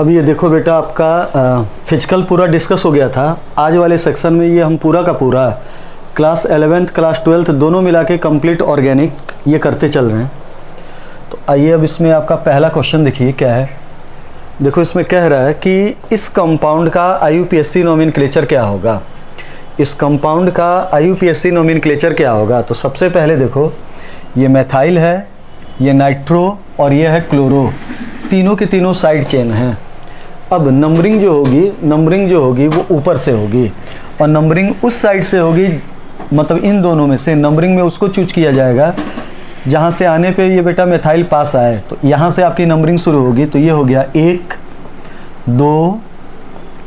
अब ये देखो बेटा, आपका फिजिकल पूरा डिस्कस हो गया था। आज वाले सेक्शन में ये हम पूरा का पूरा क्लास 11th क्लास 12th दोनों मिला के कम्प्लीट ऑर्गेनिक ये करते चल रहे हैं। तो आइए अब इसमें आपका पहला क्वेश्चन देखिए क्या है। देखो इसमें कह रहा है कि इस कंपाउंड का IUPAC नोमेनक्लेचर क्या होगा। इस कंपाउंड का IUPAC नोमेनक्लेचर क्या होगा। तो सबसे पहले देखो, ये मैथाइल है, ये नाइट्रो और ये है क्लोरो, तीनों के तीनों साइड चेन हैं। अब नंबरिंग जो होगी वो ऊपर से होगी और नंबरिंग उस साइड से होगी, मतलब इन दोनों में से नंबरिंग में उसको चूज किया जाएगा जहाँ से आने पे ये बेटा मेथाइल पास आए। तो यहाँ से आपकी नंबरिंग शुरू होगी। तो ये हो गया 1 2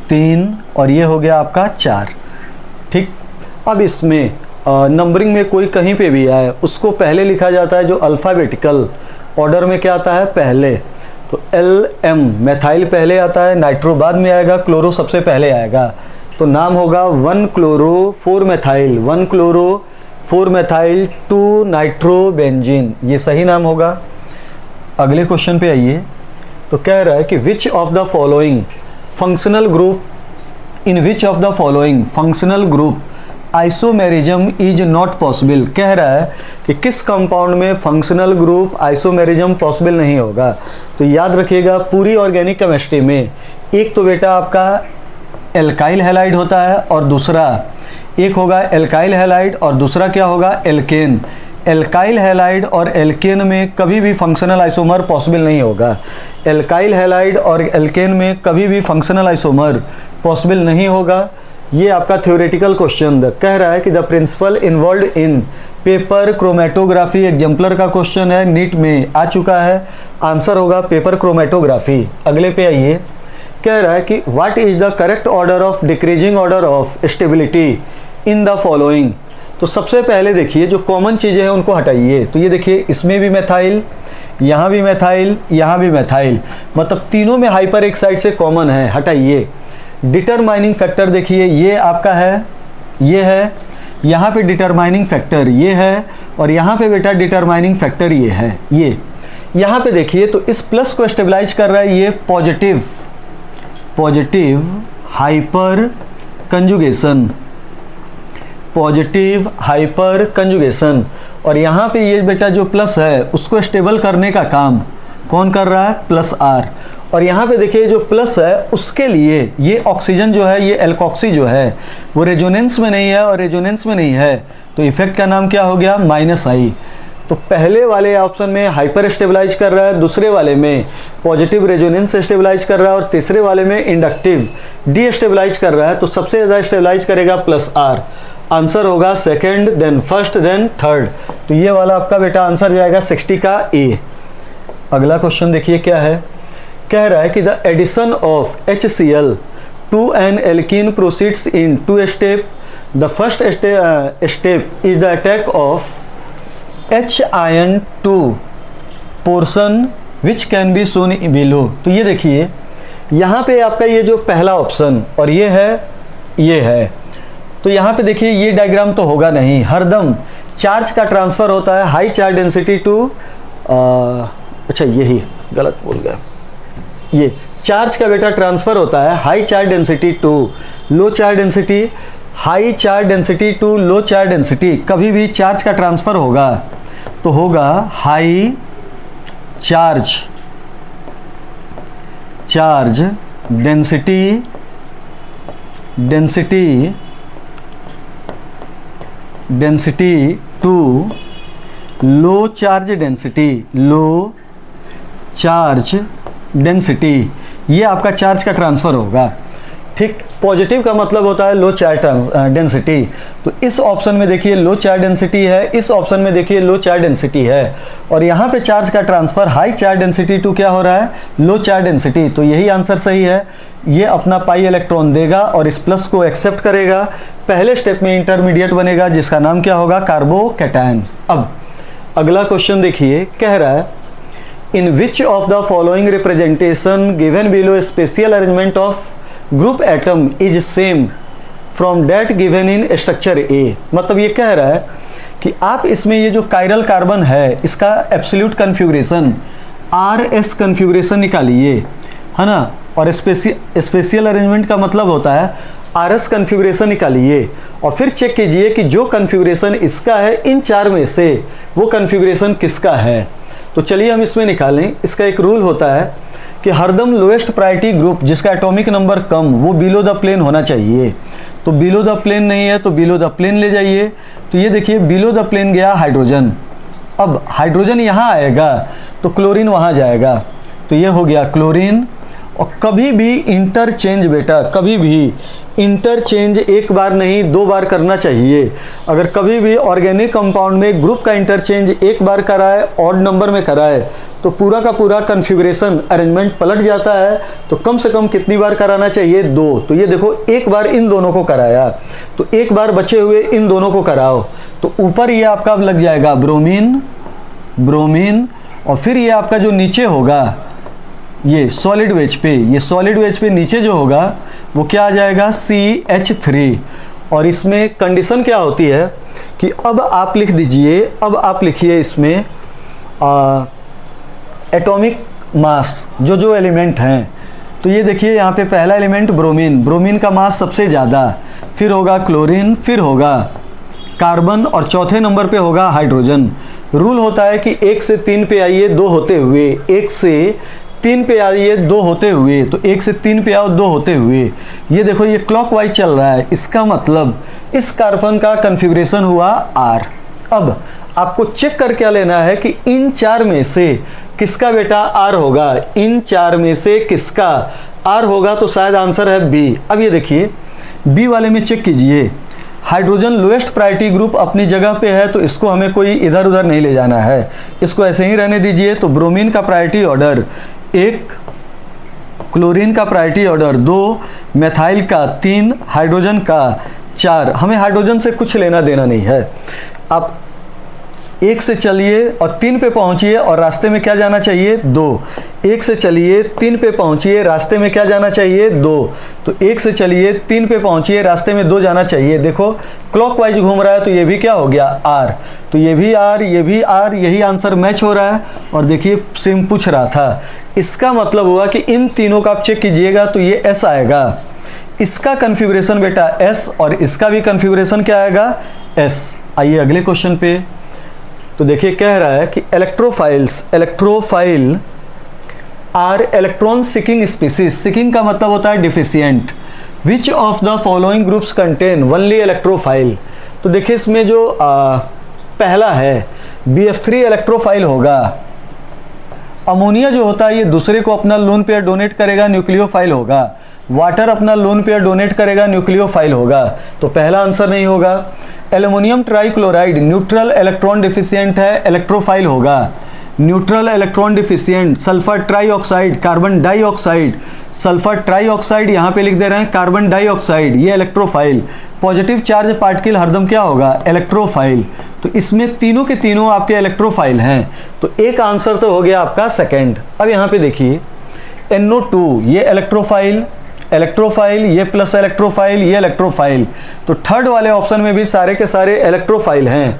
3 और ये हो गया आपका 4। ठीक। अब इसमें नंबरिंग में कोई कहीं पे भी आए उसको पहले लिखा जाता है जो अल्फ़ाबेटिकल ऑर्डर में क्या आता है पहले। तो LM मेथाइल पहले आता है, नाइट्रो बाद में आएगा, क्लोरो सबसे पहले आएगा। तो नाम होगा 1 chloro 4 methyl, 1 chloro 4 methyl 2 nitro benzene, ये सही नाम होगा। अगले क्वेश्चन पे आइए। तो कह रहा है कि which of the following functional group, in which of the following functional group isomerism is not possible. कह रहा है कि किस कंपाउंड में फंक्शनल ग्रुप आइसोमेरिज्म पॉसिबल नहीं होगा। तो याद रखिएगा, पूरी ऑर्गेनिक केमिस्ट्री में एक तो बेटा आपका एल्काइल हैलाइड होता है और दूसरा एक होगा एल्काइल हैलाइड और दूसरा क्या होगा एल्केन। एल्काइल हैलाइड और एल्केन में कभी भी फंक्शनल आइसोमर पॉसिबल नहीं होगा। एल्काइल हैलाइड और एल्केन में कभी भी फंक्शनल आइसोमर पॉसिबल नहीं होगा। ये आपका थ्योरेटिकल क्वेश्चन कह रहा है कि the principle involve in paper chromatography, exemplar का क्वेश्चन है, नीट में आ चुका है। आंसर होगा पेपर क्रोमेटोग्राफी। अगले पे आइए। कह रहा है कि what is the correct order of decreasing order of stability in the following. तो सबसे पहले देखिए जो कॉमन चीज़ें हैं उनको हटाइए। तो ये देखिए, इसमें भी मैथाइल, यहाँ भी मैथाइल, यहाँ भी मैथाइल, मतलब तीनों में हाइपर एक साइड से कॉमन है, हटाइए। डिटरमाइनिंग फैक्टर देखिए, ये आपका है, ये है, यहाँ पे डिटरमाइनिंग फैक्टर ये है और यहाँ पे बेटा डिटरमाइनिंग फैक्टर ये है। ये यहाँ पे देखिए, तो इस प्लस को स्टेबलाइज कर रहा है ये positive hyper conjugation, positive hyper conjugation. और यहाँ पे ये बेटा जो प्लस है उसको स्टेबल करने का काम कौन कर रहा है, प्लस R। और यहाँ पे देखिए जो प्लस है उसके लिए ये ऑक्सीजन जो है, ये एल्कोक्सी जो है वो रेजोनेंस में नहीं है और रेजोनेंस में नहीं है, तो इफेक्ट का नाम क्या हो गया, -I। तो पहले वाले ऑप्शन में हाइपर स्टेबलाइज कर रहा है, दूसरे वाले में पॉजिटिव रेजोनेंस स्टेबलाइज कर रहा है और तीसरे वाले में इंडक्टिव डी स्टेबलाइज कर रहा है। तो सबसे ज़्यादा स्टेबलाइज करेगा +R। आंसर होगा second, then first, then third. तो ये वाला आपका बेटा आंसर जाएगा 60 का A। अगला क्वेश्चन देखिए क्या है। कह रहा है कि the addition of HCl to an alkene proceeds in 2 steps. The first step is the attack of H-ion 2 portion which can be shown below. तो ये देखिए यहाँ पे आपका ये जो पहला ऑप्शन और ये है, तो यहाँ पे देखिए ये डायग्राम तो होगा नहीं, हरदम चार्ज का ट्रांसफ़र होता है हाई चार्ज डेंसिटी टू, अच्छा यही गलत बोल गया, ये चार्ज का बेटा ट्रांसफ़र होता है high charge density to low charge density, high charge density to low charge density. कभी भी चार्ज का ट्रांसफ़र होगा तो होगा high charge density to low charge density, ये आपका चार्ज का ट्रांसफ़र होगा। ठीक। पॉजिटिव का मतलब होता है लो चार्ज डेंसिटी। तो इस ऑप्शन में देखिए लो चार्ज डेंसिटी है, इस ऑप्शन में देखिए लो चार्ज डेंसिटी है और यहाँ पे चार्ज का transfer high charge density to क्या हो रहा है, लो चार्ज डेंसिटी। तो यही आंसर सही है। ये अपना पाई इलेक्ट्रॉन देगा और इस प्लस को एक्सेप्ट करेगा। पहले स्टेप में इंटरमीडिएट बनेगा जिसका नाम क्या होगा, कार्बोकैटायन। अब अगला क्वेश्चन देखिए, कह रहा है in which of the following representation given below special arrangement of group atom is same from that given in structure A। मतलब ये कह रहा है कि आप इसमें ये जो कायरल कार्बन है इसका एब्सोल्यूट कन्फिगरेशन RS कन्फिगरेशन निकालिए। है ना। और स्पेशियल अरेंजमेंट का मतलब होता है आरएस कन्फिगरेशन निकालिए और फिर चेक कीजिए कि जो कन्फिगरेशन इसका है इन चार में से वो कन्फिगरेशन किसका है। तो चलिए हम इसमें निकालें। इसका एक रूल होता है कि हरदम लोएस्ट प्रायोरिटी ग्रुप जिसका एटॉमिक नंबर कम वो बिलो द प्लेन होना चाहिए। तो बिलो द प्लेन नहीं है तो बिलो द प्लेन ले जाइए। तो ये देखिए बिलो द प्लेन गया हाइड्रोजन। अब हाइड्रोजन यहाँ आएगा तो क्लोरीन वहाँ जाएगा। तो ये हो गया क्लोरीन। और कभी भी इंटरचेंज बेटा, कभी भी इंटरचेंज एक बार नहीं 2 बार करना चाहिए। अगर कभी भी ऑर्गेनिक कंपाउंड में ग्रुप का इंटरचेंज एक बार कराए ऑड नंबर में कराए तो पूरा का पूरा कन्फिगरेशन अरेंजमेंट पलट जाता है। तो कम से कम कितनी बार कराना चाहिए? 2। तो ये देखो एक बार इन दोनों को कराया तो एक बार बचे हुए इन दोनों को कराओ तो ऊपर ये आपका अब लग जाएगा ब्रोमीन, ब्रोमीन। और फिर ये आपका जो नीचे होगा ये सॉलिड वेज पे, ये सॉलिड वेज पे नीचे जो होगा वो क्या आ जाएगा? CH3। और इसमें कंडीशन क्या होती है कि अब आप लिख दीजिए, अब आप लिखिए इसमें एटॉमिक मास जो एलिमेंट हैं। तो ये देखिए यहाँ पे पहला एलिमेंट ब्रोमीन, ब्रोमीन का मास सबसे ज़्यादा, फिर होगा क्लोरीन, फिर होगा कार्बन और चौथे नंबर पे होगा हाइड्रोजन। रूल होता है कि 1 से 3 पे आइए 2 होते हुए, 1 से 3 पे आइए 2 होते हुए, तो 1 से 3 पे आओ 2 होते हुए। ये देखो ये क्लॉकवाइज चल रहा है, इसका मतलब इस कार्बन का कन्फिग्रेशन हुआ R। अब आपको चेक कर क्या लेना है कि इन 4 में से किसका बेटा R होगा, इन 4 में से किसका R होगा। तो शायद आंसर है B। अब ये देखिए B वाले में चेक कीजिए, हाइड्रोजन लोएस्ट प्रायोरिटी ग्रुप अपनी जगह पे है तो इसको हमें कोई इधर उधर नहीं ले जाना है, इसको ऐसे ही रहने दीजिए। तो ब्रोमीन का प्रायोरिटी ऑर्डर 1, क्लोरीन का प्रायोरिटी ऑर्डर 2, मेथाइल का 3, हाइड्रोजन का 4। हमें हाइड्रोजन से कुछ लेना देना नहीं है। आप 1 से चलिए और 3 पे पहुंचिए और रास्ते में क्या जाना चाहिए? 2। 1 से चलिए 3 पे पहुंचिए, रास्ते में क्या जाना चाहिए? 2। तो 1 से चलिए 3 पे पहुंचिए, रास्ते में 2 जाना चाहिए। देखो क्लॉकवाइज घूम रहा है तो ये भी क्या हो गया? R। तो ये भी R, ये भी R, यही आंसर मैच हो रहा है। और देखिए सेम पूछ रहा था, इसका मतलब हुआ कि इन तीनों का आप चेक कीजिएगा तो ये S आएगा, इसका कन्फिगरेशन बेटा S और इसका भी कन्फिगरेशन क्या आएगा? S। आइए अगले क्वेश्चन पे। तो देखिए कह रहा है कि electrophile are electron seeking species. Seeking का मतलब होता है deficient. Which of the following groups contain only electrophile. तो देखिए इसमें जो पहला है BF3 इलेक्ट्रोफाइल होगा। अमोनिया जो होता है ये दूसरे को अपना लोन पेयर डोनेट करेगा, न्यूक्लियोफाइल होगा। वाटर अपना लोन पेयर डोनेट करेगा, न्यूक्लियोफाइल होगा। तो पहला आंसर नहीं होगा। Aluminium trichloride neutral electron deficient है, इलेक्ट्रोफाइल होगा। Neutral electron deficient sulphur trioxide, carbon dioxide, sulphur trioxide यहाँ पे लिख दे रहे हैं, कार्बन डाइऑक्साइड, ये इलेक्ट्रोफाइल। पॉजिटिव चार्ज पार्टिकल हरदम क्या होगा? इलेक्ट्रोफाइल। तो इसमें तीनों के तीनों आपके इलेक्ट्रोफाइल हैं। तो एक आंसर तो हो गया आपका सेकेंड। अब यहाँ पे देखिए NO2 ये इलेक्ट्रोफाइल, इलेक्ट्रोफाइल, ये प्लस इलेक्ट्रोफाइल, ये इलेक्ट्रोफाइल। तो थर्ड वाले ऑप्शन में भी सारे के सारे इलेक्ट्रोफाइल हैं।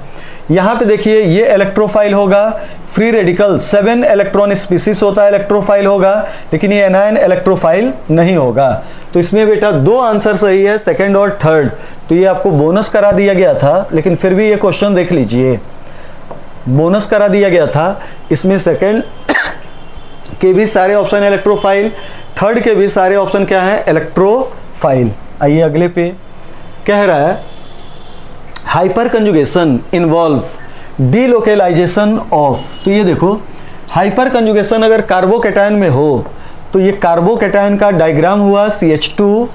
यहाँ पे देखिए ये इलेक्ट्रोफाइल होगा। फ्री रेडिकल 7 इलेक्ट्रॉन स्पीसीज होता है, इलेक्ट्रोफाइल होगा, लेकिन ये एनायन इलेक्ट्रोफाइल नहीं होगा। तो इसमें बेटा 2 आंसर सही है, सेकंड और थर्ड। तो ये आपको बोनस करा दिया गया था, लेकिन फिर भी ये क्वेश्चन देख लीजिए, बोनस करा दिया गया था। इसमें सेकंड के भी सारे ऑप्शन इलेक्ट्रोफाइल, थर्ड के भी सारे ऑप्शन क्या हैं? इलेक्ट्रोफाइल। आइए अगले पे कह रहा है hyper conjugation involve delocalisation of. तो ये देखो हाइपर कंजुगेशन अगर कार्बोकैटायन में हो तो ये कार्बोकैटायन का डायग्राम हुआ CH2,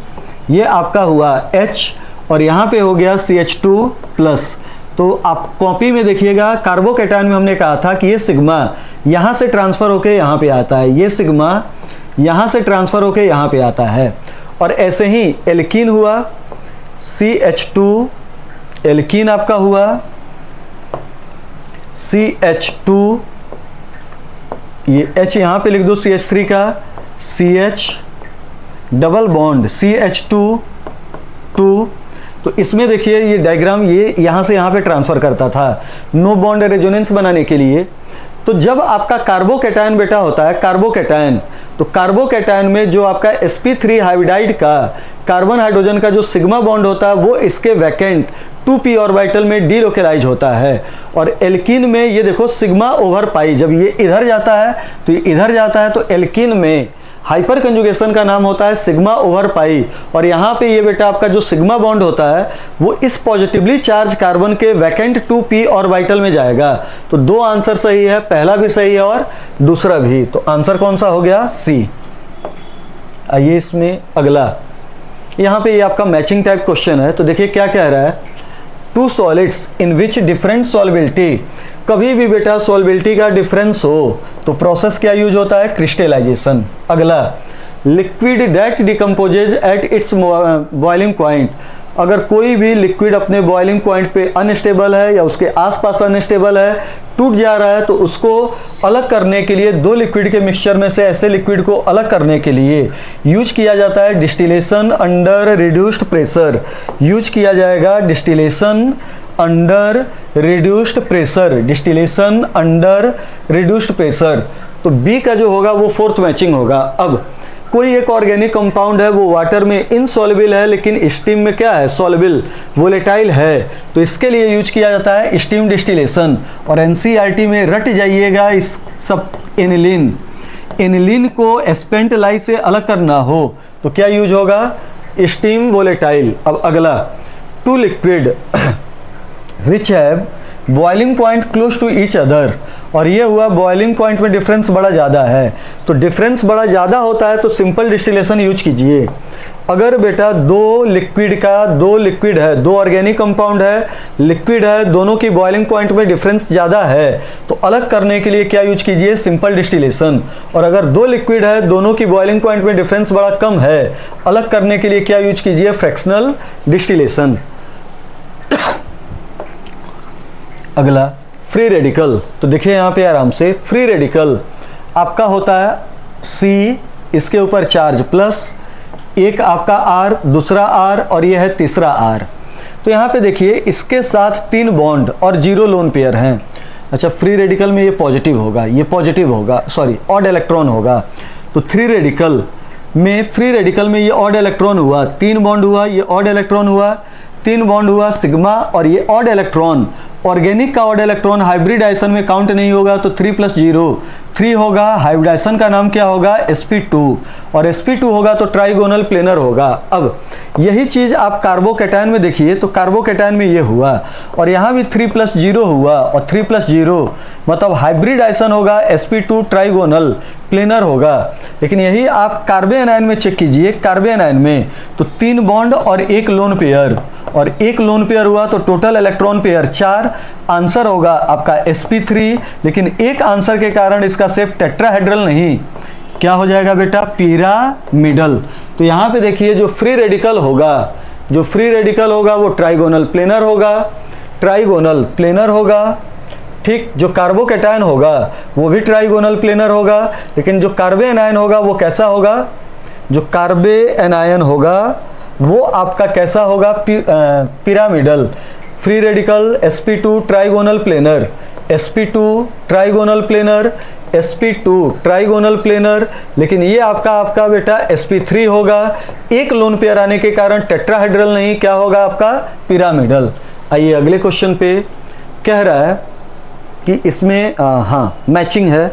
ये आपका हुआ H और यहाँ पे हो गया CH2+। तो आप कॉपी में देखिएगा कार्बोकैटायन में हमने कहा था कि ये सिग्मा यहाँ से ट्रांसफ़र होके यहाँ पे आता है, ये सिग्मा यहाँ से ट्रांसफ़र होके यहाँ पे आता है। और ऐसे ही एल्कीन हुआ CH2, एल्कीन आपका हुआ CH2, ये H यहाँ पे लिख दो CH3 का, CH डबल बॉन्ड CH2 2। तो इसमें देखिए ये डायग्राम ये यहाँ से यहाँ पे ट्रांसफ़र करता था नो बॉन्ड रेजोनेंस बनाने के लिए। तो जब आपका कार्बोकैटायन बेटा होता है कार्बोकैटायन, तो कार्बोकैटायन में जो आपका sp3 हाइब्रिडाइड का कार्बन हाइड्रोजन का जो सिग्मा बॉन्ड होता है वो इसके वैकेंट 2p ऑर्बिटल में डीलोकेलाइज होता है। और एल्कीन में ये देखो सिग्मा ओवर पाई, जब ये इधर जाता है तो ये इधर जाता है, तो एल्कीन में हाइपर कंजुगेशन का नाम होता है सिग्मा ओवर पाई। और यहाँ पे ये बेटा आपका जो सिग्मा बॉन्ड होता है वो इस पॉजिटिवली चार्ज कार्बन के वैकेंट 2p ऑर्बिटल में जाएगा। तो दो आंसर सही है, पहला भी सही है और दूसरा भी। तो आंसर कौन सा हो गया? सी। आइए इसमें अगला, यहाँ पे ये आपका मैचिंग टाइप क्वेश्चन है। तो देखिए क्या कह रहा है, two solids in which different solubility, कभी भी बेटा सॉल्बिलिटी का डिफरेंस हो तो प्रोसेस क्या यूज होता है? क्रिस्टलाइजेशन। अगला, liquid that decomposes at its boiling point, अगर कोई भी लिक्विड अपने बॉइलिंग पॉइंट पे अनस्टेबल है या उसके आसपास अनस्टेबल है, टूट जा रहा है, तो उसको अलग करने के लिए दो लिक्विड के मिक्सचर में से ऐसे लिक्विड को अलग करने के लिए यूज किया जाता है distillation under reduced pressure. Use किया जाएगा distillation under reduced pressure, distillation under reduced pressure. तो बी का जो होगा वो फोर्थ मैचिंग होगा। अब कोई एक ऑर्गेनिक कंपाउंड है वो वाटर में इनसॉल्युबल है लेकिन स्टीम में क्या है? सॉल्युबल, वोलेटाइल है, तो इसके लिए यूज किया जाता है स्टीम डिस्टिलेशन। और एनसीईआरटी में रट जाइएगा इस सब, एनिलीन, एनिलीन को एस्पेंटलाई से अलग करना हो तो क्या यूज होगा? Steam volatile. अब अगला, two liquid which have boiling point close to each other, और ये हुआ बॉइलिंग पॉइंट में डिफरेंस बड़ा ज़्यादा है। तो डिफरेंस बड़ा ज़्यादा होता है तो सिंपल डिस्टिलेशन यूज कीजिए। अगर बेटा दो लिक्विड है, दो ऑर्गेनिक कंपाउंड है, लिक्विड है, दोनों की बॉइलिंग पॉइंट में डिफरेंस ज़्यादा है तो अलग करने के लिए क्या यूज कीजिए? Simple distillation. और अगर दो लिक्विड है, दोनों की बॉइलिंग पॉइंट में डिफरेंस बड़ा कम है, अलग करने के लिए क्या यूज कीजिए? Fractional distillation. अगला, फ्री रेडिकल। तो देखिए यहाँ पे आराम से, फ्री रेडिकल आपका होता है C, इसके ऊपर चार्ज प्लस, एक आपका R, दूसरा R और ये है तीसरा R। तो यहाँ पे देखिए इसके साथ 3 बॉन्ड और 0 लोन पेयर हैं। अच्छा, फ्री रेडिकल में ये पॉजिटिव होगा, ये पॉजिटिव होगा, सॉरी ऑड इलेक्ट्रॉन होगा। तो फ्री रेडिकल में ये ऑड इलेक्ट्रॉन हुआ, 3 बॉन्ड हुआ, ये ऑड इलेक्ट्रॉन हुआ, 3 बॉन्ड हुआ सिग्मा, और ये ऑड इलेक्ट्रॉन, ऑर्गेनिक का ऑड इलेक्ट्रॉन हाइब्रिडाइजेशन में काउंट नहीं होगा तो 3 + 0 3 होगा। हाइब्रिडाइजेशन का नाम क्या होगा? sp2, और sp2 होगा तो ट्राइगोनल प्लेनर होगा। अब यही चीज़ आप कार्बोकैटायन में देखिए, तो कार्बोकैटायन में ये हुआ और यहाँ भी 3 + 0 हुआ, और 3 + 0 मतलब हाइब्रिडाइजेशन होगा, sp2 ट्राइगोनल प्लेनर होगा। लेकिन यही आप कार्बोनाइन में चेक कीजिए, कार्बोनाइन में तो 3 बॉन्ड और 1 लोन पेयर, और 1 लोन पेयर हुआ तो टोटल इलेक्ट्रॉन पेयर 4। आंसर होगा आपका sp3, लेकिन एक आंसर के कारण इसका शेप टेट्राहेड्रल नहीं, क्या हो जाएगा बेटा? पिरामिडल। तो यहाँ पे देखिए जो फ्री रेडिकल होगा वो ट्राइगोनल प्लेनर होगा, ट्राइगोनल प्लेनर होगा। ठीक, जो कार्बोकैटायन होगा वो भी ट्राइगोनल प्लेनर होगा, लेकिन जो कार्बोनाइन होगा वो कैसा होगा? जो कार्बोनाइन होगा वो आपका कैसा होगा? Pyramidal. Free radical sp2 trigonal planar, sp2 trigonal planar, sp2 trigonal planar, लेकिन ये आपका बेटा sp3 होगा। एक लोन पेयर आने के कारण टेट्राहेड्रल नहीं, क्या होगा आपका? पिरामिडल। आइए अगले क्वेश्चन पे, कह रहा है कि इसमें हाँ मैचिंग है।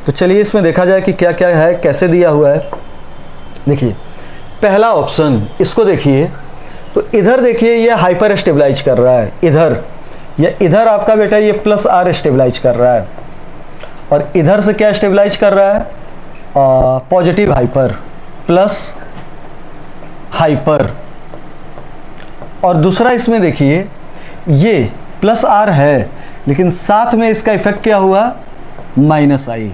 तो चलिए इसमें देखा जाए कि क्या क्या है, कैसे दिया हुआ है। देखिए पहला ऑप्शन, इसको देखिए, तो इधर देखिए ये हाइपर स्टेबलाइज कर रहा है, इधर आपका बेटा ये +R स्टेबलाइज कर रहा है, और इधर से क्या स्टेबलाइज कर रहा है? Positive hyper plus hyper. और दूसरा इसमें देखिए ये +R है, लेकिन साथ में इसका इफेक्ट क्या हुआ? -I।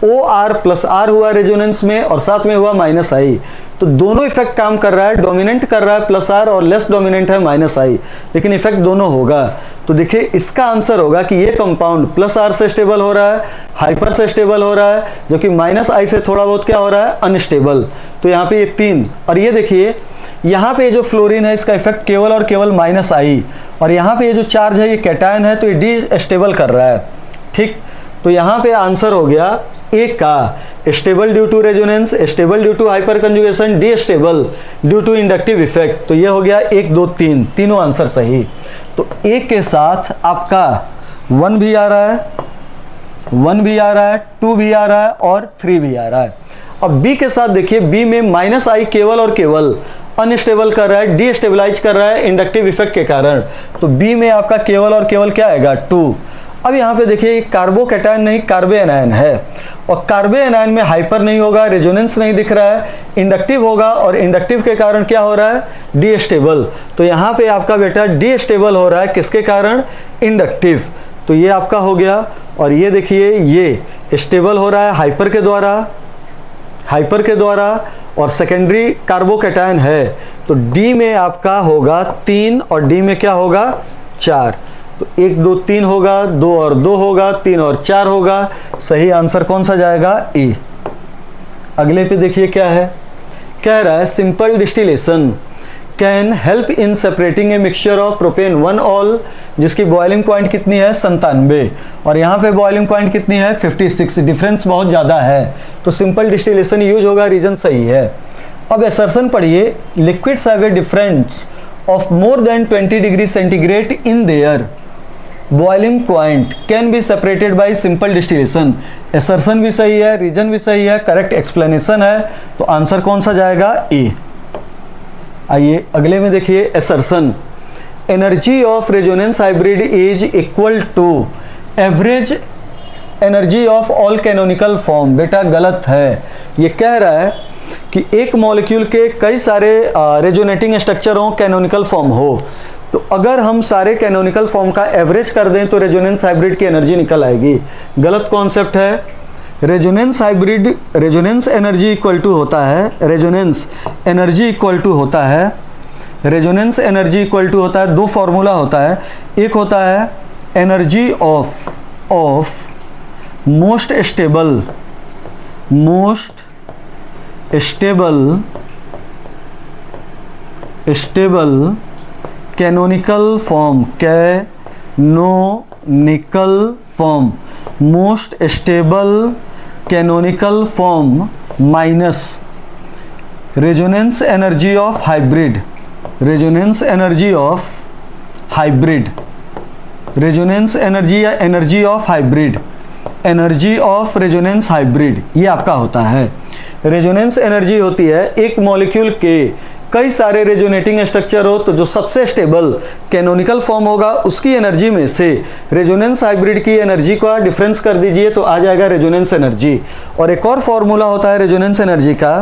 OR + R हुआ रेजोनेंस में और साथ में हुआ -I। तो दोनों इफेक्ट काम कर रहा है, डोमिनेंट कर रहा है +R और लेस डोमिनेंट है -I, लेकिन इफेक्ट दोनों होगा। तो देखिए इसका आंसर होगा कि ये कंपाउंड +R से स्टेबल हो रहा है, हाइपर से स्टेबल हो रहा है, जो कि -I से थोड़ा बहुत क्या हो रहा है? अनस्टेबल। तो यहाँ पे ये 3, और ये देखिए यहाँ पे जो फ्लोरीन है इसका इफेक्ट केवल और केवल -I, और यहाँ पे ये जो चार्ज है ये कैटायन है तो ये डी स्टेबल कर रहा है। ठीक, तो यहाँ पे आंसर हो गया ए का stable due to resonance, stable due to hyperconjugation, D stable due to inductive effect. तो ये हो गया 1 2 3, तीनों आंसर सही। तो ए के साथ आपका 1 भी आ रहा है, 1 भी आ रहा है, 2 भी आ रहा है और 3 भी आ रहा है। अब बी के साथ देखिए, बी में -i केवल और केवल अनस्टेबल कर रहा है, डी स्टेबलाइज कर रहा है इंडक्टिव इफेक्ट के कारण। तो बी में आपका केवल और केवल क्या आएगा, 2। अब यहाँ पे देखिए कार्बोकैटायन नहीं कार्बोएनायन है, और कार्बोएनायन में हाइपर नहीं होगा, रेजोनेंस नहीं दिख रहा है, इंडक्टिव होगा, और इंडक्टिव के कारण क्या हो रहा है, डी स्टेबल। तो यहाँ पे आपका बेटा डी स्टेबल हो रहा है, किसके कारण, इंडक्टिव। तो ये आपका हो गया। और ये देखिए ये स्टेबल हो रहा है हाइपर के द्वारा, और सेकेंडरी कार्बोकैटायन है। तो डी में आपका होगा 3 और डी में क्या होगा, 4। तो 1 2 3 होगा, 2 और 2 होगा, 3 और 4 होगा। सही आंसर कौन सा जाएगा, ए। अगले पे देखिए क्या है, कह रहा है simple distillation can help in separating A mixture of propane 1 all, जिसकी बॉइलिंग पॉइंट कितनी है, 97, और यहाँ पे बॉइलिंग पॉइंट कितनी है, 56। डिफरेंस बहुत ज़्यादा है, तो सिंपल डिस्टिलेशन यूज होगा, रीजन सही है। अब असर्शन पढ़िए, liquids have a difference of more than 20 degree centigrade in their boiling point can be separated by simple distillation. Assertion भी सही है, रीजन भी सही है, करेक्ट एक्सप्लेनेशन है। तो आंसर कौन सा जाएगा, ए। आइए अगले में देखिए, assertion energy of resonance hybrid is equal to average energy of all canonical form. बेटा गलत है, ये कह रहा है कि एक मॉलिक्यूल के कई सारे रेजोनेटिंग स्ट्रक्चर हो, कैनोनिकल फॉर्म हो, तो अगर हम सारे कैनोनिकल फॉर्म का एवरेज कर दें तो रेजोनेंस हाइब्रिड की एनर्जी निकल आएगी। गलत कॉन्सेप्ट है। Resonance hybrid, resonance energy equal to होता है, रेजोनेंस एनर्जी इक्वल टू होता है, रेजोनेंस एनर्जी इक्वल टू होता है, 2 फॉर्मूला होता है। एक होता है energy of most stable canonical form, most stable canonical form minus resonance energy of hybrid, resonance energy या energy of hybrid, energy of resonance hybrid, ये आपका होता है। रेजोनेंस एनर्जी होती है एक मॉलिक्यूल के कई सारे रेजोनेटिंग स्ट्रक्चर हो, तो जो सबसे स्टेबल कैनोनिकल फॉर्म होगा उसकी एनर्जी में से रेजोनेंस हाइब्रिड की एनर्जी का डिफरेंस कर दीजिए तो आ जाएगा रेजोनेंस एनर्जी। और एक और फॉर्मूला होता है रेजोनेंस एनर्जी का,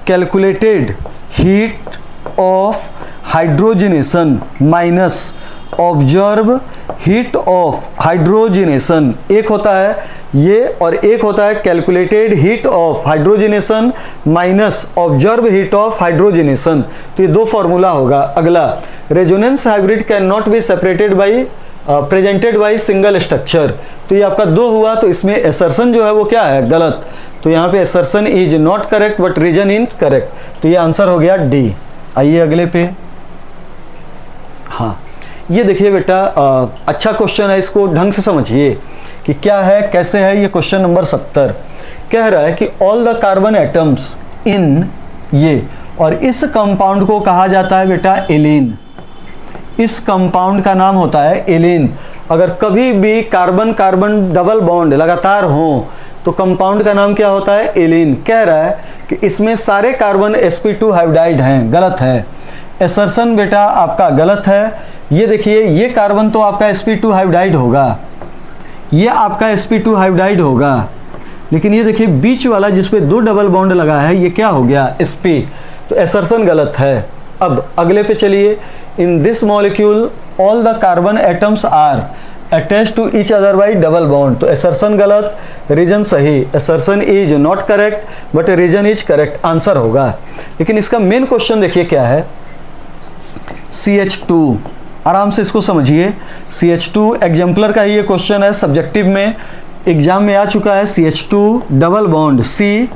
calculated heat of hydrogenation minus observe heat of hydrogenation. एक होता है ये और एक होता है calculated heat of hydrogenation minus observe heat of hydrogenation. तो ये 2 फॉर्मूला होगा। अगला, resonance hybrid can not B separated by presented by single structure. तो ये आपका 2 हुआ, तो इसमें असर्शन जो है वो क्या है, गलत। तो यहाँ पे assertion is not correct but reason is correct. तो ये आंसर हो गया डी। आइए अगले पे। हाँ, ये देखिए बेटा, अच्छा क्वेश्चन है, इसको ढंग से समझिए कि क्या है कैसे है। ये क्वेश्चन नंबर 70 कह रहा है कि all the carbon atoms in ये, और इस कंपाउंड को कहा जाता है बेटा एलीन। इस कंपाउंड का नाम होता है एलीन। अगर कभी भी कार्बन कार्बन डबल बॉन्ड लगातार हो तो कंपाउंड का नाम क्या होता है, एलीन। कह रहा है कि इसमें सारे कार्बन sp2 हाइब्रिडाइड हैं, गलत है। असर्शन बेटा आपका गलत है। ये देखिए, ये कार्बन तो आपका sp2 हाइब्रिडाइड होगा, ये आपका sp2 हाइब्रिडाइड होगा, लेकिन ये देखिए बीच वाला जिसपे 2 डबल बॉन्ड लगा है ये क्या हो गया, sp। तो असर्शन गलत है। अब अगले पे चलिए, in this molecule all the carbon atoms are attached to each other by double bond. तो असर्शन गलत, रीजन सही। Assertion is not correct but reason is correct, answer होगा। लेकिन इसका मेन क्वेश्चन देखिए क्या है, CH2। आराम से इसको समझिए, CH2 एग्जाम्पलर का ही ये क्वेश्चन है, सब्जेक्टिव में एग्जाम में आ चुका है। CH2 double bond C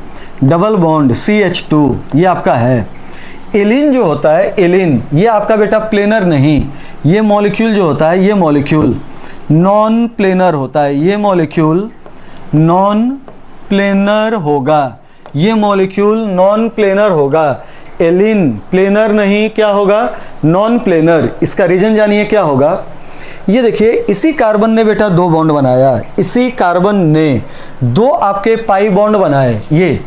double bond CH2, ये आपका है। एलिन जो होता है, एलिन ये आपका बेटा प्लेनर नहीं, ये मॉलिक्यूल जो होता है, ये मॉलिक्यूल नॉन प्लेनर होता है। ये मॉलिक्यूल नॉन प्लेनर होगा, ये मॉलिक्यूल नॉन प्लेनर होगा। एलिन प्लेनर नहीं, क्या होगा, नॉन प्लेनर। इसका रीजन जानिए क्या होगा। ये देखिए, इसी कार्बन ने बेटा 2 बॉन्ड बनाया, इसी कार्बन ने 2 आपके पाई बॉन्ड बनाए। ये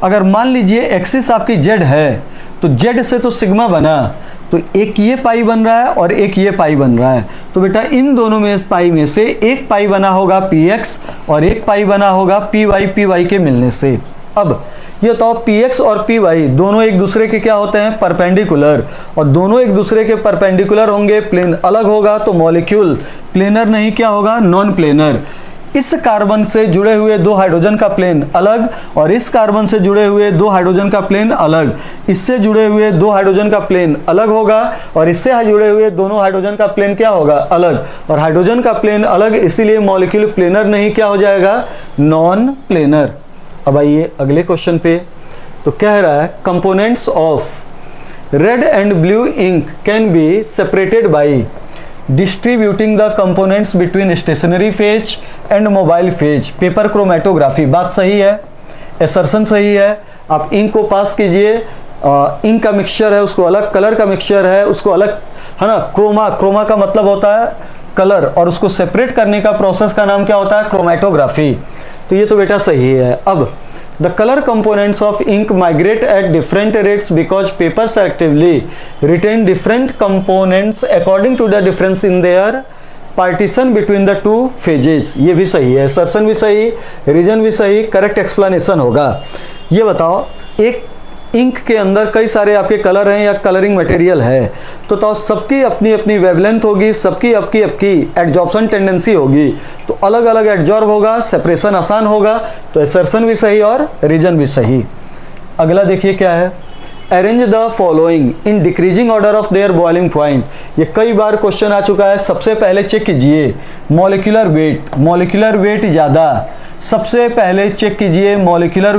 अगर मान लीजिए एक्सिस आपकी जेड है तो जेड से तो सिग्मा बना, तो एक ये पाई बन रहा है और एक ये पाई बन रहा है, तो बेटा इन दोनों में पाई में से एक पाई बना होगा px और एक पाई बना होगा py के मिलने से। अब ये बताओ px और py दोनों एक दूसरे के क्या होते हैं, परपेंडिकुलर, और दोनों एक दूसरे के परपेंडिकुलर होंगे, प्लेन अलग होगा, तो मॉलिक्यूल प्लेनर नहीं, क्या होगा, नॉन प्लेनर। इस कार्बन से जुड़े हुए 2 हाइड्रोजन का प्लेन अलग और इस कार्बन से जुड़े हुए 2 हाइड्रोजन का प्लेन अलग, इससे जुड़े हुए 2 हाइड्रोजन का प्लेन अलग होगा और इससे जुड़े हुए दोनों हाइड्रोजन का प्लेन क्या होगा, अलग, और हाइड्रोजन का प्लेन अलग, इसीलिए मॉलिक्यूल प्लेनर नहीं, क्या हो जाएगा, नॉन प्लेनर। अब आइए अगले क्वेश्चन पे, तो कह रहा है components of red and blue ink can be separated by distributing the components between stationary phase and mobile phase paper chromatography. बात सही है, एसर्शन सही है। आप इंक को पास कीजिए, इंक का मिक्सचर है उसको अलग, कलर का मिक्सचर है उसको अलग, है ना। क्रोमा का मतलब होता है कलर, और उसको सेपरेट करने का प्रोसेस का नाम क्या होता है, क्रोमेटोग्राफी। तो ये तो बेटा सही है। अब the color components of ink migrate at different rates because paper selectively retain different components according to the difference in their partition between the two phases। ये भी सही है, assertion भी सही, रीजन भी सही, करेक्ट एक्सप्लेनेशन होगा। ये बताओ, एक इंक के अंदर कई सारे आपके कलर हैं या कलरिंग मटेरियल है, तो सबकी अपनी अपनी वेवलेंथ होगी, सबकी आपकी एडजॉर्प्शन टेंडेंसी होगी, तो अलग अलग एडजॉर्ब होगा, सेपरेशन आसान होगा, तो एसर्शन भी सही और रीजन भी सही। अगला देखिए क्या है, arrange the following in decreasing order of there boiling point. ये कई बार क्वेश्चन आ चुका है। सबसे पहले चेक कीजिए मॉलिक्यूलर वेट ज़्यादा, सबसे पहले चेक कीजिए मॉलिक्यूलर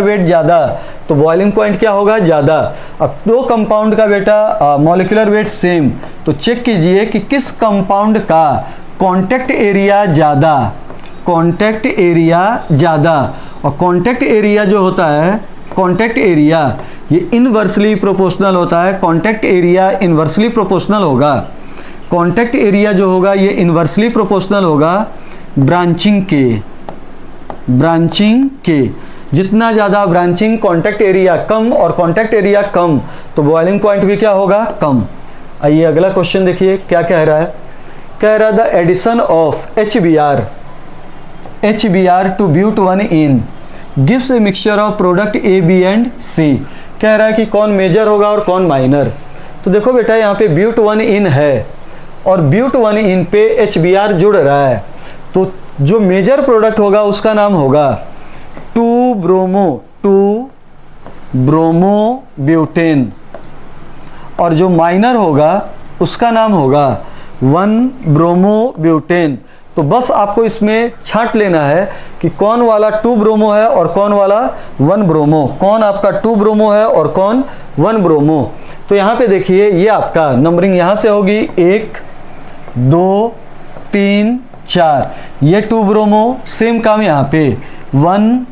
वेट ज़्यादा, तो बॉइलिंग पॉइंट क्या होगा, ज़्यादा। अब 2 कंपाउंड का बेटा मॉलिक्यूलर वेट सेम, तो चेक कीजिए कि किस कंपाउंड का कॉन्टैक्ट एरिया ज़्यादा, कॉन्टैक्ट एरिया ज़्यादा। और कॉन्टैक्ट एरिया जो होता है, कॉन्टैक्ट एरिया ये इनवर्सली प्रोपोर्शनल होता है, कॉन्टैक्ट एरिया इनवर्सली प्रोपोर्शनल होगा। कॉन्टैक्ट एरिया जो होगा ये इनवर्सली प्रोपोर्शनल होगा ब्रांचिंग के। जितना ज़्यादा ब्रांचिंग, कॉन्टैक्ट एरिया कम, और कॉन्टैक्ट एरिया कम तो बॉइलिंग पॉइंट भी क्या होगा, कम। आइए अगला क्वेश्चन देखिए क्या कह रहा है। कह रहा है the addition of HBr to but 1 gives a mixture of product A, B and C। कह रहा है कि कौन मेजर होगा और कौन माइनर। तो देखो बेटा यहाँ पे ब्यूट 1 है और ब्यूट 1 पे HBr जुड़ रहा है, तो जो मेजर प्रोडक्ट होगा उसका नाम होगा 2-ब्रोमो-ब्यूटेन, और जो माइनर होगा उसका नाम होगा 1-ब्रोमो-ब्यूटेन। तो बस आपको इसमें छांट लेना है कि कौन वाला 2-ब्रोमो है और कौन वाला 1-ब्रोमो, कौन आपका 2-ब्रोमो है और कौन 1-ब्रोमो। तो यहाँ पे देखिए ये आपका नंबरिंग यहाँ से होगी 1 2 3 4, ये 2-ब्रोमो, सेम काम यहाँ पे 1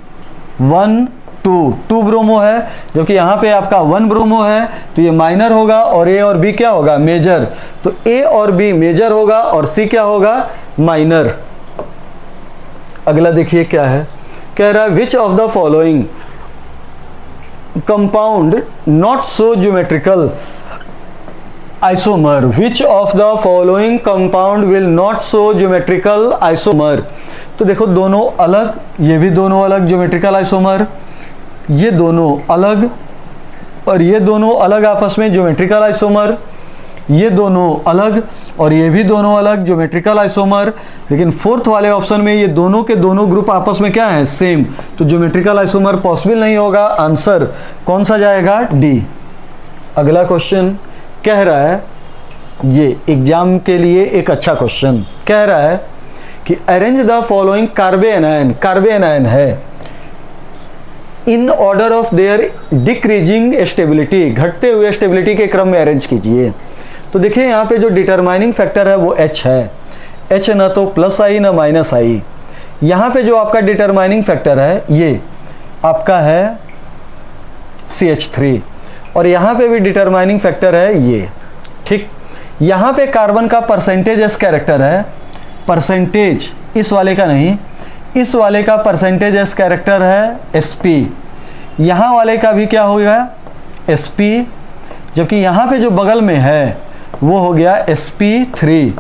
1 2 ब्रोमो है, जबकि यहाँ पे आपका 1-ब्रोमो है, तो ये माइनर होगा और ए और बी क्या होगा, मेजर। तो ए और बी मेजर होगा और सी क्या होगा, माइनर। अगला देखिए क्या है, कह रहा है which of the following compound not so geometrical isomer, which of the following compound will not so geometrical isomer. तो देखो दोनों अलग, ये भी दोनों अलग ज्योमेट्रिकल आइसोमर, ये दोनों अलग और ये दोनों अलग आपस में ज्योमेट्रिकल आइसोमर, ये दोनों अलग और ये भी दोनों अलग ज्योमेट्रिकल आइसोमर। लेकिन फोर्थ वाले ऑप्शन में ये दोनों के दोनों ग्रुप आपस में क्या है, सेम, तो ज्योमेट्रिकल आइसोमर पॉसिबल नहीं होगा। आंसर कौन सा जाएगा, डी। अगला क्वेश्चन कह रहा है, ये एग्जाम के लिए एक अच्छा क्वेश्चन, कह रहा है कि अरेंज द फॉलोइंग कार्बेनायन है in order of their decreasing stability, घटते हुए स्टेबिलिटी के क्रम में अरेंज कीजिए। तो देखिए यहाँ पे जो डिटरमाइनिंग फैक्टर है वो H है, H ना तो प्लस आई ना माइनस आई, यहाँ पे जो आपका डिटरमाइनिंग फैक्टर है ये आपका है CH3 और यहाँ पे भी डिटरमाइनिंग फैक्टर है ये, ठीक। यहाँ पे कार्बन का परसेंटेज एस कैरेक्टर है, परसेंटेज इस वाले का नहीं, इस वाले का परसेंटेज एस कैरेक्टर है sp, यहाँ वाले का भी क्या हो गया sp, जबकि यहाँ पे जो बगल में है वो हो गया sp3।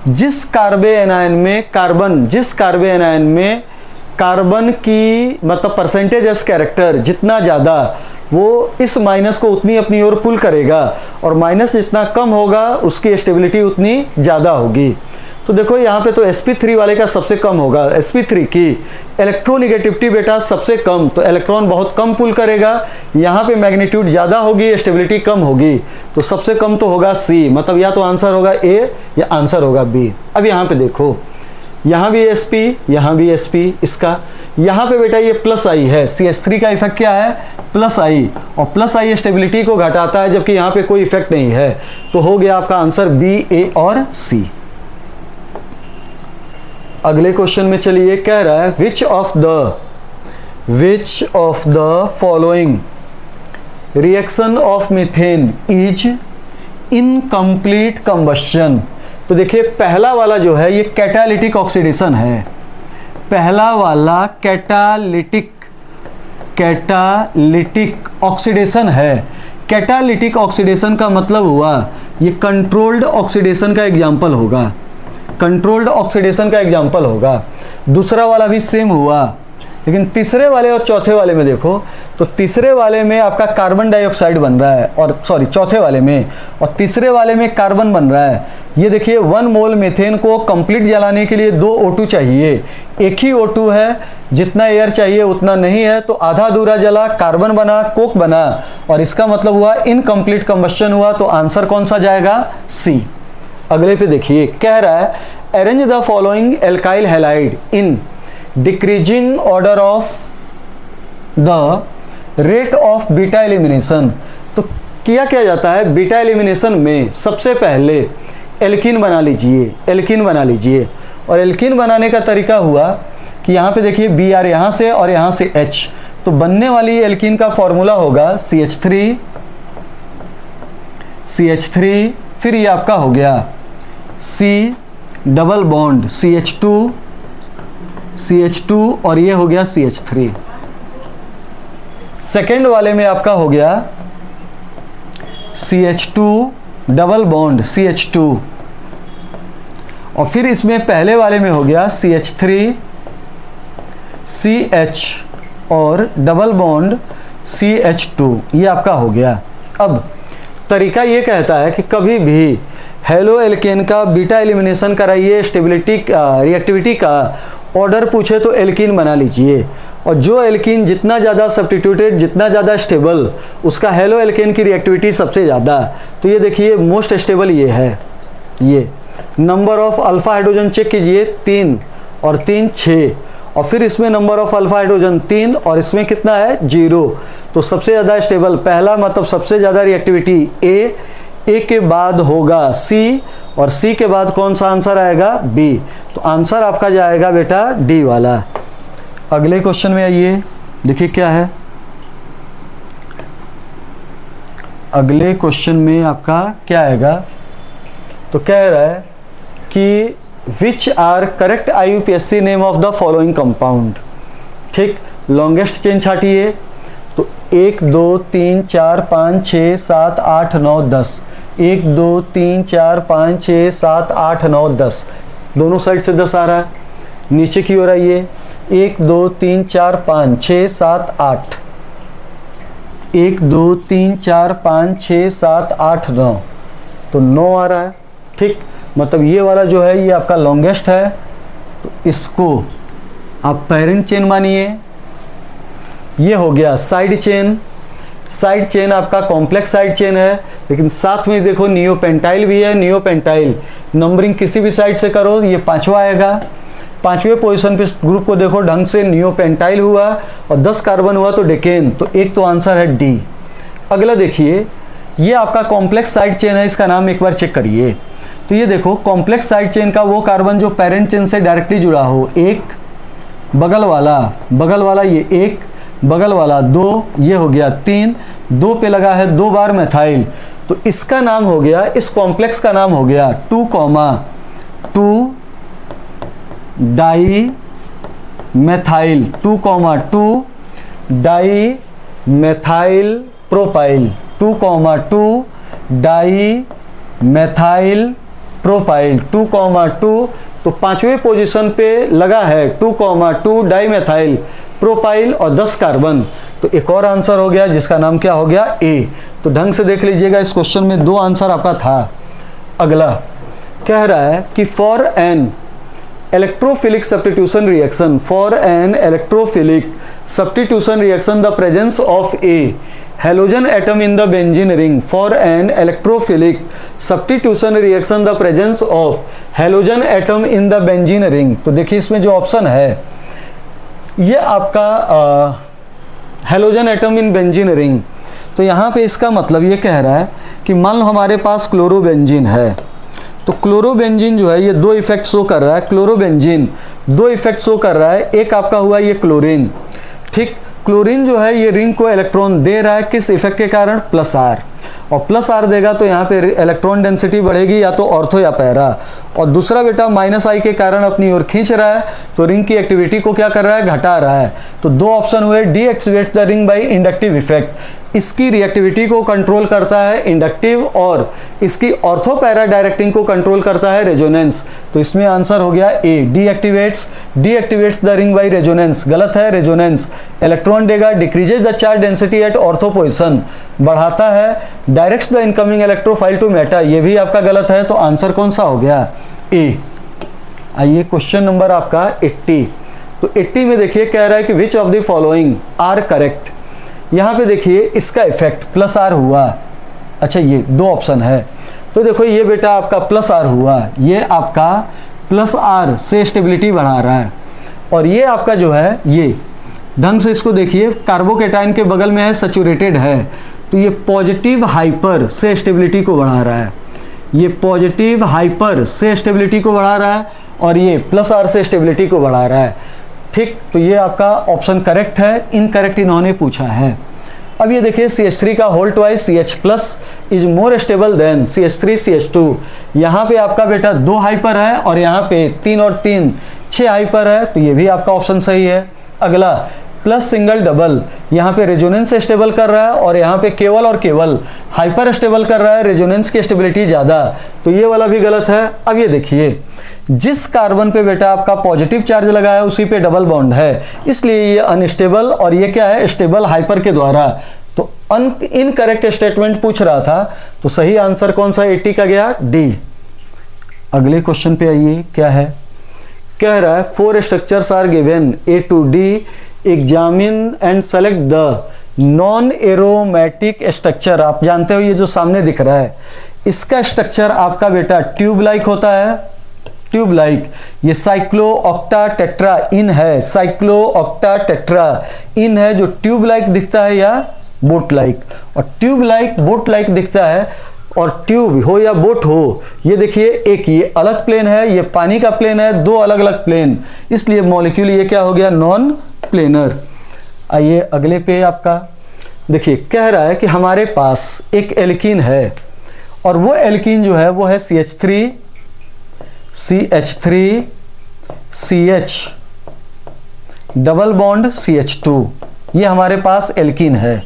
जिस कार्बे एनायन में कार्बन की मतलब परसेंटेज एस कैरेक्टर जितना ज़्यादा वो इस माइनस को उतनी अपनी ओर पुल करेगा और माइनस जितना कम होगा उसकी स्टेबिलिटी उतनी ज़्यादा होगी। तो देखो यहाँ पे तो sp3 वाले का सबसे कम होगा, sp3 की इलेक्ट्रोनिगेटिविटी बेटा सबसे कम, तो इलेक्ट्रॉन बहुत कम पुल करेगा, यहाँ पे मैग्नीट्यूड ज़्यादा होगी, स्टेबिलिटी कम होगी, तो सबसे कम तो होगा C, मतलब या तो आंसर होगा A या आंसर होगा B। अब यहाँ पे देखो, यहाँ भी sp, यहाँ भी sp, इसका यहाँ पे बेटा ये प्लस आई है, CH3 का इफेक्ट क्या है प्लस आई, और प्लस आई स्टेबिलिटी को घटाता है, जबकि यहाँ पे कोई इफेक्ट नहीं है, तो हो गया आपका आंसर B, A और C। अगले क्वेश्चन में चलिए, कह रहा है which of the following reaction of methane is incomplete combustion. तो देखिए पहला वाला जो है ये कैटालिटिक ऑक्सीडेशन है, पहला वाला कैटालिटिक ऑक्सीडेशन है। कैटालिटिक ऑक्सीडेशन का मतलब हुआ ये कंट्रोल्ड ऑक्सीडेशन का एग्जाम्पल होगा, कंट्रोल्ड ऑक्सीडेशन का एग्जाम्पल होगा। दूसरा वाला भी सेम हुआ, लेकिन तीसरे वाले और चौथे वाले में देखो, तो तीसरे वाले में आपका कार्बन डाइऑक्साइड बन रहा है, और सॉरी चौथे वाले में, और तीसरे वाले में कार्बन बन रहा है। ये देखिए 1 मोल मीथेन को कंप्लीट जलाने के लिए 2 O2 चाहिए, एक ही O2 है, जितना एयर चाहिए उतना नहीं है, तो आधा अधूरा जला, कार्बन बना, कोक बना, और इसका मतलब हुआ इनकम्प्लीट कंबस्शन हुआ, तो आंसर कौन सा जाएगा C। अगले पे देखिए, कह रहा है arrange the following alkyl halide in decreasing order of the rate of beta elimination. तो किया क्या जाता है बीटा एलिमिनेशन में, सबसे पहले एल्कीन बना लीजिए, एल्कीन बना लीजिए, और एल्कीन बनाने का तरीका हुआ कि यहाँ पे देखिए Br यहाँ से और यहाँ से H, तो बनने वाली एल्कीन का फॉर्मूला होगा CH3, फिर ये आपका हो गया C डबल बॉन्ड CH2 और ये हो गया CH3। सेकेंड वाले में आपका हो गया CH2 डबल बॉन्ड CH2, और फिर इसमें पहले वाले में हो गया CH3 CH और डबल बॉन्ड CH2, ये आपका हो गया। अब तरीका ये कहता है कि कभी भी हेलो एल्केन का बीटा एलिमिनेशन कराइए, स्टेबिलिटी रिएक्टिविटी का ऑर्डर पूछे तो एल्कीन बना लीजिए, और जो एल्कीन जितना ज़्यादा सब्स्टिट्यूटेड, जितना ज़्यादा स्टेबल, उसका हेलो एल्केन की रिएक्टिविटी सबसे ज़्यादा। तो ये देखिए मोस्ट स्टेबल ये है, ये number of alpha hydrogen check कीजिए 3 और 3 6, और फिर इसमें नंबर ऑफ अल्फा हाइड्रोजन 3 और इसमें कितना है 0। तो सबसे ज़्यादा स्टेबल पहला मतलब सबसे ज़्यादा रिएक्टिविटी ए के बाद होगा C, और C के बाद कौन सा आंसर आएगा B। तो आंसर आपका जाएगा बेटा D वाला। अगले क्वेश्चन में आइए, देखिए क्या है। अगले क्वेश्चन में आपका क्या आएगा, तो कह रहा है कि which are correct IUPAC name of the following compound. ठीक, लॉन्गेस्ट चेन छाटिए, तो 1 2 3 4 5 6 7 8 9 10, 1 2 3 4 5 6 7 8 9 10, दोनों साइड से 10 आ रहा है। नीचे की ओर आइए, 1 2 3 4 5 6 7 8, 1 2 3 4 5 6 7 8 9, तो 9 आ रहा है। ठीक, मतलब ये वाला जो है ये आपका लॉन्गेस्ट है, तो इसको आप पेरेंट चेन मानिए। ये हो गया साइड चेन, साइड चेन आपका कॉम्प्लेक्स साइड चेन है, लेकिन साथ में देखो नियोपेंटाइल भी है। नियोपेंटाइल नंबरिंग किसी भी साइड से करो ये 5वां आएगा। 5वें पोजीशन पे ग्रुप को देखो ढंग से, नियोपेंटाइल हुआ और 10 कार्बन हुआ तो डेकेन, तो एक तो आंसर है डी। अगला देखिए, ये आपका कॉम्प्लेक्स साइड चेन है, इसका नाम एक बार चेक करिए। तो ये देखो कॉम्प्लेक्स साइड चेन का वो कार्बन जो पेरेंट चेन से डायरेक्टली जुड़ा हो, एक, बगल वाला ये एक, बगल वाला दो, ये हो गया तीन, दो पे लगा है 2 बार मेथाइल, तो इसका नाम हो गया, इस कॉम्प्लेक्स का नाम हो गया 2,2 di methyl, 2,2 di methyl propyl, 2,2 di methyl propyl, 2,2, तो 5वें पोजीशन पे लगा है 2,2 डाई मेथाइल प्रोपाइल और 10 कार्बन। तो एक और आंसर हो गया जिसका नाम क्या हो गया, ए। तो ढंग से देख लीजिएगा, इस क्वेश्चन में 2 आंसर आपका था। अगला कह रहा है कि for an electrophilic substitution reaction, for an electrophilic substitution reaction the presence of a halogen atom in the benzene ring, for an electrophilic substitution reaction the presence of halogen atom in the benzene ring। तो देखिए इसमें जो option है ये आपका halogen atom in benzene ring. तो यहाँ पे इसका मतलब ये कह रहा है कि मान लो हमारे पास क्लोरोबेंजीन है, तो क्लोरोबेंजीन जो है ये 2 इफेक्ट शो कर रहा है, क्लोरोबेंजीन 2 इफेक्ट शो कर रहा है। एक आपका हुआ ये क्लोरीन, ठीक, क्लोरीन जो है ये रिंग को इलेक्ट्रॉन दे रहा है, किस इफेक्ट के कारण, प्लस आर, और प्लस आर देगा तो यहाँ पे इलेक्ट्रॉन डेंसिटी बढ़ेगी, या तो ऑर्थो या पैरा, और दूसरा बेटा माइनस आई के कारण अपनी ओर खींच रहा है, तो रिंग की एक्टिविटी को क्या कर रहा है, घटा रहा है। तो 2 ऑप्शन हुए, deactivates the ring by inductive effect, इसकी रिएक्टिविटी को कंट्रोल करता है इंडक्टिव, और इसकी ऑर्थो पैरा डायरेक्टिंग को कंट्रोल करता है रेजोनेंस। तो इसमें आंसर हो गया A, deactivates the ring by resonance. गलत है, रेजोनेंस इलेक्ट्रॉन देगा, decreases the charge density at ortho position, बढ़ाता है, directs the incoming electrophile to meta, ये भी आपका गलत है। तो आंसर कौन सा हो गया, ए। आइए क्वेश्चन नंबर आपका 80। तो 80 में देखिए कह रहा है कि which of the following are correct. यहाँ पे देखिए इसका इफेक्ट प्लस आर हुआ, अच्छा ये 2 ऑप्शन है, तो देखो ये बेटा आपका प्लस आर हुआ, ये आपका प्लस आर से स्टेबिलिटी बढ़ा रहा है, और ये आपका जो है ये ढंग से इसको देखिए, कार्बोकेटाइन के बगल में है, सैचुरेटेड है, तो ये पॉजिटिव हाइपर से स्टेबिलिटी को बढ़ा रहा है, ये पॉजिटिव हाइपर से स्टेबिलिटी को बढ़ा रहा है, और ये प्लस आर से स्टेबिलिटी को बढ़ा रहा है, ठीक। तो ये आपका ऑप्शन करेक्ट है, इनकरेक्ट इन्होंने पूछा है। अब ये देखिए CH3 का whole twice CH plus is more stable than CH3 CH2। यहाँ पे आपका बेटा 2 हाइपर है, और यहाँ पे 3 और 3 6 हाइपर है, तो ये भी आपका ऑप्शन सही है। अगला प्लस सिंगल डबल, यहाँ पे रेजोनेंस स्टेबल कर रहा है, और यहाँ पे केवल और केवल हाइपर स्टेबल कर रहा है, रेजोनेंस की स्टेबिलिटी ज़्यादा, तो ये वाला भी गलत है। अब ये देखिए जिस कार्बन पे बेटा आपका पॉजिटिव चार्ज लगा है उसी पे डबल बॉन्ड है, इसलिए ये अनस्टेबल, और ये क्या है, स्टेबल हाइपर के द्वारा। तो इनकरेक्ट स्टेटमेंट पूछ रहा था, तो सही आंसर कौन सा 80 का गया, डी। अगले क्वेश्चन पे आइए, क्या है, कह रहा है 4 structures are given A to D, examine and select the non aromatic structure. आप जानते हो ये जो सामने दिख रहा है, इसका स्ट्रक्चर आपका बेटा ट्यूब लाइक होता है, ट्यूब लाइक। ये साइक्लो ऑक्टा टेट्रा इन है, साइक्लो ऑक्टा टेट्रा इन है, जो ट्यूब लाइक दिखता है या बोट लाइक, और ट्यूब लाइक बोट लाइक दिखता है, और ट्यूब हो या बोट हो, ये देखिए एक ये अलग प्लेन है, ये पानी का प्लेन है, 2 अलग अलग प्लेन, इसलिए मॉलिक्यूल ये क्या हो गया, नॉन प्लेनर। आइए अगले पे आपका देखिए कह रहा है कि हमारे पास एक एल्कीन है, और वो एल्कीन जो है वो है CH3 CH double bond CH2, ये हमारे पास एल्कीन है।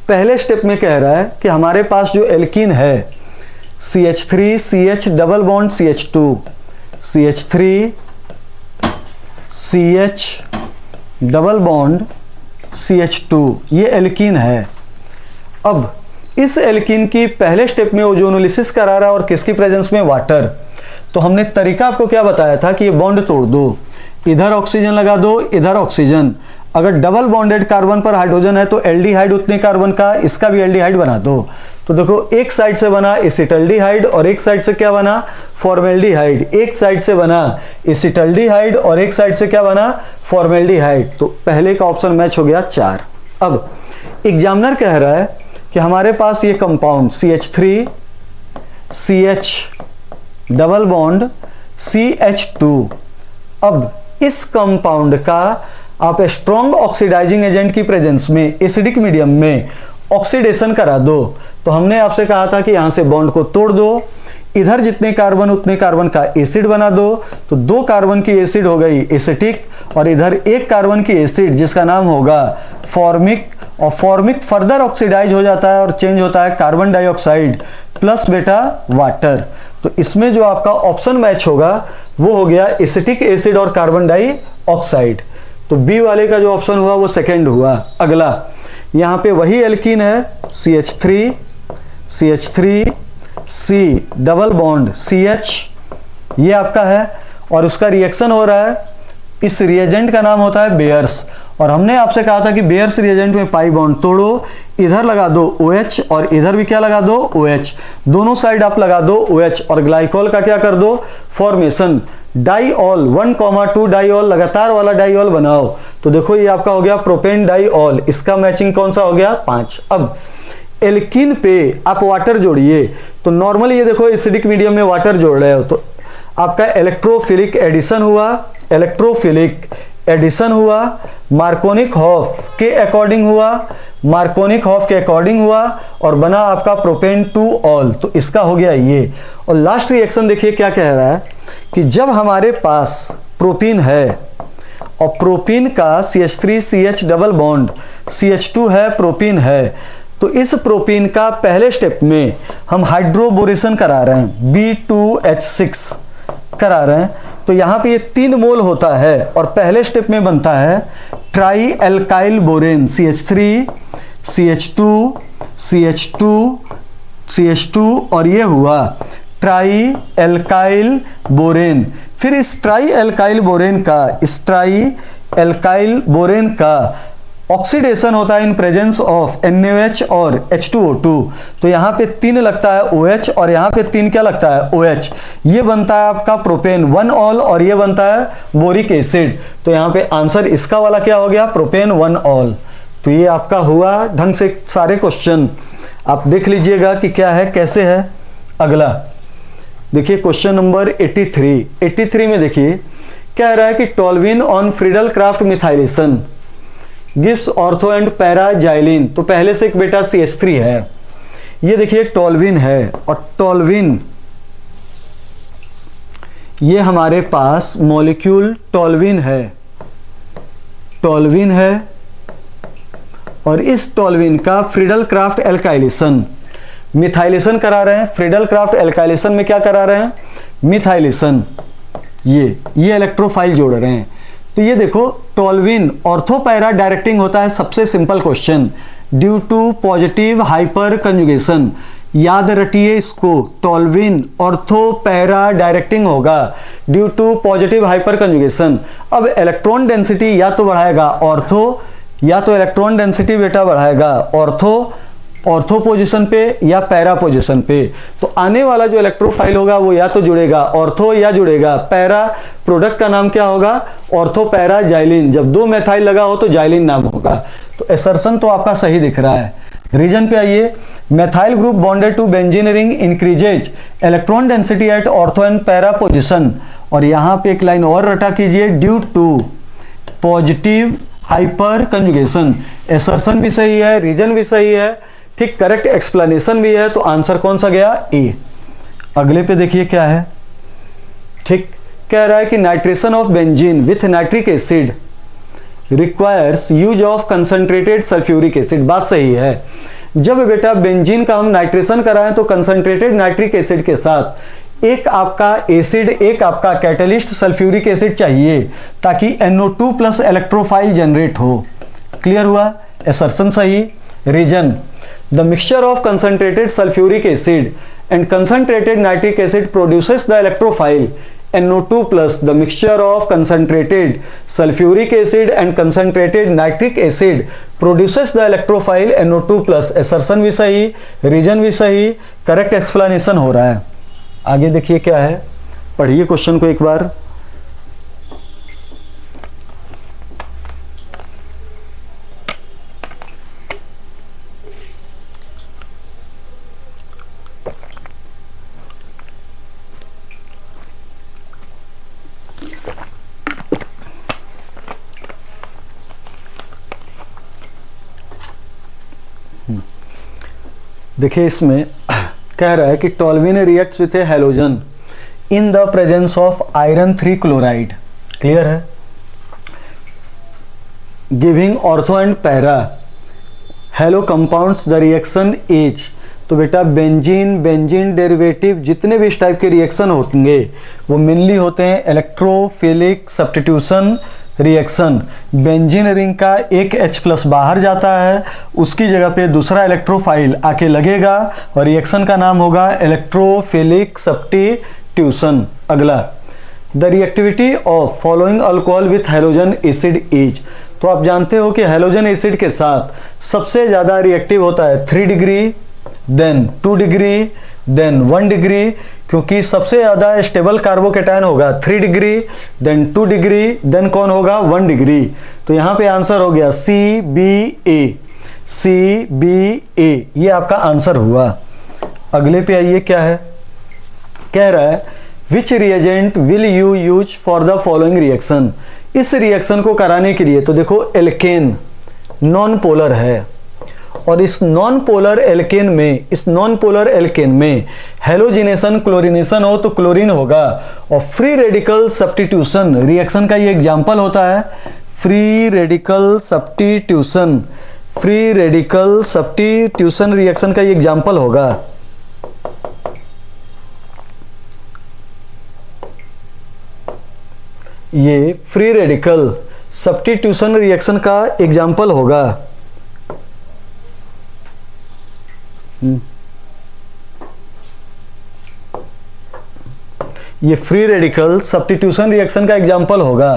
पहले स्टेप में कह रहा है कि हमारे पास जो एल्कीन है CH3 CH double bond CH2, CH3 CH double bond CH2, ये एल्कीन है। अब इस एल्कीन की पहले स्टेप में ओजोनोलिसिस करा रहा है, और किसकी प्रेजेंस में, वाटर। तो हमने तरीका आपको क्या बताया था कि ये बॉन्ड तोड़ दो, इधर ऑक्सीजन लगा दो, इधर ऑक्सीजन, अगर डबल बॉन्डेड कार्बन पर हाइड्रोजन है तो एल्डिहाइड उतने कार्बन का, इसका भी एल्डिहाइड बना दो। तो देखो एक साइड से बना एसिटल्डिहाइड, और एक साइड से क्या बना, फॉर्मेल्डिहाइड, एक साइड से बना एसिटल्डिहाइड, और एक साइड से क्या बना, फॉर्मेल्डिहाइड। तो पहले का ऑप्शन मैच हो गया 4। अब एग्जामिनर कह रहा है कि हमारे पास ये compound CH3 CH double bond CH2। अब इस कंपाउंड का आप स्ट्रॉन्ग ऑक्सीडाइजिंग एजेंट की प्रेजेंस में एसिडिक मीडियम में ऑक्सीडेशन करा दो। तो हमने आपसे कहा था कि यहां से बॉन्ड को तोड़ दो, इधर जितने कार्बन उतने कार्बन का एसिड बना दो। तो 2 कार्बन की एसिड हो गई एसिटिक, और इधर 1 कार्बन की एसिड जिसका नाम होगा फॉर्मिक, और फॉर्मिक फर्दर ऑक्सीडाइज हो जाता है और चेंज होता है कार्बन डाइऑक्साइड प्लस बेटा वाटर। तो इसमें जो आपका ऑप्शन मैच होगा वो हो गया एसिटिक एसिड और कार्बन डाइऑक्साइड। तो बी वाले का जो ऑप्शन हुआ वो सेकेंड हुआ। अगला यहाँ पे वही एल्कीन है CH3 C double bond CH, ये आपका है, और उसका रिएक्शन हो रहा है। इस रिएजेंट का नाम होता है बेयर्स, और हमने आपसे कहा था कि बेयर्स रिएजेंट में पाई बॉन्ड तोड़ो, इधर लगा दो OH और इधर भी क्या लगा दो OH, दोनों साइड आप लगा दो OH, और ग्लाइकोल का क्या कर दो फॉर्मेशन, डाइऑल 1,2 डाइऑल, लगातार वाला डाइऑल बनाओ। तो देखो ये आपका हो गया प्रोपेन डाइऑल, इसका मैचिंग कौन सा हो गया 5। अब एल्कीन पे आप वाटर जोड़िए, तो नॉर्मली ये देखो एसिडिक मीडियम में वाटर जोड़ रहे हो, तो आपका इलेक्ट्रोफिलिक एडिशन हुआ, मार्कोनिक हॉफ के अकॉर्डिंग हुआ, और बना आपका प्रोपेन 2 ऑल। तो इसका हो गया ये। और लास्ट रिएक्शन देखिए क्या कह रहा है कि जब हमारे पास प्रोपीन है और प्रोपीन का CH3 CH double bond CH2 है, प्रोपीन है, तो इस प्रोपीन का पहले स्टेप में हम हाइड्रोबोरेशन करा रहे हैं, B2H6 करा रहे हैं। तो यहाँ पे ये 3 मोल होता है और पहले स्टेप में बनता है try alkyl borane CH3 CH2 और ये हुआ ट्राई एल्काइल बोरेन। फिर इस ट्राई एल्काइल बोरेन का ऑक्सीडेशन होता है इन प्रेजेंस ऑफ NaOH और H2O2। तो यहाँ पे 3 लगता है OH और यहाँ पे 3 क्या लगता है OH। ये बनता है आपका प्रोपेन 1 ऑल और ये बनता है बोरिक एसिड। तो यहाँ पे आंसर इसका वाला क्या हो गया प्रोपेन 1 ऑल। तो ये आपका हुआ ढंग से सारे क्वेश्चन आप देख लीजिएगा कि क्या है कैसे है। अगला देखिए क्वेश्चन नंबर 83 में देखिए क्या रहा है कि toluene on Friedel Crafts methylation gives ortho and paraxylene. तो पहले से एक बेटा CH3 है, ये देखिए टोल्विन है, और टोल्विन ये हमारे पास मॉलिक्यूल टोल्विन है, और इस टोल्विन का फ्रीडल क्राफ्ट एल्काइलेशन मिथाइलेशन करा रहे हैं। फ्रीडल क्राफ्ट एल्काइलेशन में क्या करा रहे हैं मिथाइलेशन, ये इलेक्ट्रोफाइल जोड़ रहे हैं। तो ये देखो टोल्विन ऑर्थो पैरा डायरेक्टिंग होता है, सबसे simple question, due to positive hyper conjugation. याद रखिए इसको, टोल्विन ऑर्थो पैरा डायरेक्टिंग होगा due to positive hyper conjugation. अब इलेक्ट्रॉन डेंसिटी या तो बढ़ाएगा ऑर्थो या तो इलेक्ट्रॉन डेंसिटी बेटा बढ़ाएगा ऑर्थो पोजीशन पे या पैरा पोजीशन पे। तो आने वाला जो इलेक्ट्रोफाइल होगा वो या तो जुड़ेगा ऑर्थो या जुड़ेगा पैरा। प्रोडक्ट का नाम क्या होगा ऑर्थो पैरा जाइलिन। जब 2 मेथाइल लगा हो तो जाइलिन नाम होगा। तो एसर्शन तो आपका सही दिख रहा है। रीजन पे आइए, methyl group bonded to benzene ring increases electron density at ortho and para position. और यहाँ पे एक लाइन और रटा कीजिए, due to positive hyper conjugation. Assertion भी सही है, रीजन भी सही है, ठीक, करेक्ट एक्सप्लेनेशन भी है। तो आंसर कौन सा गया ए। अगले पे देखिए क्या है, ठीक, कह रहा है कि nitration of benzene with nitric acid requires use of concentrated sulphuric acid. बात सही है, जब बेटा बेंजीन का हम नाइट्रेशन कराएं तो कंसंट्रेटेड नाइट्रिक एसिड के साथ एक आपका एसिड, एक आपका कैटलिस्ट सल्फ्यूरिक एसिड चाहिए ताकि NO2 प्लस इलेक्ट्रोफाइल जनरेट हो। क्लियर हुआ, एसर्शन सही। Reason, the mixture of concentrated sulfuric acid and concentrated nitric acid produces the electrophile NO2 plus. The mixture of concentrated sulfuric acid and concentrated nitric acid produces the electrophile NO2 plus. assertion भी सही, reason भी सही, correct explanation हो रहा है। आगे देखिए क्या है, पढ़िए क्वेश्चन को एक बार। देखिए इसमें कह रहा है कि toluene reacts with a halogen in the presence of iron 3 chloride, clear है, giving ortho and para halo compounds the reaction is. तो बेटा बेंजीन डेरिवेटिव जितने भी इस टाइप के रिएक्शन होंगे वो मेनली होते हैं electrophilic substitution reaction. Benzene ring का एक H+ बाहर जाता है, उसकी जगह पे दूसरा इलेक्ट्रोफाइल आके लगेगा और रिएक्शन का नाम होगा इलेक्ट्रोफिलिक सब्स्टिट्यूशन। अगला, the reactivity of following alcohol with halogen acid is. तो आप जानते हो कि हैलोजन एसिड के साथ सबसे ज़्यादा रिएक्टिव होता है 3 degree, then 2 degree, then 1 degree, क्योंकि सबसे ज़्यादा स्टेबल कार्बोकेटायन होगा 3 डिग्री, देन 2 डिग्री, देन कौन होगा 1 डिग्री। तो यहाँ पे आंसर हो गया CBA, CBA ये आपका आंसर हुआ। अगले पे आइए, क्या है, कह रहा है which reagent will you use for the following reaction. इस रिएक्शन को कराने के लिए तो देखो एल्केन नॉन पोलर है और इस नॉन पोलर एल्केन में हेलोजिनेशन क्लोरिनेशन हो तो क्लोरीन होगा और फ्री रेडिकल सब्स्टिट्यूशन रिएक्शन का ये एग्जांपल होता है। फ्री रेडिकल सब्स्टिट्यूशन रिएक्शन का ये एग्जांपल होगा। ये फ्री रेडिकल सब्स्टिट्यूशन रिएक्शन का एग्जांपल होगा। ये फ्री रेडिकल सब्स्टिट्यूशन रिएक्शन का एग्जांपल होगा।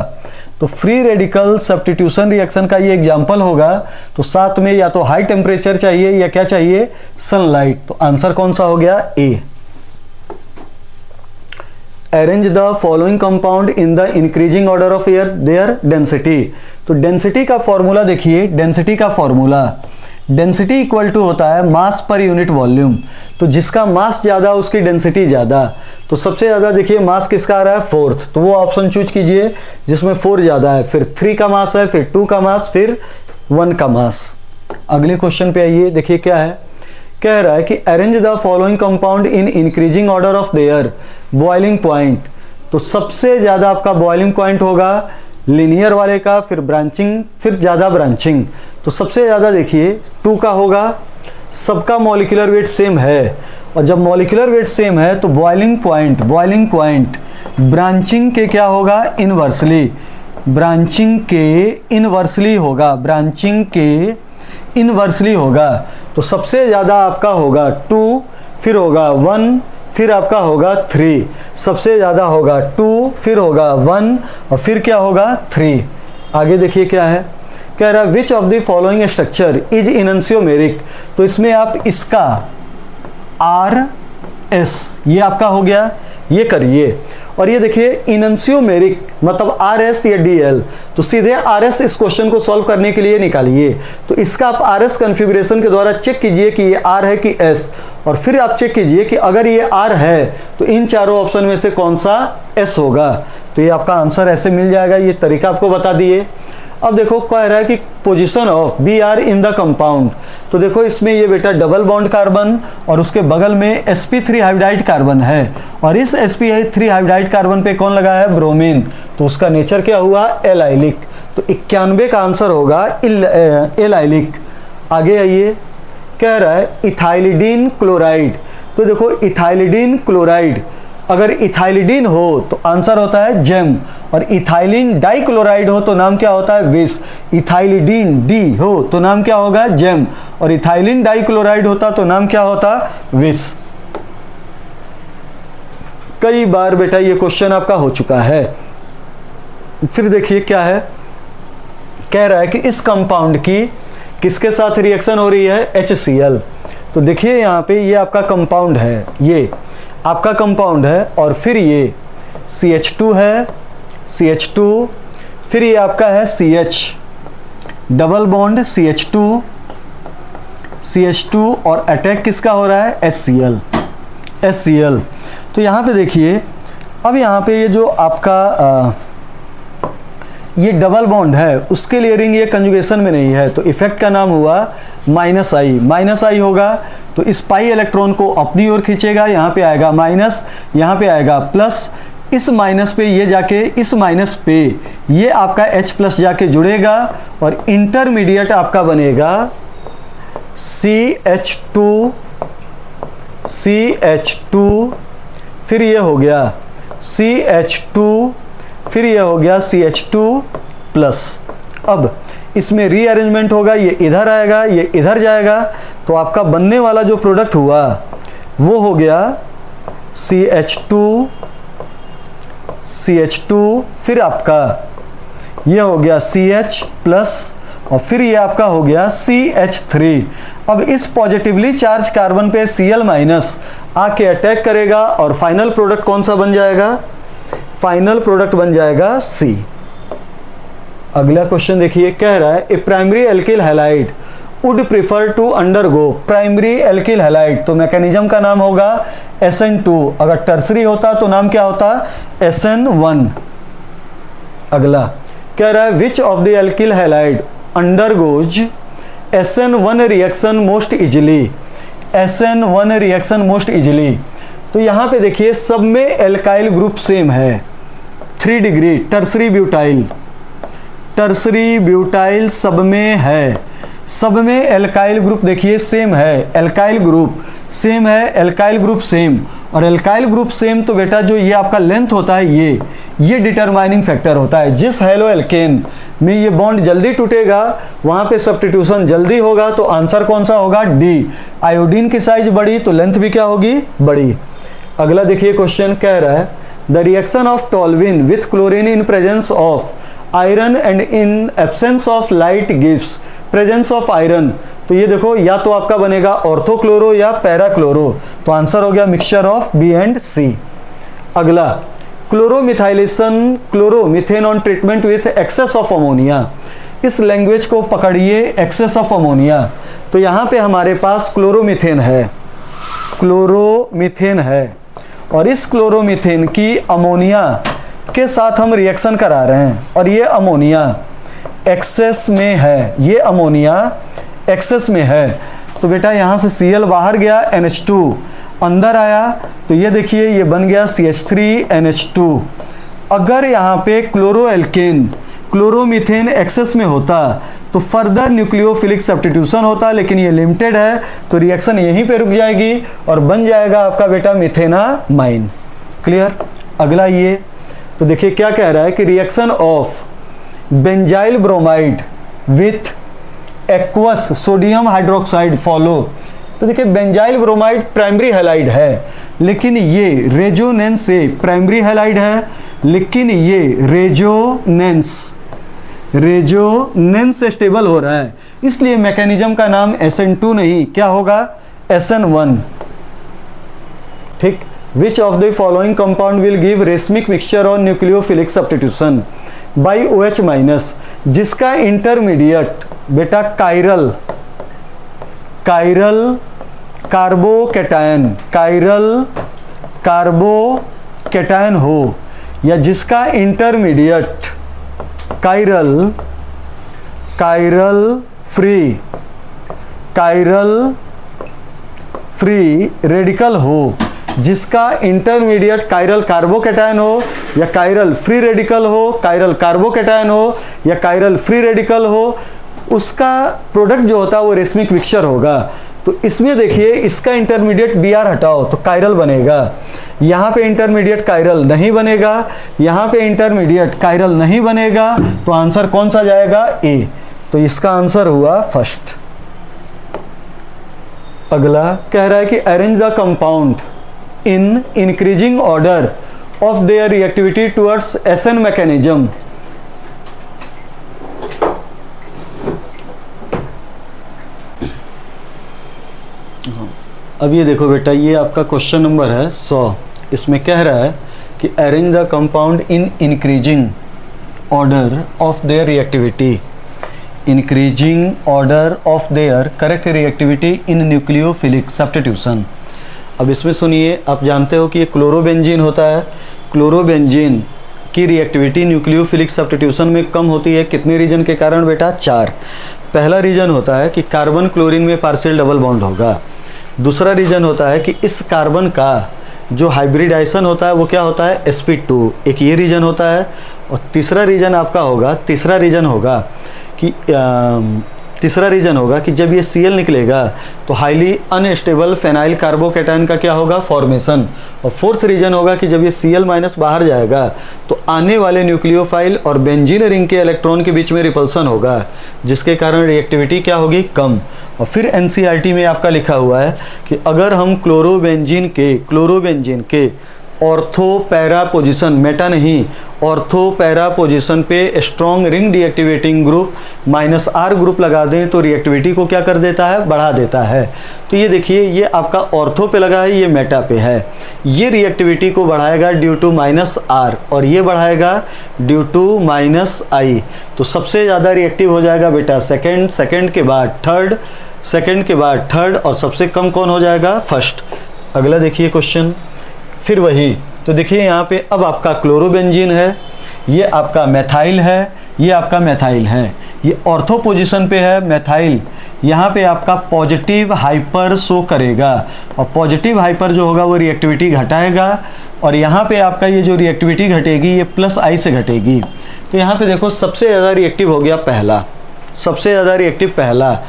तो फ्री रेडिकल सब्स्टिट्यूशन रिएक्शन का ये एग्जांपल होगा। तो साथ में या तो हाई टेम्परेचर चाहिए या क्या चाहिए, सनलाइट। तो आंसर कौन सा हो गया, A. Arrange the following compound in the increasing order of their density. तो डेंसिटी का फॉर्मूला देखिए, डेंसिटी इक्वल टू होता है मास पर यूनिट वॉल्यूम। तो जिसका मास ज़्यादा उसकी डेंसिटी ज़्यादा। तो सबसे ज़्यादा देखिए मास किसका आ रहा है, 4th, तो वो ऑप्शन चूज कीजिए जिसमें 4 ज़्यादा है, फिर 3 का मास है, फिर 2 का मास, फिर 1 का मास। अगले क्वेश्चन पे आइए, देखिए क्या है, कह रहा है कि arrange the following compound in increasing order of there boiling point. तो सबसे ज़्यादा आपका बॉइलिंग पॉइंट होगा लिनियर वाले का, फिर ब्रांचिंग, फिर ज़्यादा ब्रांचिंग। तो सबसे ज़्यादा देखिए 2 का होगा, सबका मॉलिक्यूलर वेट सेम है और जब मॉलिक्यूलर वेट सेम है तो बॉइलिंग पॉइंट ब्रांचिंग के क्या होगा, ब्रांचिंग के इनवर्सली होगा। तो सबसे ज़्यादा आपका होगा 2, फिर होगा 1, फिर आपका होगा 3। सबसे ज़्यादा होगा 2, फिर होगा 1 और फिर क्या होगा 3। आगे देखिए क्या है, कह रहा है which of the following structure is enantiomeric. तो इसमें आप इसका RS ये आपका हो गया, ये करिए। और ये देखिए इनएंशियोमेरिक मतलब RS या DL। तो सीधे RS इस क्वेश्चन को सॉल्व करने के लिए निकालिए। तो इसका आप RS कॉन्फ़िगरेशन के द्वारा चेक कीजिए कि ये R है कि S, और फिर आप चेक कीजिए कि अगर ये R है तो इन चारों ऑप्शन में से कौन सा S होगा। तो ये आपका आंसर ऐसे मिल जाएगा। ये तरीका आपको बता दिए। अब देखो कह रहा है कि position of Br in the compound. तो देखो इसमें ये बेटा डबल बॉन्ड कार्बन और उसके बगल में sp3 हाइब्रिडाइड कार्बन है और इस sp3 हाइब्रिडाइड कार्बन पे कौन लगा है, ब्रोमीन। तो उसका नेचर क्या हुआ, एलाइलिक। तो 91 का आंसर होगा एलाइलिक। आगे आइए, कह रहा है इथाइलिडीन क्लोराइड। तो देखो इथाइलिडीन क्लोराइड, अगर इथाइलिडीन हो तो आंसर होता है जेम, और इथाइलिन डाइक्लोराइड हो तो नाम क्या होता है, विष। इथाइलिडीन डी हो तो नाम क्या होगा, जेम, और इथाइलिन डाइक्लोराइड होता तो नाम क्या होता, विष। कई बार बेटा ये क्वेश्चन आपका हो चुका है। फिर देखिए क्या है, कह रहा है कि इस कंपाउंड की किसके साथ रिएक्शन हो रही है, HCl। तो देखिए यहाँ पे ये आपका कंपाउंड है, ये आपका कंपाउंड है, और फिर ये CH2 है, CH2, फिर ये आपका है CH, डबल बॉन्ड CH2 और अटैक किसका हो रहा है, HCl। तो यहाँ पे देखिए, अब यहाँ पे ये जो आपका ये डबल बॉन्ड है, उसके लिए रिंग ये कंजुगेशन में नहीं है, तो इफेक्ट का नाम हुआ माइनस आई। माइनस आई होगा तो इस पाई इलेक्ट्रॉन को अपनी ओर खींचेगा, यहाँ पे आएगा माइनस, यहाँ पे आएगा प्लस, इस माइनस पे ये जाके इस माइनस पे ये आपका H प्लस जाके जुड़ेगा और इंटरमीडिएट आपका बनेगा CH2, फिर ये हो गया CH2, फिर ये हो गया CH2 प्लस। अब इसमें रीअरेंजमेंट होगा, ये इधर आएगा, ये इधर जाएगा, तो आपका बनने वाला जो प्रोडक्ट हुआ वो हो गया CH2, फिर आपका ये हो गया CH प्लस और फिर ये आपका हो गया CH3। अब इस पॉजिटिवली चार्ज कार्बन पे Cl माइनस आके अटैक करेगा और फाइनल प्रोडक्ट कौन सा बन जाएगा? फाइनल प्रोडक्ट बन जाएगा C। अगला क्वेश्चन देखिए, कह रहा है a primary alkyl halide would prefer to undergo primary alkyl halide, तो मैकेनिज्म का नाम होगा SN2। अगर टर्सरी होता तो नाम क्या होता? SN1। अगला कह रहा है which of the alkyl halide undergoes SN1 reaction most easily, SN1 reaction most easily. तो यहाँ पे देखिए सब में एल्काइल ग्रुप सेम है, 3 डिग्री टर्सरी ब्यूटाइल सब में है, सब में एल्काइल ग्रुप देखिए सेम है, एल्काइल ग्रुप सेम है, एल्काइल ग्रुप सेम। और एल्काइल ग्रुप सेम तो बेटा जो ये आपका लेंथ होता है ये डिटरमाइनिंग फैक्टर होता है। जिस हेलो एल्केन में ये बॉन्ड जल्दी टूटेगा वहाँ पे सब्स्टिट्यूशन जल्दी होगा, तो आंसर कौन सा होगा? डी। आयोडीन की साइज बड़ी तो लेंथ भी क्या होगी? बड़ी। अगला देखिए क्वेश्चन कह रहा है the reaction of toluene with chlorine in presence of iron and in absence of light gives presence of iron. तो ये देखो या तो आपका बनेगा ऑर्थोक्लोरो या पैराक्लोरो, तो आंसर हो गया mixture of B and C. अगला chloromethylation chloromethane on treatment with excess of ammonia. इस लैंग्वेज को पकड़िए, एक्सेस ऑफ अमोनिया। तो यहाँ पे हमारे पास क्लोरोमीथेन है और इस क्लोरोमीथेन की अमोनिया के साथ हम रिएक्शन करा रहे हैं और ये अमोनिया एक्सेस में है, ये अमोनिया एक्सेस में है। तो बेटा यहाँ से Cl बाहर गया, NH2 अंदर आया, तो ये देखिए ये बन गया CH3NH2। अगर यहाँ पे क्लोरोएल्केन क्लोरोमीथेन एक्सेस में होता तो फर्दर न्यूक्लियोफिलिक सब्स्टिट्यूशन होता, लेकिन ये लिमिटेड है तो रिएक्शन यहीं पे रुक जाएगी और बन जाएगा आपका बेटा मिथेनामाइन। क्लियर? अगला ये तो देखिए क्या कह रहा है कि reaction of benzyl bromide with aqueous sodium hydroxide follow. तो देखिए बेंजाइल ब्रोमाइड प्राइमरी हैलाइड है, लेकिन ये रेजोनेंस से प्राइमरी हैलाइड है, लेकिन ये रेजोनेंस से स्टेबल हो रहा है, इसलिए मैकेनिज्म का नाम SN2 नहीं, क्या होगा? SN1। ठीक। Which of the following compound will give racemic mixture और nucleophilic substitution by OH minus, जिसका इंटरमीडिएट बेटा कायरल कार्बोकैटायन हो, या जिसका इंटरमीडिएट कायरल फ्री रेडिकल हो, जिसका इंटरमीडिएट कायरल कार्बोकैटायन हो या कायरल फ्री रेडिकल हो, कायरल कार्बोकैटायन हो या कायरल फ्री रेडिकल हो, उसका प्रोडक्ट जो होता है वो रेसमिक मिक्सचर होगा। तो इसमें देखिए इसका इंटरमीडिएट Br हटाओ तो कायरल बनेगा, यहाँ पे इंटरमीडिएट कायरल नहीं बनेगा, यहाँ पे इंटरमीडिएट कायरल नहीं बनेगा, तो आंसर कौन सा जाएगा? A। तो इसका आंसर हुआ फर्स्ट। अगला कह रहा है कि arrange the compound in increasing order of there reactivity towards SN mechanism. अब ये देखो बेटा, ये आपका क्वेश्चन नंबर है 100। इसमें कह रहा है कि arrange the compound in increasing order of there reactivity, increasing order of there correct reactivity in nucleophilic substitution. अब इसमें सुनिए, आप जानते हो कि ये क्लोरोबेंजीन होता है, क्लोरोबेंजीन की रिएक्टिविटी न्यूक्लियोफिलिक सब्स्टिट्यूशन में कम होती है कितने रीजन के कारण बेटा? 4। पहला रीजन होता है कि कार्बन क्लोरीन में पार्शियल डबल बॉन्ड होगा। दूसरा रीजन होता है कि इस कार्बन का जो हाइब्रिडाइजेशन होता है वो क्या होता है? sp2, एक ये रीजन होता है। और तीसरा रीजन होगा कि जब ये Cl निकलेगा तो हाईली अनस्टेबल फेनाइल कार्बोकैटायन का क्या होगा? फॉर्मेशन। और फोर्थ रीजन होगा कि जब ये Cl माइनस बाहर जाएगा तो आने वाले न्यूक्लियोफाइल और बेंजीन रिंग के इलेक्ट्रॉन के बीच में रिपल्सन होगा, जिसके कारण रिएक्टिविटी क्या होगी? कम। और फिर NCERT में आपका लिखा हुआ है कि अगर हम क्लोरोबेंजीन के ऑर्थो पैरा पोजिशन, मेटा नहीं, ऑर्थो पैरा पोजिशन पे strong ring deactivating group -R group लगा दें तो रिएक्टिविटी को क्या कर देता है? बढ़ा देता है। तो ये देखिए, ये आपका ऑर्थो पे लगा है, ये मेटा पे है। ये रिएक्टिविटी को बढ़ाएगा ड्यू टू -R और ये बढ़ाएगा ड्यू टू -I। तो सबसे ज़्यादा रिएक्टिव हो जाएगा बेटा सेकेंड के बाद थर्ड और सबसे कम कौन हो जाएगा? फर्स्ट। अगला देखिए क्वेश्चन, फिर वही। तो देखिए यहाँ पे अब आपका क्लोरोबेंजीन है, ये आपका मेथाइल है, ये आपका मेथाइल है, ये ऑर्थो पोजीशन पे है मेथाइल। यहाँ पे आपका पॉजिटिव हाइपर शो करेगा और पॉजिटिव हाइपर जो होगा वो रिएक्टिविटी घटाएगा। और यहाँ पे आपका ये जो रिएक्टिविटी घटेगी ये +I से घटेगी। तो यहाँ पे देखो सबसे ज़्यादा रिएक्टिव हो गया पहला, सबसे ज़्यादा रिएक्टिव पहला।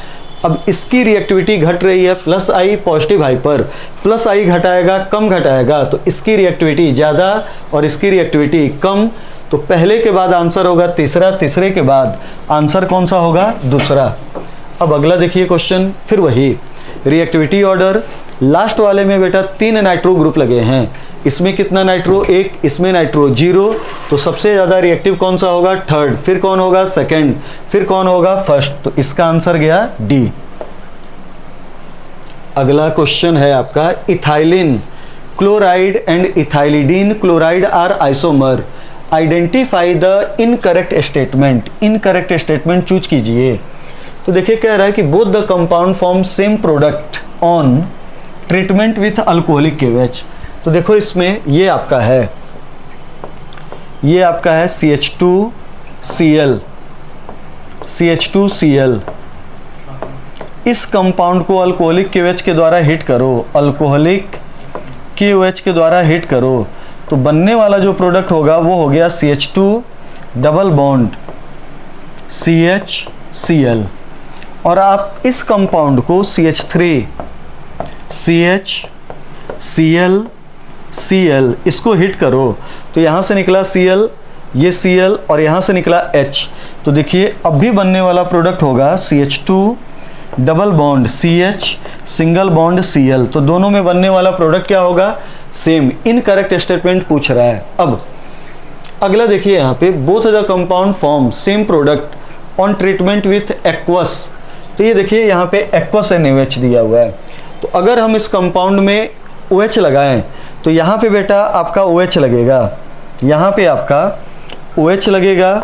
अब इसकी रिएक्टिविटी घट रही है +I पॉजिटिव हाइपर, +I घटाएगा, कम घटाएगा, तो इसकी रिएक्टिविटी ज़्यादा और इसकी रिएक्टिविटी कम। तो पहले के बाद आंसर होगा तीसरा, तीसरे के बाद आंसर कौन सा होगा? दूसरा। अब अगला देखिए क्वेश्चन, फिर वही रिएक्टिविटी ऑर्डर। लास्ट वाले में बेटा 3 नाइट्रो ग्रुप लगे हैं, इसमें कितना नाइट्रो? 1, इसमें नाइट्रो 0। तो सबसे ज़्यादा रिएक्टिव कौन सा होगा? थर्ड। फिर कौन होगा? सेकंड। फिर कौन होगा? फर्स्ट। तो इसका आंसर गया D। अगला क्वेश्चन है आपका ethylene chloride and ethylidene chloride are isomer, identify the incorrect statement. Incorrect statement choose कीजिए। तो देखिए कह रहा है कि both the compound form same product on treatment with alcoholic केवेज। तो देखो इसमें ये आपका है CH2Cl। इस कंपाउंड को अल्कोहलिक केवेज के द्वारा हिट करो, अल्कोहलिक केवेज के द्वारा हिट करो, तो बनने वाला जो प्रोडक्ट होगा वो हो गया CH2 डबल बॉन्ड CHCl। और आप इस कंपाउंड को CH3 CHCl इसको हिट करो, तो यहाँ से निकला Cl, ये Cl और यहाँ से निकला H। तो देखिए अब भी बनने वाला प्रोडक्ट होगा CH2 double bond CH single bond Cl। तो दोनों में बनने वाला प्रोडक्ट क्या होगा? सेम। इनकरेक्ट स्टेटमेंट पूछ रहा है। अब अगला देखिए यहाँ पे both the compound form same product on treatment with aqueous. तो ये देखिए यहाँ पे एक्वस NaOH दिया हुआ है। तो अगर हम इस कंपाउंड में OH लगाएं तो यहाँ पे बेटा आपका OH लगेगा, यहाँ पे आपका OH लगेगा,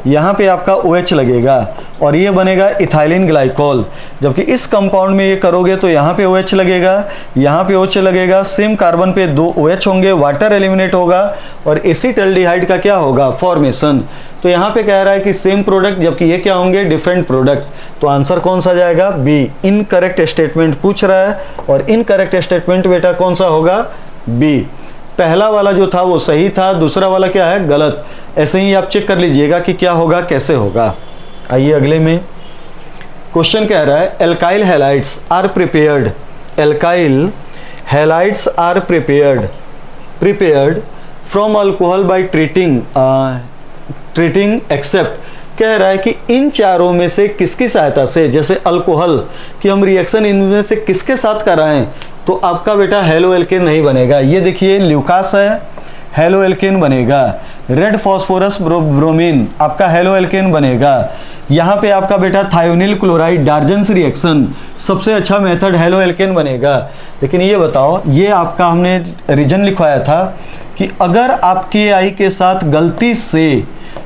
यहाँ पे आपका OH लगेगा और ये बनेगा इथाइलिन ग्लाइकोल। जबकि इस कंपाउंड में ये करोगे तो यहाँ पे OH लगेगा, यहाँ पे OH लगेगा, सेम कार्बन पे 2 OH होंगे, वाटर एलिमिनेट होगा और एसिटाल्डिहाइड का क्या होगा? फॉर्मेशन। तो यहाँ पे कह रहा है कि सेम प्रोडक्ट, जबकि ये क्या होंगे? Different product. तो आंसर कौन सा जाएगा? B। इनकरेक्ट स्टेटमेंट पूछ रहा है और इनकरेक्ट स्टेटमेंट बेटा कौन सा होगा? B। पहला वाला जो था वो सही था, दूसरा वाला क्या है? गलत। ऐसे ही आप चेक कर लीजिएगा कि क्या होगा, कैसे होगा। आइए अगले में क्वेश्चन कह रहा है alkyl halides are prepared, alkyl halides are prepared from alcohol by treating except. कह रहा है कि इन चारों में से किसकी सहायता से, जैसे अल्कोहल कि हम रिएक्शन इनमें से किसके साथ कराएं, तो आपका बेटा हेलो एल्केन नहीं बनेगा। ये देखिए ल्यूकास है, हेलो एल्केन बनेगा। रेड फॉस्फोरस ब्रोमीन आपका हेलो एल्केन बनेगा। यहाँ पे आपका बेटा थायोनिल क्लोराइड डार्जन्स रिएक्शन सबसे अच्छा मेथड हेलो एल्केन बनेगा। लेकिन ये बताओ, ये आपका हमने रीजन लिखवाया था कि अगर आपके आई के साथ गलती से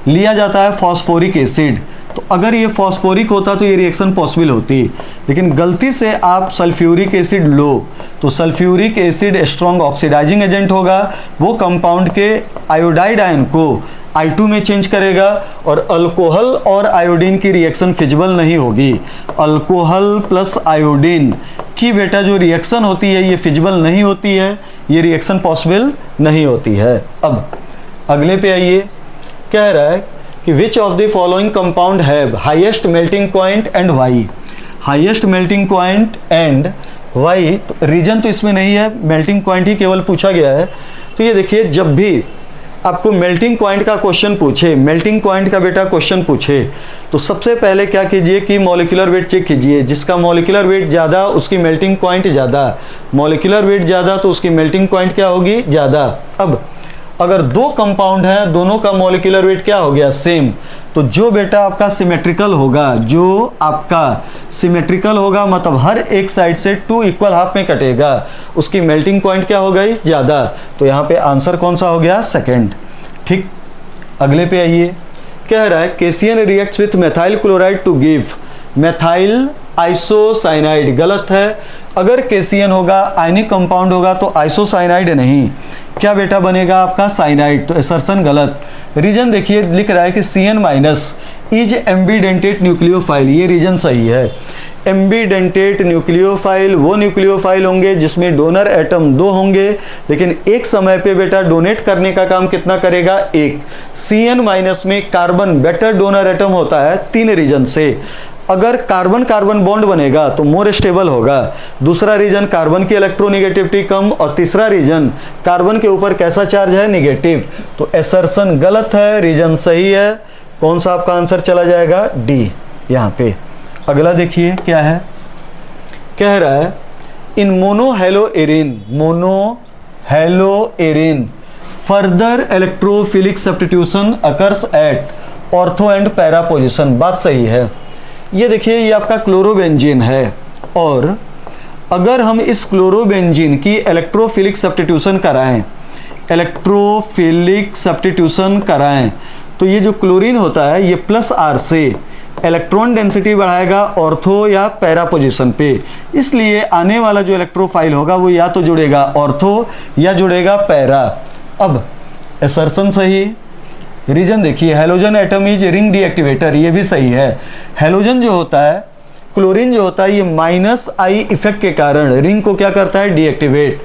लिया जाता है फॉस्फोरिक एसिड, तो तो अगर ये फॉस्फोरिक होता तो ये रिएक्शन पॉसिबल होती, लेकिन गलती से आप सल्फ्यूरिक एसिड लो, तो sulphuric acid strong oxidising agent होगा, वो कंपाउंड के आयोडाइड आयन को I2 में चेंज करेगा और अल्कोहल और आयोडीन की रिएक्शन फिजिबल नहीं होगी। अल्कोहल प्लस आयोडीन की बेटा जो रिएक्शन होती है ये फिजिबल नहीं होती है, ये रिएक्शन पॉसिबल नहीं होती है। अब अगले पे आइए, कह रहा है कि which of the following compound have highest melting point and why. Highest melting point and why, तो रीजन तो इसमें नहीं है, मेल्टिंग पॉइंट ही केवल पूछा गया है। तो ये देखिए, जब भी आपको मेल्टिंग पॉइंट का क्वेश्चन पूछे, मेल्टिंग पॉइंट का बेटा क्वेश्चन पूछे, तो सबसे पहले क्या कीजिए कि मॉलिक्यूलर वेट चेक कीजिए। जिसका मॉलिक्यूलर वेट ज़्यादा उसकी मेल्टिंग पॉइंट ज़्यादा, मॉलिक्यूलर वेट ज़्यादा तो उसकी मेल्टिंग पॉइंट क्या होगी, ज़्यादा। अब अगर दो कंपाउंड हैं, दोनों का मॉलिक्यूलर वेट क्या हो गया, सेम, तो जो बेटा आपका सिमेट्रिकल होगा, जो आपका सिमेट्रिकल होगा मतलब हर एक साइड से 2 इक्वल हाफ में कटेगा, उसकी मेल्टिंग पॉइंट क्या हो गई, ज़्यादा। तो यहाँ पे आंसर कौन सा हो गया, सेकंड। ठीक, अगले पे आइए, कह रहा है KCN reacts with methyl chloride to give methyl isocyanide. गलत है, अगर केसियन होगा, आयनिक कंपाउंड होगा तो आइसोसाइनाइड नहीं, क्या बेटा बनेगा आपका, साइनाइड। तो असर्शन गलत। रीजन देखिए, लिख रहा है कि CN- इज एम्बीडेंटेट न्यूक्लियोफाइल, ये रीजन सही है। एम्बीडेंटेट न्यूक्लियोफाइल वो न्यूक्लियोफाइल होंगे जिसमें डोनर एटम 2 होंगे, लेकिन एक समय पे बेटा डोनेट करने का काम कितना करेगा, 1। CN- में कार्बन बेटर डोनर एटम होता है 3 रीजन से। अगर कार्बन कार्बन बॉन्ड बनेगा तो मोर स्टेबल होगा। दूसरा रीजन कार्बन की इलेक्ट्रोनिगेटिविटी कम, और तीसरा रीजन कार्बन के ऊपर कैसा चार्ज है, निगेटिव। तो एसर्शन गलत है, रीजन सही है। कौन सा आपका आंसर चला जाएगा, डी यहाँ पे। अगला देखिए क्या है, कह रहा है in monohaloarene further electrophilic substitution occurs at ortho and para position. बात सही है। ये देखिए, ये आपका क्लोरोबेंजीन है, और अगर हम इस क्लोरोबेंजीन की इलेक्ट्रोफिलिक सब्स्टिट्यूशन कराएं, तो ये जो क्लोरीन होता है ये +R से इलेक्ट्रॉन डेंसिटी बढ़ाएगा ऑर्थो या पैरा पोजीशन पे, इसलिए आने वाला जो इलेक्ट्रोफाइल होगा वो या तो जुड़ेगा ऑर्थो या जुड़ेगा पैरा। अब असर्शन सही। रीजन देखिए, halogen atom is ring deactivator, ये भी सही है। हेलोजन जो होता है, क्लोरीन जो होता है, ये -I इफेक्ट के कारण रिंग को क्या करता है, deactivate.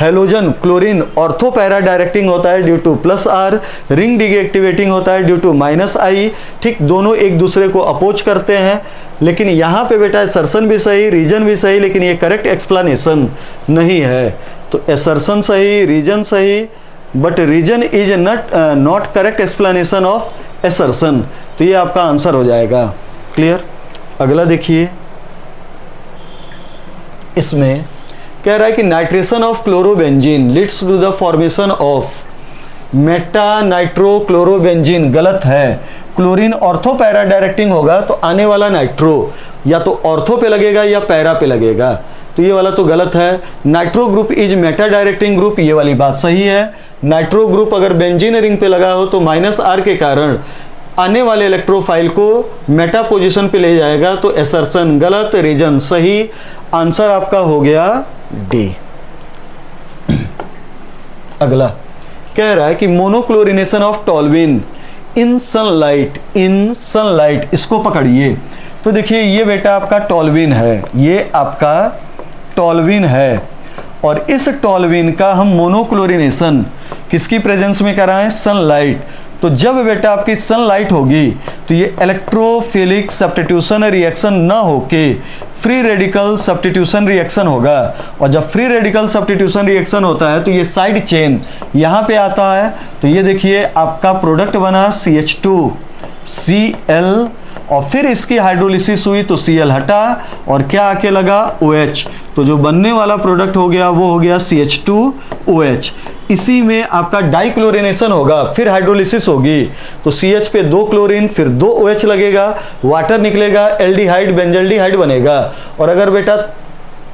Halogen chlorine ortho para directing होता है due to +R, ring deactivating होता है ड्यू टू -I। ठीक, दोनों एक दूसरे को अपोज करते हैं, लेकिन यहाँ पे बेटा असर्शन भी सही, रीजन भी सही, लेकिन ये करेक्ट एक्सप्लेनेशन नहीं है। तो असर्शन सही, रीजन सही, but reason is not correct explanation of assertion. तो ये आपका आंसर हो जाएगा। क्लियर। अगला देखिए, इसमें कह रहा है कि nitration of chlorobenzene leads to the formation of meta nitrochlorobenzene. गलत है। क्लोरीन ऑर्थो पैरा डायरेक्टिंग होगा तो आने वाला नाइट्रो या तो ऑर्थो पे लगेगा या पैरा पे लगेगा, तो ये वाला तो गलत है। Nitro group is Meta directing group, ये वाली बात सही है। नाइट्रो ग्रुप अगर बेंजीन रिंग पे लगा हो तो -R के कारण आने वाले इलेक्ट्रोफाइल को मेटा पोजीशन पे ले जाएगा, तो असर्शन गलत, रीजन सही। आंसर आपका हो गया डी। अगला कह रहा है कि मोनोक्लोरिनेशन ऑफ टॉल्विन इन सनलाइट, इसको पकड़िए। तो देखिए, ये बेटा आपका टॉल्विन है, ये आपका टॉल्विन है, और इस टॉल्विन का हम मोनोक्लोरिनेशन किसकी प्रेजेंस में कराएं, सनलाइट। तो जब बेटा आपकी सनलाइट होगी तो ये इलेक्ट्रोफिलिक सब्स्टिट्यूशन रिएक्शन ना होके फ्री रेडिकल सब्स्टिट्यूशन रिएक्शन होगा, और जब फ्री रेडिकल सब्स्टिट्यूशन रिएक्शन होता है तो ये साइड चेन यहाँ पे आता है। तो ये देखिए, आपका प्रोडक्ट बना CH2Cl, और फिर इसकी हाइड्रोलिसिस हुई तो Cl हटा और क्या आके लगा, OH। तो जो बनने वाला प्रोडक्ट हो गया वो हो गया CH2OH। इसी में आपका डाइक्लोरिनेशन होगा, फिर हाइड्रोलिसिस होगी तो CH पे 2 क्लोरीन फिर 2 OH लगेगा, वाटर निकलेगा, एल्डिहाइड बेंजल्डिहाइड बनेगा। और अगर बेटा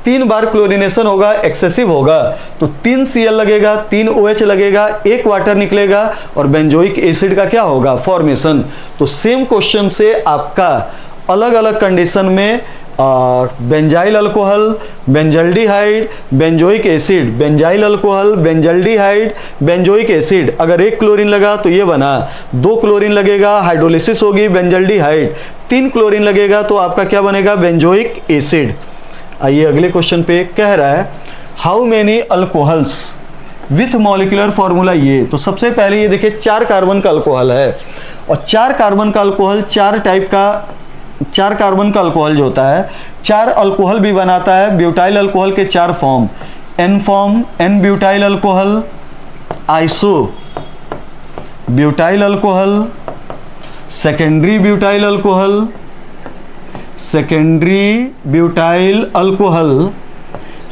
3 बार क्लोरीनेशन होगा, एक्सेसिव होगा, तो 3 Cl लगेगा, 3 OH लगेगा, 1 वाटर निकलेगा और बेंजोइक एसिड का क्या होगा, फॉर्मेशन। तो सेम क्वेश्चन से आपका अलग अलग कंडीशन में benzyl alcohol, benzaldehyde, benzoic acid, benzyl alcohol, benzaldehyde, benzoic acid, अगर 1 क्लोरीन लगा तो ये बना, 2 क्लोरीन लगेगा हाइड्रोलिसिस होगी बेंजल्डिहाइड, 3 क्लोरीन लगेगा तो आपका क्या बनेगा, बेंजोइक एसिड। आइए अगले क्वेश्चन पे कह रहा है how many alcohols with molecular formula ये। तो सबसे पहले ये देखिए 4 कार्बन का अल्कोहल है और 4 कार्बन का अल्कोहल 4 टाइप का, 4 कार्बन का अल्कोहल जो होता है 4 अल्कोहल भी बनाता है। ब्यूटाइल अल्कोहल के 4 form, n form, n butyl alcohol, iso butyl alcohol, secondary butyl alcohol, secondary butyl alcohol,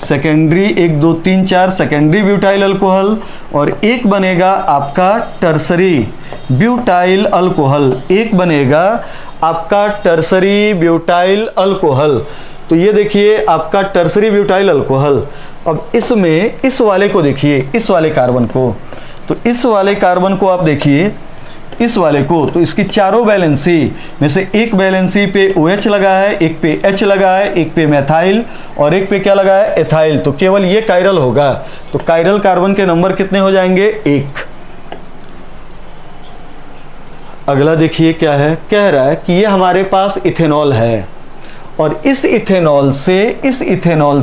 secondary 1 2 3 4 secondary butyl alcohol, और एक बनेगा आपका टर्सरी ब्यूटाइल अल्कोहल, एक बनेगा आपका टर्सरी ब्यूटाइल अल्कोहल। तो ये देखिए आपका टर्सरी ब्यूटाइल अल्कोहल। अब इसमें इस वाले को देखिए, इस वाले कार्बन को, तो इस वाले कार्बन को आप देखिए, इस वाले को, तो इसकी चारों वैलेंसी में से एक वैलेंसी पे OH लगा है, एक पे H लगा है, एक पे मेथाइल और एक पे क्या लगा है, एथाइल। तो केवल ये कायरल होगा। तो कायरल कार्बन के नंबर कितने हो जाएंगे, 1। अगला देखिए क्या है, कह रहा है कि ये हमारे पास इथेनॉल है और इस इथेनॉल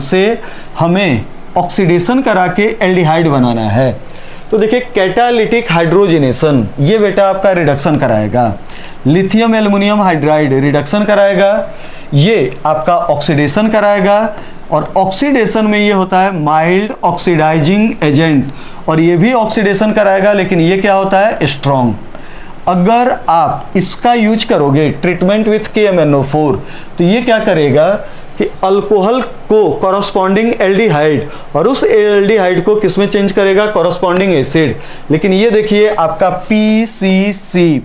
से हमें ऑक्सीडेशन करा के एल्डिहाइड बनाना है। तो देखिए कैटालिटिक हाइड्रोजनेशन, ये बेटा आपका रिडक्शन कराएगा, लिथियम एल्युमिनियम हाइड्राइड रिडक्शन कराएगा, ये आपका ऑक्सीडेशन कराएगा, और ऑक्सीडेशन में ये होता है माइल्ड ऑक्सीडाइजिंग एजेंट, और ये भी ऑक्सीडेशन कराएगा, लेकिन ये क्या होता है, स्ट्रॉन्ग। अगर आप इसका यूज करोगे ट्रीटमेंट विथ KMnO4 तो ये क्या करेगा कि अल्कोहल को कॉरस्पॉन्डिंग एल्डिहाइड और उस एल्डिहाइड को किसमें चेंज करेगा, कॉरस्पॉन्डिंग एसिड। लेकिन ये देखिए आपका PCC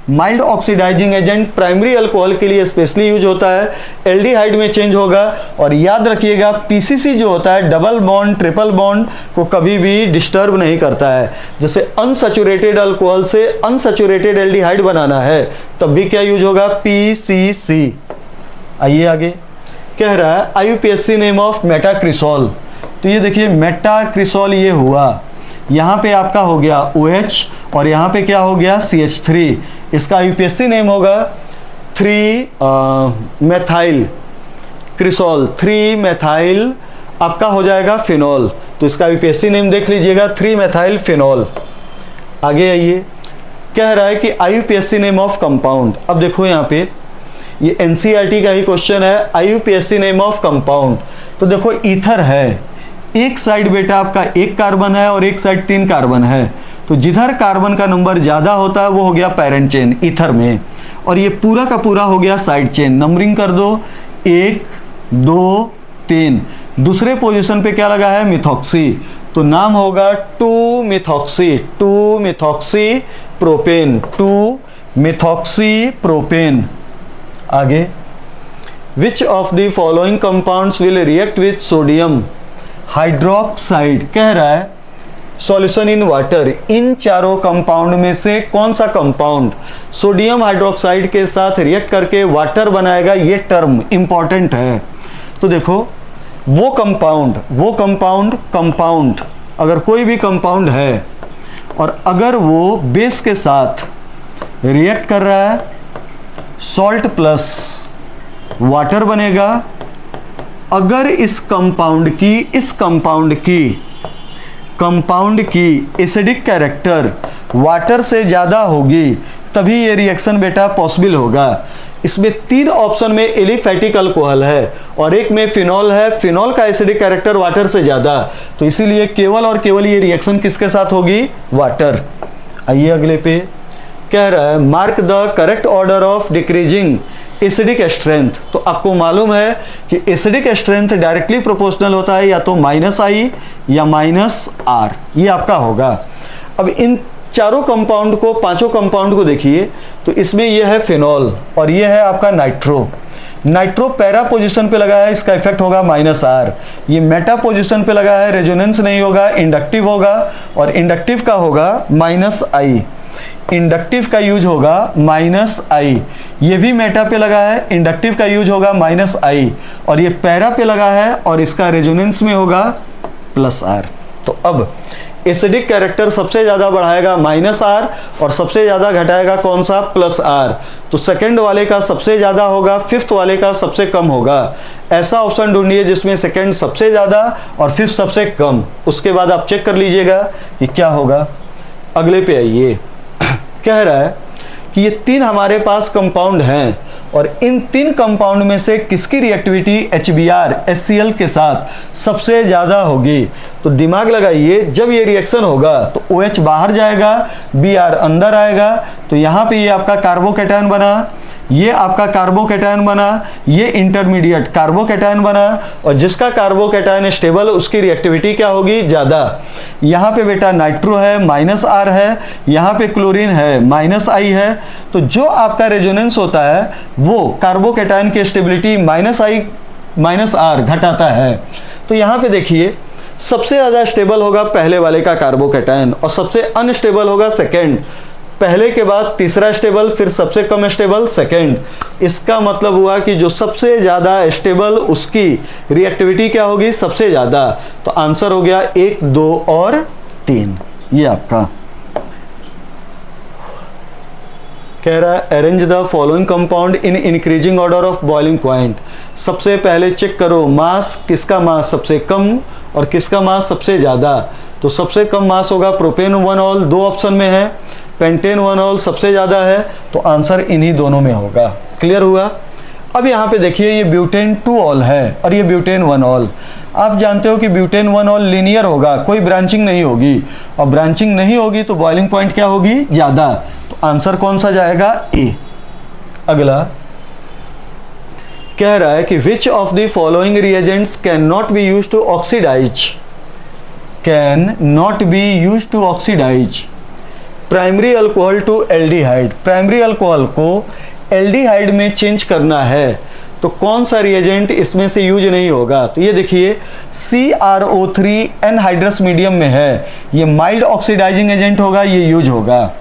mild oxidising agent primary alcohol के लिए स्पेशली यूज होता है, एल्डिहाइड में चेंज होगा। और याद रखिएगा PCC जो होता है डबल बॉन्ड ट्रिपल बॉन्ड को कभी भी डिस्टर्ब नहीं करता है। जैसे अनसैचुरेटेड अल्कोहल से अनसैचुरेटेड एल्डिहाइड बनाना है तब भी क्या यूज होगा, PCC। आइए आगे कह रहा है IUPAC नेम ऑफ मेटाक्रिसोल। तो ये देखिए मेटाक्रिसोल ये हुआ, यहाँ पे आपका हो गया OH और यहाँ पे क्या हो गया CH3। इसका IUPAC नेम होगा 3 मेथाइल क्रिसोल, 3 मेथाइल आपका हो जाएगा फिनॉल। तो इसका IUPAC नेम देख लीजिएगा 3 मेथाइल फिनॉल। आगे आइए कह रहा है कि IUPAC नेम ऑफ कंपाउंड। अब देखो यहाँ पे ये NCERT का ही क्वेश्चन है, IUPAC नेम ऑफ कंपाउंड। तो देखो ईथर है, एक साइड बेटा आपका 1 कार्बन है और एक साइड 3 कार्बन है, तो जिधर कार्बन का नंबर ज़्यादा होता है वो हो गया पैरेंट चेन ईथर में, और ये पूरा का पूरा हो गया साइड चेन। नंबरिंग कर दो 1 2 3। दूसरे पोजीशन पे क्या लगा है, मिथॉक्सी, तो नाम होगा 2 methoxy, 2 methoxy propane, 2 methoxy propane. आगे which of the following compounds will react with sodium hydroxide. कह रहा है सॉल्यूशन इन वाटर, इन चारों कंपाउंड में से कौन सा कंपाउंड सोडियम हाइड्रोक्साइड के साथ रिएक्ट करके वाटर बनाएगा। ये टर्म इंपॉर्टेंट है। तो देखो वो कंपाउंड अगर कोई भी कंपाउंड है और अगर वो बेस के साथ रिएक्ट कर रहा है, सॉल्ट प्लस वाटर बनेगा। अगर इस कंपाउंड की एसिडिक कैरेक्टर वाटर से ज़्यादा होगी तभी ये रिएक्शन बेटा पॉसिबल होगा। इसमें 3 ऑप्शन में एलिफैटिक अल्कोहल है और एक में फिनॉल है। फिनॉल का एसिडिक कैरेक्टर वाटर से ज़्यादा, तो इसीलिए केवल और केवल ये रिएक्शन किसके साथ होगी, वाटर। आइए अगले पे कह रहा है mark the correct order of decreasing acidic strength. तो आपको मालूम है कि एसिडिक स्ट्रेंथ डायरेक्टली प्रोपोर्शनल होता है या तो -I या -R, ये आपका होगा। अब इन चारों कंपाउंड को, 5 कंपाउंड को देखिए, तो इसमें यह है फिनॉल और यह है आपका नाइट्रो। नाइट्रो पैरा पोजीशन पे लगा है, इसका इफेक्ट होगा -R। ये मेटा पोजीशन पे लगा है, रेजोनेंस नहीं होगा, इंडक्टिव होगा, और इंडक्टिव का होगा -I। इंडक्टिव का यूज होगा -I। ये भी मेटा पे लगा है, इंडक्टिव का यूज होगा -I, और ये पैरा पे लगा है और इसका रेजोनेंस में होगा +R। तो अब एसिडिक कैरेक्टर सबसे ज़्यादा बढ़ाएगा -R और सबसे ज़्यादा घटाएगा कौन सा, +R। तो सेकंड वाले का सबसे ज़्यादा होगा, फिफ्थ वाले का सबसे कम होगा। ऐसा ऑप्शन ढूंढिए जिसमें सेकंड सबसे ज़्यादा और फिफ्थ सबसे कम, उसके बाद आप चेक कर लीजिएगा कि क्या होगा। अगले पे आइए, कह रहा है कि ये 3 हमारे पास कंपाउंड हैं और इन 3 कंपाउंड में से किसकी रिएक्टिविटी HBr HCl के साथ सबसे ज़्यादा होगी। तो दिमाग लगाइए, जब ये रिएक्शन होगा तो OH बाहर जाएगा, Br अंदर आएगा, तो यहाँ पे ये आपका कार्बोकैटायन बना, ये आपका कार्बोकैटायन बना, ये इंटरमीडिएट कार्बोकैटायन बना, और जिसका कार्बोकैटायन स्टेबल उसकी रिएक्टिविटी क्या होगी, ज़्यादा। यहाँ पे बेटा नाइट्रो है, -R है, यहाँ पे क्लोरीन है, -I है। तो जो आपका रेजोनेंस होता है वो कार्बोकैटायन की स्टेबिलिटी -I -R घटाता है। तो यहाँ पे देखिए, सबसे ज़्यादा स्टेबल होगा पहले वाले का कार्बोकैटायन और सबसे अनस्टेबल होगा सेकेंड। पहले के बाद तीसरा स्टेबल, फिर सबसे कम स्टेबल सेकेंड। इसका मतलब हुआ कि जो सबसे ज़्यादा स्टेबल उसकी रिएक्टिविटी क्या होगी, सबसे ज़्यादा। तो आंसर हो गया 1, 2 और 3। ये आपका कह रहा है arrange the following compound in increasing order of boiling point. सबसे पहले चेक करो मास, किसका मास सबसे कम और किसका मास सबसे ज़्यादा। तो सबसे कम मास होगा प्रोपेन 1ऑल, 2 ऑप्शन में है। पेंटेन 1ऑल सबसे ज़्यादा है, तो आंसर इन्हीं दोनों में होगा। क्लियर हुआ। अब यहाँ पे देखिए, ये ब्यूटेन 2ऑल है और ये ब्यूटेन 1ऑल। आप जानते हो कि ब्यूटेन 1ऑल लीनियर होगा, कोई ब्रांचिंग नहीं होगी, और ब्रांचिंग नहीं होगी तो बॉइलिंग पॉइंट क्या होगी, ज़्यादा। तो आंसर कौन सा जाएगा, ए। अगला कह रहा है कि which of the following reagents can not be use to oxidise, can not be use to oxidise primary alcohol to aldehyde. Primary alcohol को एल्डिहाइड में चेंज करना है, तो कौन सा रिएजेंट इसमें से यूज नहीं होगा। तो ये देखिए, CrO3 एनहाइड्रस मीडियम में है, ये माइल्ड ऑक्सीडाइजिंग एजेंट होगा, ये यूज होगा।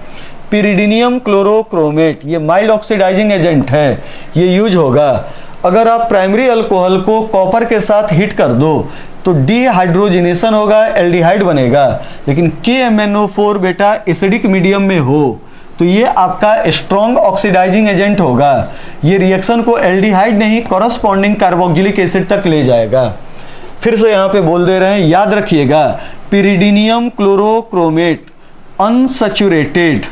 पिरिडीनियम क्लोरोक्रोमेट, ये माइल्ड ऑक्सीडाइजिंग एजेंट है, ये यूज होगा। अगर आप प्राइमरी अल्कोहल को कॉपर के साथ हीट कर दो तो डीहाइड्रोजिनेशन होगा, एल्डिहाइड बनेगा। लेकिन KMnO4 बेटा एसिडिक मीडियम में हो तो ये आपका स्ट्रॉन्ग ऑक्सीडाइजिंग एजेंट होगा। ये रिएक्शन को एल्डिहाइड नहीं, कॉरस्पॉन्डिंग कार्बोक्सिलिक एसिड तक ले जाएगा। फिर से यहाँ पे बोल दे रहे हैं, याद रखिएगा, पिरिडीनियम क्लोरोक्रोमेट अनसैचुरेटेड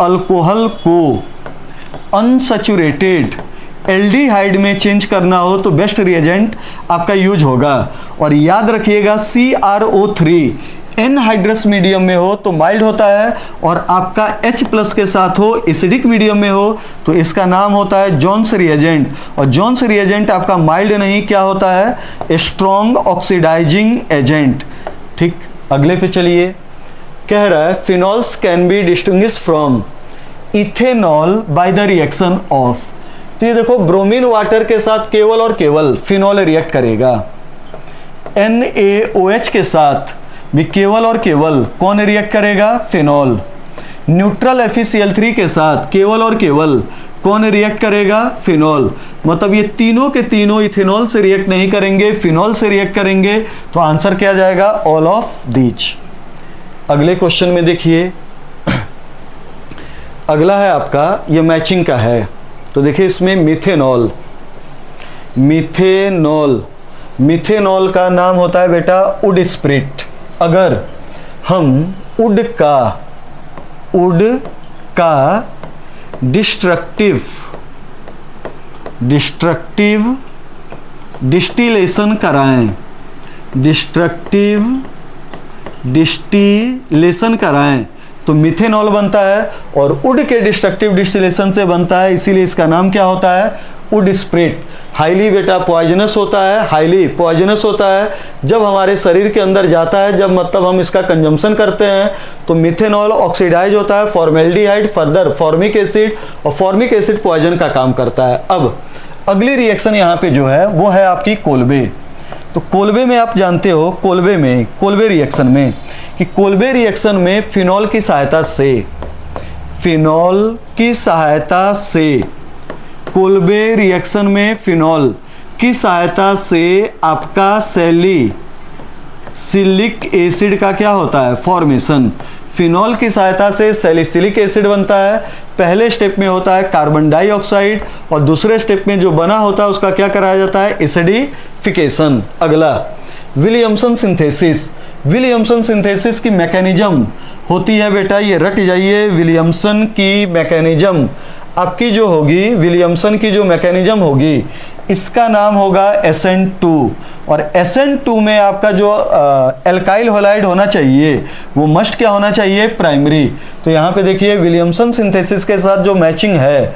अल्कोहल को अनसैचुरेटेड एल्डिहाइड में चेंज करना हो तो बेस्ट रिएजेंट आपका यूज होगा। और याद रखिएगा, CrO3 एनहाइड्रस मीडियम में हो तो माइल्ड होता है, और आपका H+ के साथ हो, एसिडिक मीडियम में हो, तो इसका नाम होता है जोन्स रिएजेंट। और जोन्स रिएजेंट आपका माइल्ड नहीं, क्या होता है, स्ट्रॉन्ग ऑक्सीडाइजिंग एजेंट। ठीक, अगले पे चलिए। कह रहा है phenols can be distinguish from ethanol by the reaction of. तो ये देखो, ब्रोमीन वाटर के साथ केवल और केवल फिनॉल रिएक्ट करेगा। NaOH के साथ भी केवल और केवल कौन रिएक्ट करेगा, फिनॉल। न्यूट्रल FeCl3 के साथ केवल और केवल कौन रिएक्ट करेगा, फिनॉल। मतलब ये तीनों के तीनों इथेनॉल से रिएक्ट नहीं करेंगे, फिनॉल से रिएक्ट करेंगे। तो आंसर क्या जाएगा, ऑल ऑफ दीज। अगले क्वेश्चन में देखिए, अगला है आपका, ये मैचिंग का है। तो देखिए इसमें मिथेनॉल, मिथेनॉल का नाम होता है बेटा वुड स्प्रिट। अगर हम वुड का डिस्ट्रक्टिव डिस्टिलेशन कराएं तो मिथेनॉल बनता है और वुड के डिस्ट्रक्टिव डिस्टिलेशन से बनता है, इसीलिए इसका नाम क्या होता है, वुड स्प्रिट। हाईली बेटा पॉइजनस होता है, हाईली पॉइजनस होता है जब हमारे शरीर के अंदर जाता है, जब मतलब हम इसका कंजम्पशन करते हैं तो मिथेनॉल ऑक्सीडाइज होता है, फॉर्मेल्डिहाइड, फर्दर फॉर्मिक एसिड, और फॉर्मिक एसिड पॉइजन का काम करता है। अब अगली रिएक्शन यहाँ पे जो है वो है आपकी कोल्बे। तो कोल्बे में आप जानते हो, कोल्बे रिएक्शन में कि कोल्बे रिएक्शन में फिनॉल की सहायता से कोल्बे रिएक्शन में फिनॉल की सहायता से आपका सैलिसिलिक एसिड का क्या होता है, फॉर्मेशन। फिनॉल की सहायता से सैलिसिलिक एसिड बनता है। पहले स्टेप में होता है कार्बन डाइऑक्साइड और दूसरे स्टेप में जो बना होता है उसका क्या कराया जाता है, एसिडिफिकेशन। अगला विलियमसन सिंथेसिस। विलियमसन सिंथेसिस की मैकेनिज्म होती है बेटा, ये रट जाइए, विलियमसन की मैकेनिज्म आपकी जो होगी, विलियमसन की जो मैकेनिज्म होगी इसका नाम होगा SN2, और SN2 में आपका जो एल्काइल हैलाइड होना चाहिए वो मस्ट क्या होना चाहिए, प्राइमरी। तो यहाँ पे देखिए विलियमसन सिंथेसिस के साथ जो मैचिंग है,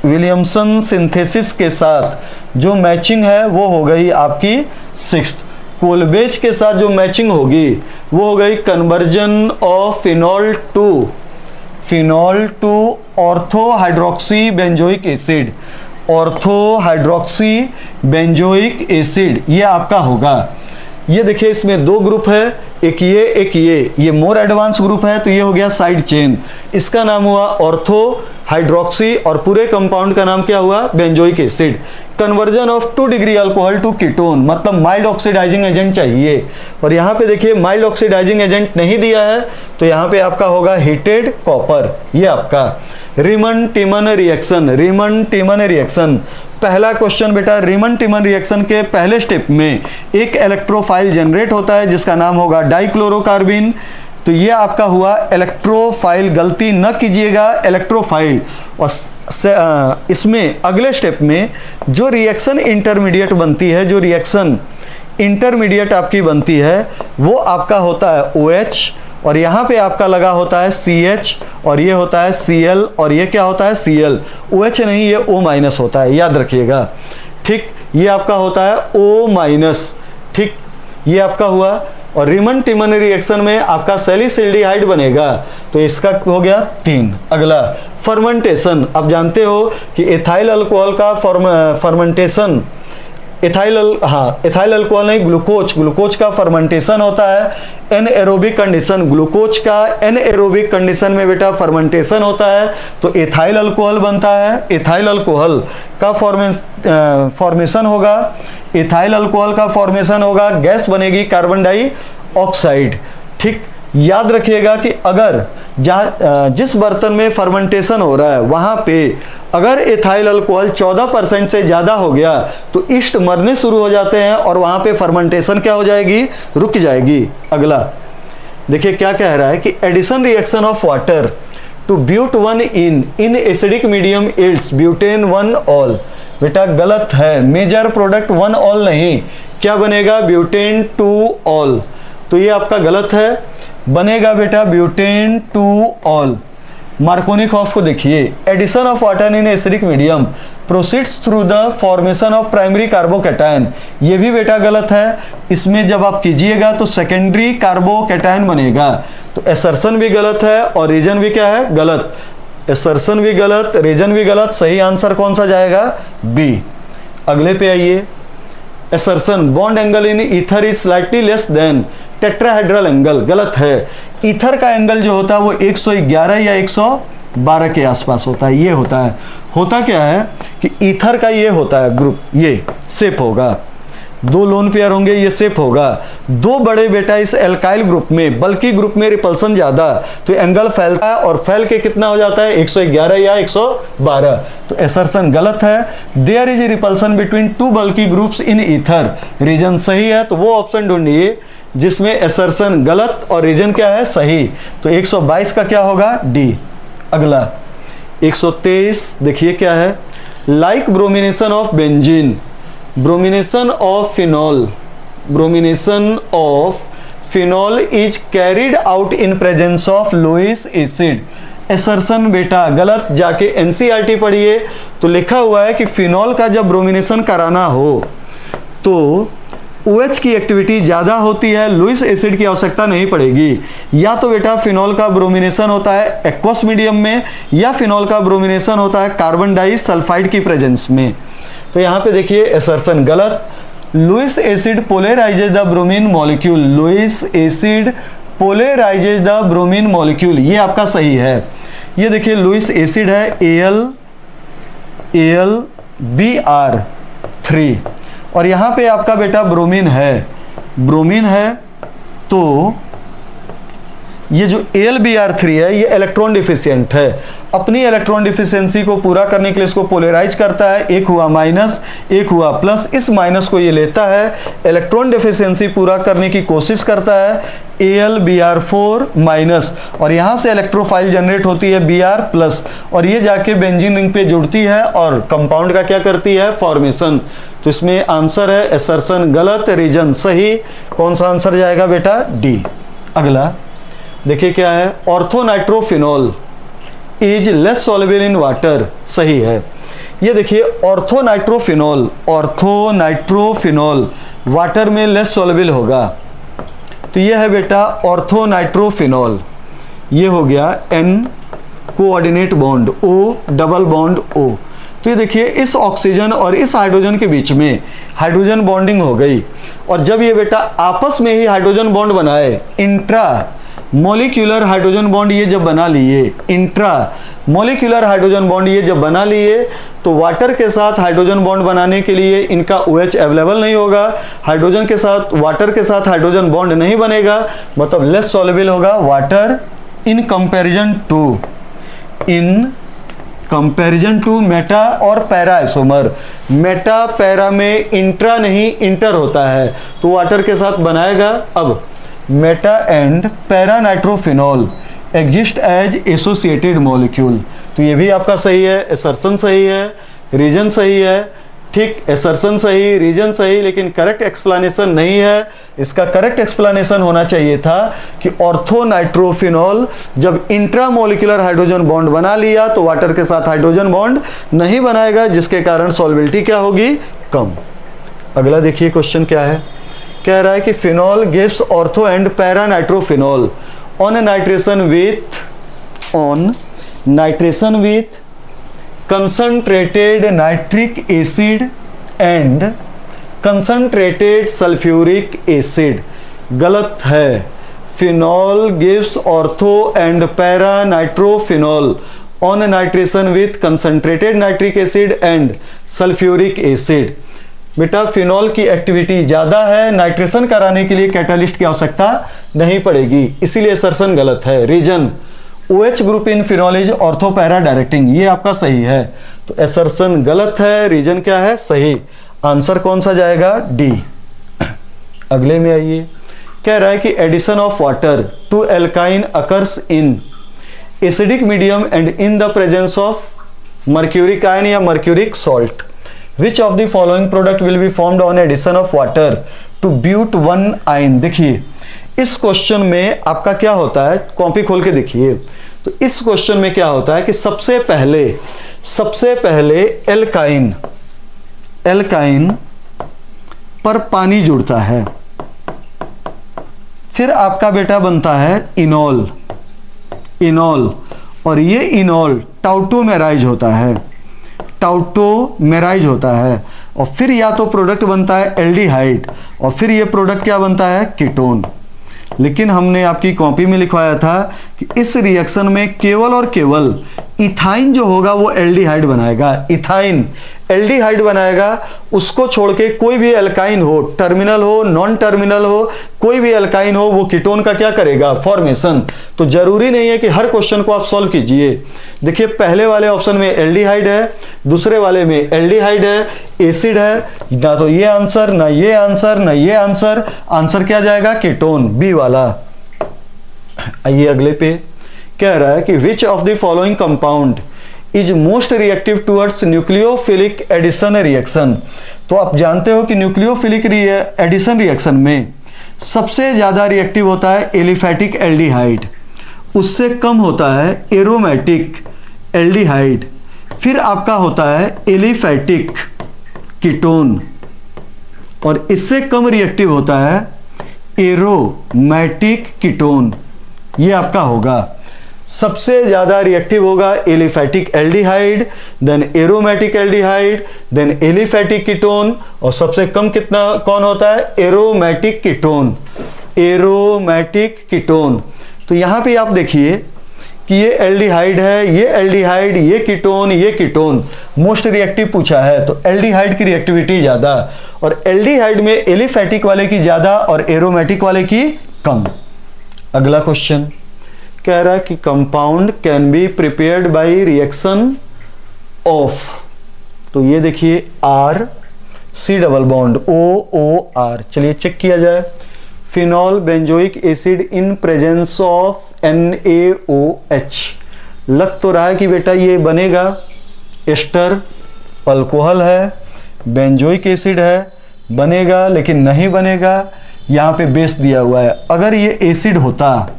विलियमसन सिंथेसिस के साथ जो मैचिंग है वो हो गई आपकी 6th। कोल्बेज के साथ जो मैचिंग होगी वो हो गई conversion of phenol to ortho hydroxy benzoic acid, ortho hydroxy benzoic acid ये आपका होगा। ये देखिए इसमें दो ग्रुप है, एक ये मोर एडवांस ग्रुप है, तो ये हो गया साइड चेन, इसका नाम हुआ ऑर्थोहाइड्रोक्सी और पूरे कंपाउंड का नाम क्या हुआ, benzoic acid. Conversion of 2 degree alcohol to ketone, मतलब माइल्ड ऑक्सीडाइजिंग एजेंट चाहिए, और यहाँ पे देखिए माइल्ड ऑक्सीडाइजिंग एजेंट नहीं दिया है तो यहाँ पे आपका होगा हीटेड कॉपर। ये आपका रीमन टिमन रिएक्शन। पहला क्वेश्चन बेटा, रीमन टिमन रिएक्शन के पहले स्टेप में एक इलेक्ट्रोफाइल जनरेट होता है जिसका नाम होगा डाइक्लोरोकार्बिन। तो ये आपका हुआ इलेक्ट्रोफाइल, गलती न कीजिएगा इलेक्ट्रोफाइल। और इसमें अगले स्टेप में जो रिएक्शन इंटरमीडिएट बनती है, जो रिएक्शन इंटरमीडिएट आपकी बनती है वो आपका होता है OH, और यहाँ पे आपका लगा होता है CH, और ये होता है Cl, और ये क्या होता है Cl। OH नहीं, ये O- होता है, याद रखिएगा, ठीक। ये आपका होता है O-, ठीक, ये आपका हुआ। और रीमन टिमन रिएक्शन में आपका सैलिसिल्डिहाइड बनेगा, तो इसका हो गया 3। अगला फर्मेंटेशन। आप जानते हो कि एथाइल अल्कोहल का फर्मेंटेशन, एथाइल अल्कोहल नहीं, ग्लूकोज का फर्मेंटेशन होता है एनएरोबिक कंडीशन। ग्लूकोज का एनएरोबिक कंडीशन में बेटा फर्मेंटेशन होता है तो एथाइल अल्कोहल बनता है। एथाइल अल्कोहल का फॉर्मेशन होगा, एथाइल अल्कोहल का फॉर्मेशन होगा, गैस बनेगी कार्बन डाइऑक्साइड, ठीक। याद रखिएगा कि अगर जिस बर्तन में फर्मेंटेशन हो रहा है वहां पे अगर एथाइल अल्कोहल 14% से ज़्यादा हो गया तो ईस्ट मरने शुरू हो जाते हैं और वहां पे फर्मेंटेशन क्या हो जाएगी, रुक जाएगी। अगला देखिए क्या कह रहा है कि addition reaction of water to but 1 in acidic medium it's butane 1 ol. बेटा गलत है, मेजर प्रोडक्ट 1 ऑल नहीं, क्या बनेगा, ब्यूटेन 2 ऑल। तो ये आपका गलत है, बनेगा बेटा ब्यूटेन 2 ऑल। मार्कोनिकॉफ को देखिए, addition of water in acidic medium proceeds through the formation of primary carbocation, ये भी बेटा गलत है। इसमें जब आप कीजिएगा तो सेकेंडरी कार्बोकैटायन बनेगा, तो एसर्शन भी गलत है और रीजन भी क्या है, गलत। एसर्शन भी गलत, रीजन भी गलत, सही आंसर कौन सा जाएगा, बी। अगले पे आइए, assertion bond angle in ether is slightly less than tetrahedral angle, गलत है। ईथर का एंगल जो होता है वो 111 या 112 के आसपास होता है। ये होता है, होता क्या है कि ईथर का ये होता है ग्रुप, ये शेप होगा, 2 लोन पेयर होंगे, ये शेप होगा। 2 बड़े बेटा इस एल्काइल ग्रुप में, बल्कि ग्रुप में रिपल्सन ज्यादा, तो एंगल फैलता है और फैल के कितना हो जाता है, 111 या 112। तो एसर्शन गलत है। देयर इज रिपल्सन बिटवीन 2 बल्कि ग्रुप्स इन ईथर, रीजन सही है, तो वो ऑप्शन ढूंढिए जिसमें एसर्शन गलत और रीजन क्या है, सही। तो 122 का क्या होगा, डी। अगला 123 देखिए क्या है, like bromination of benzene, bromination of phenol, bromination of phenol is carried out in presence of Lewis acid. Assertion बेटा गलत, जाके एनसीईआरटी पढ़िए तो लिखा हुआ है कि फिनॉल का जब ब्रोमिनेशन कराना हो तो OH की एक्टिविटी ज़्यादा होती है, लुईस एसिड की आवश्यकता नहीं पड़ेगी। या तो बेटा फिनॉल का ब्रोमिनेशन होता है एक्वस मीडियम में, या फिनॉल का ब्रोमिनेशन होता है कार्बन डाइसल्फाइड की प्रेजेंस में। तो यहाँ पे देखिए एसर्शन गलत, Lewis acid polarises the bromine molecule, Lewis acid polarises the bromine molecule, ये आपका सही है। ये देखिए लुईस एसिड है AlBr3 और यहाँ पे आपका बेटा ब्रोमीन है, तो ये जो AlBr3 है ये इलेक्ट्रॉन डिफिशिएंट है। अपनी इलेक्ट्रॉन डिफिशियंसी को पूरा करने के लिए इसको पोलराइज करता है, एक हुआ माइनस एक हुआ प्लस, इस माइनस को ये लेता है, इलेक्ट्रॉन डिफिशियंसी पूरा करने की कोशिश करता है AlBr4 माइनस, और यहाँ से इलेक्ट्रोफाइल जनरेट होती है Br प्लस, और ये जाके बेंजीन रिंग पे जुड़ती है और कंपाउंड का क्या करती है, फॉर्मेशन। तो इसमें आंसर है एसर्शन गलत, रीजन सही। कौन सा आंसर जाएगा बेटा, डी। अगला देखिए क्या है, orthonitrophenol is less soluble in water, सही है। ये देखिए ऑर्थोनाइट्रोफिनॉल वाटर में लेस सॉल्युबल होगा, तो ये है बेटा ऑर्थोनाइट्रोफिनॉल। ये हो गया N coordinate bond, O double bond O। तो ये देखिए इस ऑक्सीजन और इस हाइड्रोजन के बीच में हाइड्रोजन बॉन्डिंग हो गई, और जब ये बेटा आपस में ही हाइड्रोजन बॉन्ड बनाए, इंट्रा मॉलिक्यूलर हाइड्रोजन बॉन्ड ये जब बना लिए, इंट्रा मॉलिक्यूलर हाइड्रोजन बॉन्ड ये जब बना लिए, तो वाटर के साथ हाइड्रोजन बॉन्ड बनाने के लिए इनका OH अवेलेबल नहीं होगा, हाइड्रोजन के साथ वाटर के साथ हाइड्रोजन बॉन्ड नहीं बनेगा, मतलब लेस सॉल्युबल होगा water in comparison to meta और पैरा आइसोमर। मेटा पैरा में इंट्रा नहीं इंटर होता है, तो वाटर के साथ बनाएगा। अब meta and para nitrophenol exist as associated molecule, तो ये भी आपका सही है, एसर्शन सही है, रीजन सही है। ठीक, एसर्शन सही, रीजन सही, लेकिन करेक्ट एक्सप्लेनेशन नहीं है। इसका करेक्ट एक्सप्लेनेशन होना चाहिए था कि ऑर्थोनाइट्रोफिनॉल जब इंट्रामोलिकुलर हाइड्रोजन बॉन्ड बना लिया तो वाटर के साथ हाइड्रोजन बॉन्ड नहीं बनाएगा, जिसके कारण सॉल्युबिलिटी क्या होगी, कम। अगला देखिए क्वेश्चन क्या है, कह रहा है कि phenol gives ortho and para nitrophenol on nitration with concentrated nitric acid and concentrated sulfuric acid। गलत है, phenol gives ortho and para nitrophenol on nitration with concentrated nitric acid and sulphuric acid. बेटा phenol की activity ज़्यादा है, nitration कराने के लिए catalyst की आवश्यकता नहीं पड़ेगी, इसीलिए सर्सन गलत है। Reason OH group in phenol is ortho para directing, ये आपका सही है, तो एसर्शन गलत है, रीजन क्या है, सही। आंसर कौन सा जाएगा, डी। अगले में आइए, कह रहा है कि addition of water to alkyne occurs in acidic medium and in the presence of mercuric ion या mercuric salt. Which of the following product will be formed on addition of water to but one yne. देखिए इस question में आपका क्या होता है, copy खोल के देखिए, तो इस क्वेश्चन में क्या होता है कि सबसे पहले एल्काइन पर पानी जुड़ता है, फिर आपका बेटा बनता है इनॉल, और ये इनॉल टाउटोमेराइज होता है, और फिर या तो प्रोडक्ट बनता है एल्डिहाइड, और फिर ये प्रोडक्ट क्या बनता है, कीटोन। लेकिन हमने आपकी कॉपी में लिखवाया था कि इस रिएक्शन में केवल और केवल इथाइन जो होगा वो एल्डिहाइड बनाएगा, इथाइन एल्डिहाइड बनाएगा, उसको छोड़ के कोई भी एल्काइन हो, टर्मिनल हो नॉन टर्मिनल हो, कोई भी एल्काइन हो, वो कीटोन का क्या करेगा, फॉर्मेशन। तो जरूरी नहीं है कि हर क्वेश्चन को आप सॉल्व कीजिए। देखिए पहले वाले ऑप्शन में एल्डिहाइड है, दूसरे वाले में एल्डिहाइड है, एसिड है, ना तो ये आंसर ना ये आंसर ना ये आंसर, आंसर क्या जाएगा, कीटोन, बी वाला। आइए अगले पे, कह रहा है कि which of the following compound is most reactive towards nucleophilic addition reaction. तो आप जानते हो कि न्यूक्लियोफिलिक एडिशन रिएक्शन में सबसे ज़्यादा रिएक्टिव होता है एलिफैटिक एल्डिहाइड, उससे कम होता है एरोमेटिक एल्डिहाइड, फिर आपका होता है एलिफैटिक कीटोन, और इससे कम रिएक्टिव होता है एरोमेटिक कीटोन। ये आपका होगा, सबसे ज़्यादा रिएक्टिव होगा aliphatic aldehyde, then aromatic aldehyde, then aliphatic ketone, और सबसे कम कितना कौन होता है? Aromatic ketone, aromatic ketone. तो यहाँ पे आप देखिए कि ये एल्डिहाइड है, ये एल्डिहाइड, ये कीटोन मोस्ट रिएक्टिव पूछा है, तो एल्डिहाइड की रिएक्टिविटी ज़्यादा, और एल्डिहाइड में एलिफैटिक वाले की ज़्यादा और एरोमेटिक वाले की कम। अगला क्वेश्चन कह रहा है कि compound can be prepared by reaction of, तो ये देखिए R C double bond OOR, चलिए चेक किया जाए। Phenol benzoic acid in presence of NaOH, लग तो रहा है कि बेटा ये बनेगा, एस्टर अल्कोहल है, बेंजोइक एसिड है, बनेगा, लेकिन नहीं बनेगा, यहाँ पे बेस दिया हुआ है। अगर ये एसिड होता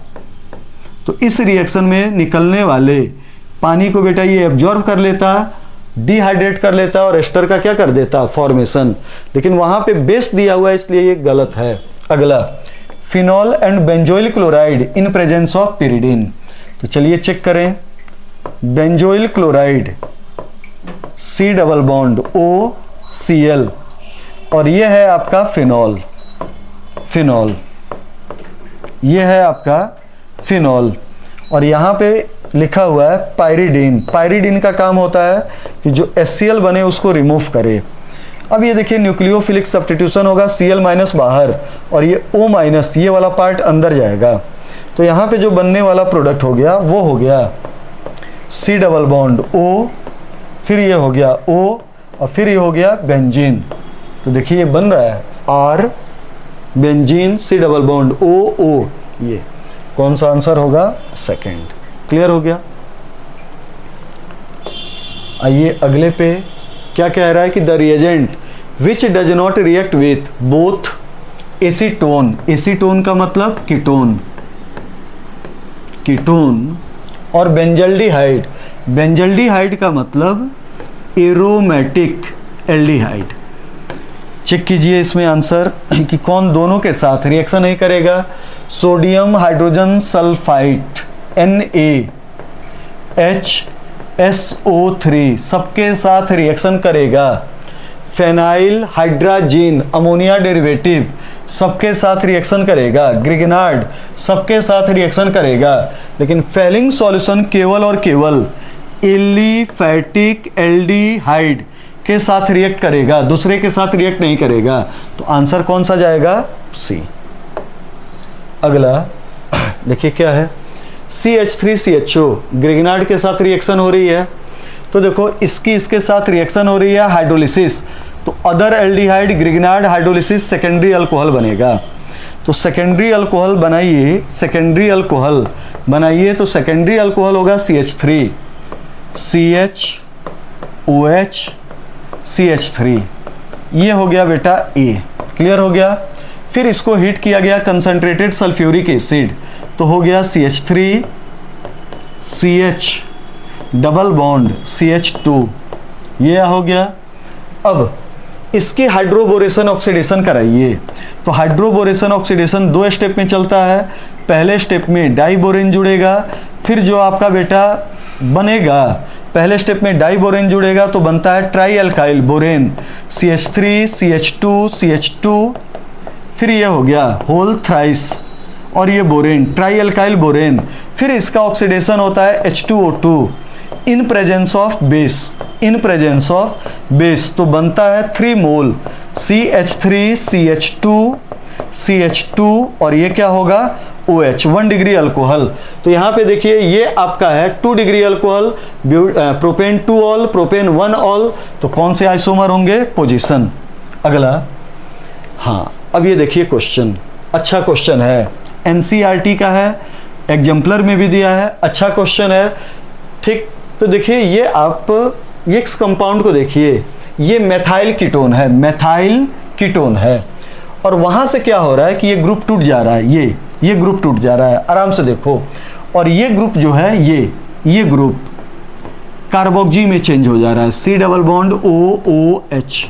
तो इस रिएक्शन में निकलने वाले पानी को बेटा ये एब्जॉर्ब कर लेता, डिहाइड्रेट कर लेता और एस्टर का क्या कर देता? फॉर्मेशन, लेकिन वहाँ पे बेस दिया हुआ है, इसलिए ये गलत है। अगला, phenol and benzoyl chloride in presence of pyridine, तो चलिए चेक करें। Benzoyl chloride C double bond OCl, और ये है आपका फिनॉल, ये है आपका फिनॉल, और यहाँ पे लिखा हुआ है पायरिडीन। पायरिडीन का काम होता है कि जो HCl बने उसको रिमूव करे। अब ये देखिए न्यूक्लियोफिलिक सब्स्टिट्यूशन होगा, Cl माइनस बाहर और ये O माइनस, ये वाला पार्ट अंदर जाएगा, तो यहाँ पे जो बनने वाला प्रोडक्ट हो गया वो हो गया C डबल बॉन्ड O, फिर ये हो गया O, और फिर ये हो गया बेंजीन। तो देखिए ये बन रहा है R benzene C double bond OO, ये कौन सा आंसर होगा? सेकंड। क्लियर हो गया। आइए अगले पे क्या कह रहा है कि the reagent which does not react with both acetone, acetone का मतलब कीटोन, और बेंजल्डिहाइड, बेंजल्डिहाइड का मतलब एरोमेटिक एल्डिहाइड। चेक कीजिए इसमें आंसर कि कौन दोनों के साथ रिएक्शन नहीं करेगा। सोडियम हाइड्रोजन सल्फाइड NaHSO3 सबके साथ रिएक्शन करेगा। फेनाइल हाइड्राजीन अमोनिया डेरिवेटिव सबके साथ रिएक्शन करेगा। ग्रिगनार्ड सबके साथ रिएक्शन करेगा, लेकिन फेलिंग सॉल्यूशन केवल और केवल एलिफैटिक एल्डिहाइड के साथ रिएक्ट करेगा, दूसरे के साथ रिएक्ट नहीं करेगा। तो आंसर कौन सा जाएगा? सी। अगला देखिए क्या है, CH3CHO ग्रिगनार्ड के साथ रिएक्शन हो रही है, तो देखो इसके साथ रिएक्शन हो रही है हाइड्रोलिसिस, तो other aldehyde Grignard hydrolysis secondary alcohol बनेगा। तो सेकेंडरी अल्कोहल बनाइए, सेकेंडरी अल्कोहल बनाइए, तो सेकेंडरी अल्कोहल होगा CH3 CHOH CH3, ये हो गया बेटा A। क्लियर हो गया। फिर इसको हीट किया गया कंसंट्रेटेड सल्फ्यूरिक एसिड, तो हो गया CH3 CH double bond CH2, ये हो गया। अब इसके हाइड्रोबोरेशन ऑक्सीडेशन कराइए, तो हाइड्रोबोरेशन ऑक्सीडेशन दो स्टेप में चलता है। पहले स्टेप में डाइबोरेन जुड़ेगा, फिर जो आपका बेटा बनेगा, पहले स्टेप में डाइबोरेन जुड़ेगा तो बनता है try alkyl borane CH3 CH2 CH2, फिर ये हो गया होल थ्राइस और ये बोरेन ट्राई अल्काइल बोरेन। फिर इसका ऑक्सीडेशन होता है H2O2 in presence of base, in presence of base, तो बनता है 3 मोल CH3 CH2 और ये क्या होगा OH 1 डिग्री अल्कोहल। तो यहाँ पे देखिए ये आपका है 2 degree alcohol, propane 2 all, propane 1 all, तो कौन से आइसोमर होंगे? पोजीशन। अगला, हाँ अब ये देखिए क्वेश्चन, अच्छा क्वेश्चन है, NCERT का है, एग्जाम्पलर में भी दिया है, अच्छा क्वेश्चन है। ठीक, तो देखिए ये आप ये कंपाउंड को देखिए, ये मेथाइल कीटोन है, मेथाइल कीटोन है, और वहाँ से क्या हो रहा है कि ये ग्रुप टूट जा रहा है, ये ग्रुप टूट जा रहा है, आराम से देखो। और ये ग्रुप जो है ये ग्रुप कार्बोक्सी में चेंज हो जा रहा है, C डबल बॉन्ड OOH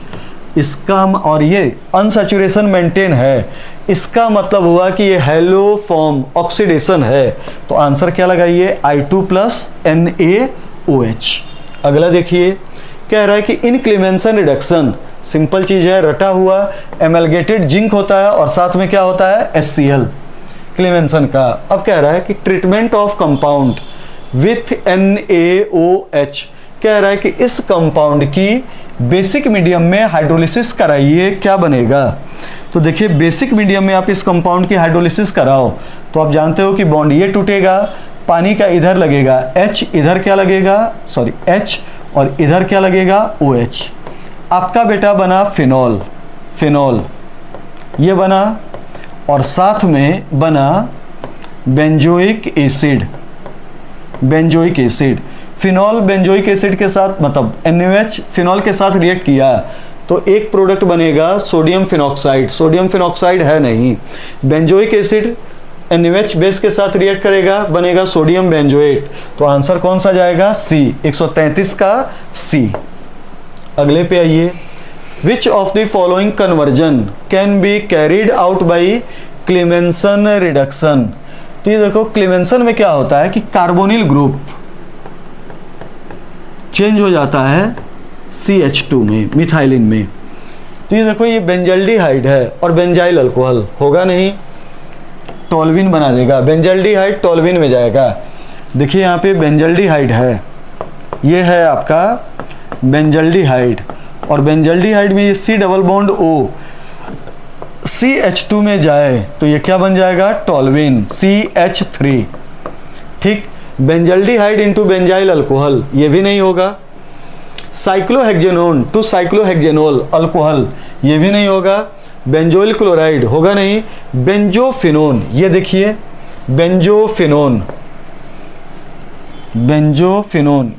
इसका, और ये अनसैचुरेशन मेंटेन है, इसका मतलब हुआ कि ये हेलो फॉर्म ऑक्सीडेशन है। तो आंसर क्या लगाइए, I2+ NaOH। अगला देखिए, कह रहा है कि इन क्लेमेंसन रिडक्शन, सिंपल चीज है, रटा हुआ एमलगेटेड जिंक होता है और साथ में क्या होता है, HCl क्लेमेंसन का। अब कह रहा है कि treatment of compound with NaOH, कह रहा है कि इस कंपाउंड की बेसिक मीडियम में हाइड्रोलिसिस कराइए, क्या बनेगा। तो देखिए बेसिक मीडियम में आप इस कंपाउंड की हाइड्रोलिसिस कराओ तो आप जानते हो कि बॉन्ड ये टूटेगा, पानी का इधर लगेगा H, इधर क्या लगेगा, सॉरी H, और इधर क्या लगेगा OH। आपका बेटा बना फिनॉल ये बना, और साथ में बना benzoic acid, phenol benzoic acid के साथ, मतलब NaOH फिनॉल के साथ रिएक्ट किया तो एक प्रोडक्ट बनेगा सोडियम फिनॉक्साइड है नहीं, बेंजोइक एसिड NaOH बेस के साथ रिएक्ट करेगा, बनेगा सोडियम बेंजोएट। तो आंसर कौन सा जाएगा, C, 133 का C। अगले पे आइए, विच of the following conversion can be carried out by Clemmensen reduction. तो ये देखो क्लेमेंसन में क्या होता है कि कार्बोनिल ग्रुप चेंज हो जाता है CH2 में, मिथाइलिन में। तो ये देखो ये बेंजल्डिहाइड है और बेंजाइल अल्कोहल होगा नहीं, टोल्विन बना देगा, बेंजल्डिहाइड टोल्विन में जाएगा। देखिए यहाँ पे बेंजल्डिहाइड है, ये है आपका बेंजल्डिहाइड, और बेंजल्डिहाइड में ये C double bond O CH2 में जाए तो ये क्या बन जाएगा, टोल्विन CH3। ठीक, बेंजल्डिहाइड इंटू बेंजाइल अल्कोहल ये भी नहीं होगा, साइक्लोहेक्जेनोन टू साइक्लोहेक्जेनोल अल्कोहल ये भी नहीं होगा, बेंजोइल क्लोराइड होगा नहीं, बेंजोफिनोन, ये देखिए बेंजोफिनोन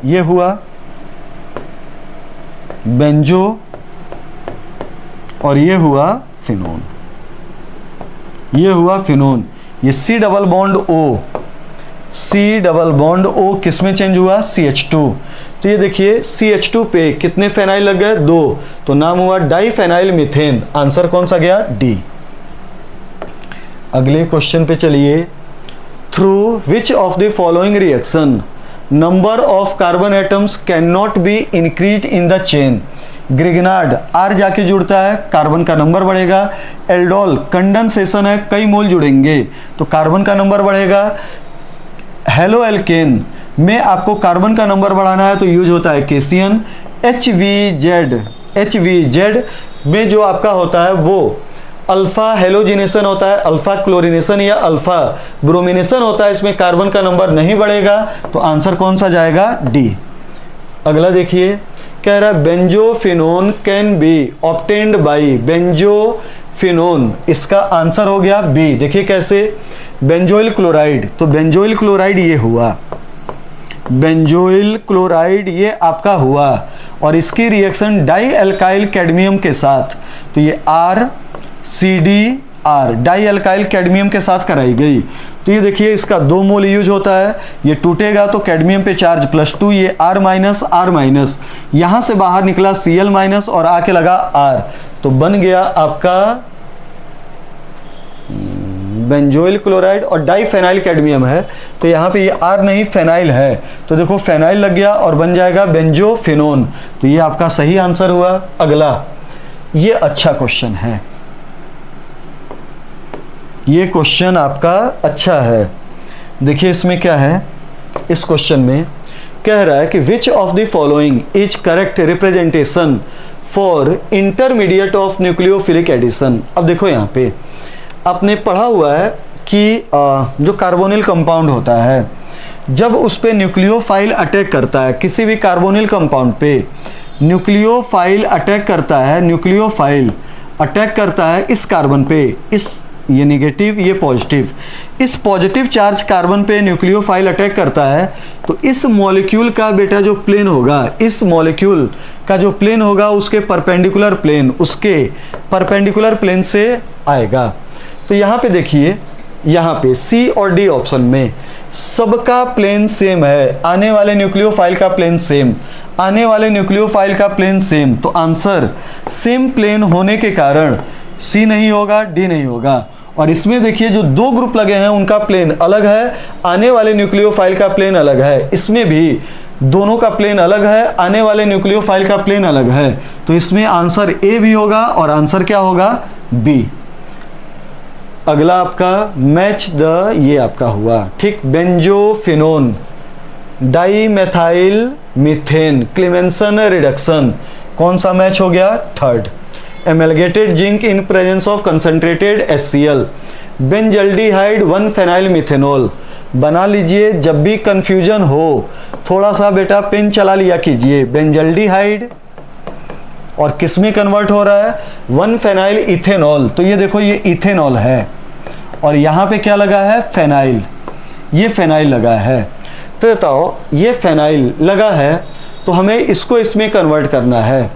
ये हुआ बेंजो, और ये हुआ फिनोन, ये C डबल बॉन्ड O किस में चेंज हुआ, CH2। तो ये देखिए CH2 पे कितने फेनाइल लग गए, 2, तो नाम हुआ डाइफेनाइल मीथेन। आंसर कौन सा गया, D। अगले क्वेश्चन पे चलिए, through which of the following reaction number of carbon atoms can not be increase in the chain. Grignard R जाके जुड़ता है, कार्बन का नंबर बढ़ेगा। एल्डोल कंडेंसेशन है, कई मोल जुड़ेंगे तो कार्बन का नंबर बढ़ेगा। हेलो एल्केन में आपको कार्बन का नंबर बढ़ाना है तो यूज होता है केसियन। HVZ में जो आपका होता है वो अल्फा हेलोजिनेशन होता है, अल्फा क्लोरिनेशन या अल्फा ब्रोमिनेशन होता है, इसमें कार्बन का नंबर नहीं बढ़ेगा। तो आंसर कौन सा जाएगा, D। अगला देखिए, कह रहा है benzophenone can be obtained by, benzophenone इसका आंसर हो गया B। देखिए कैसे, बेंजोइल क्लोराइड, तो बेंजोइल क्लोराइड ये हुआ, बेंजोइल क्लोराइड ये आपका हुआ, और इसकी रिएक्शन डाई एल्काइल कैडमियम के साथ, तो ये RCdR डाई एल्काइल कैडमियम के साथ कराई गई। तो ये देखिए इसका 2 मोल यूज होता है, ये टूटेगा तो कैडमियम पे चार्ज +2, ये R-, यहाँ से बाहर निकला Cl- और आके लगा R, तो बन गया आपका बेंजोइल क्लोराइड, और डाइफेनाइल कैडमियम है तो यहाँ पे ये R नहीं फेनाइल है, तो देखो फेनाइल लग गया और बन जाएगा बेंजोफिनोन। तो ये आपका सही आंसर हुआ। अगला, ये अच्छा क्वेश्चन है, ये क्वेश्चन आपका अच्छा है। देखिए इसमें क्या है, इस क्वेश्चन में कह रहा है कि which of the following is correct representation for intermediate of nucleophilic addition. अब देखो यहाँ पे आपने पढ़ा हुआ है कि जो कार्बोनिल कंपाउंड होता है जब उस पे न्यूक्लियोफाइल अटैक करता है, किसी भी कार्बोनिल कंपाउंड पे न्यूक्लियोफाइल अटैक करता है, न्यूक्लियोफाइल अटैक करता है इस कार्बन पे, इस ये निगेटिव, ये पॉजिटिव। इस पॉजिटिव चार्ज कार्बन पे न्यूक्लियोफाइल अटैक करता है तो इस मॉलिक्यूल का बेटा जो प्लेन होगा, इस मॉलिक्यूल का जो प्लेन होगा उसके परपेंडिकुलर प्लेन से आएगा। तो यहाँ पे देखिए, यहाँ पे सी और डी ऑप्शन में सबका प्लेन सेम है, आने वाले न्यूक्लियोफाइल का प्लेन सेम, आने वाले न्यूक्लियोफाइल का प्लेन सेम, तो आंसर सेम प्लेन होने के कारण सी नहीं होगा, डी नहीं होगा। और इसमें देखिए जो दो ग्रुप लगे हैं उनका प्लेन अलग है, आने वाले न्यूक्लियोफाइल का प्लेन अलग है, इसमें भी दोनों का प्लेन अलग है, आने वाले न्यूक्लियोफाइल का प्लेन अलग है, तो इसमें आंसर ए भी होगा और आंसर क्या होगा, बी। अगला आपका मैच द, ये आपका हुआ ठीक, benzophenone, dimethyl methane, Clemmensen reduction, कौन सा मैच हो गया, third. Amalgamated zinc in presence of concentrated HCl, benzaldehyde one phenyl methanol. बना लीजिए, जब भी कंफ्यूजन हो थोड़ा सा बेटा पेन चला लिया कीजिए। बेंजल्डिहाइड और किस में कन्वर्ट हो रहा है, 1-फेनाइल इथेनॉल, तो ये देखो ये इथेनॉल है और यहाँ पे क्या लगा है, फेनाइल, ये फेनाइल लगा है। तो बताओ ये फेनाइल लगा है तो हमें इसको इसमें कन्वर्ट करना है,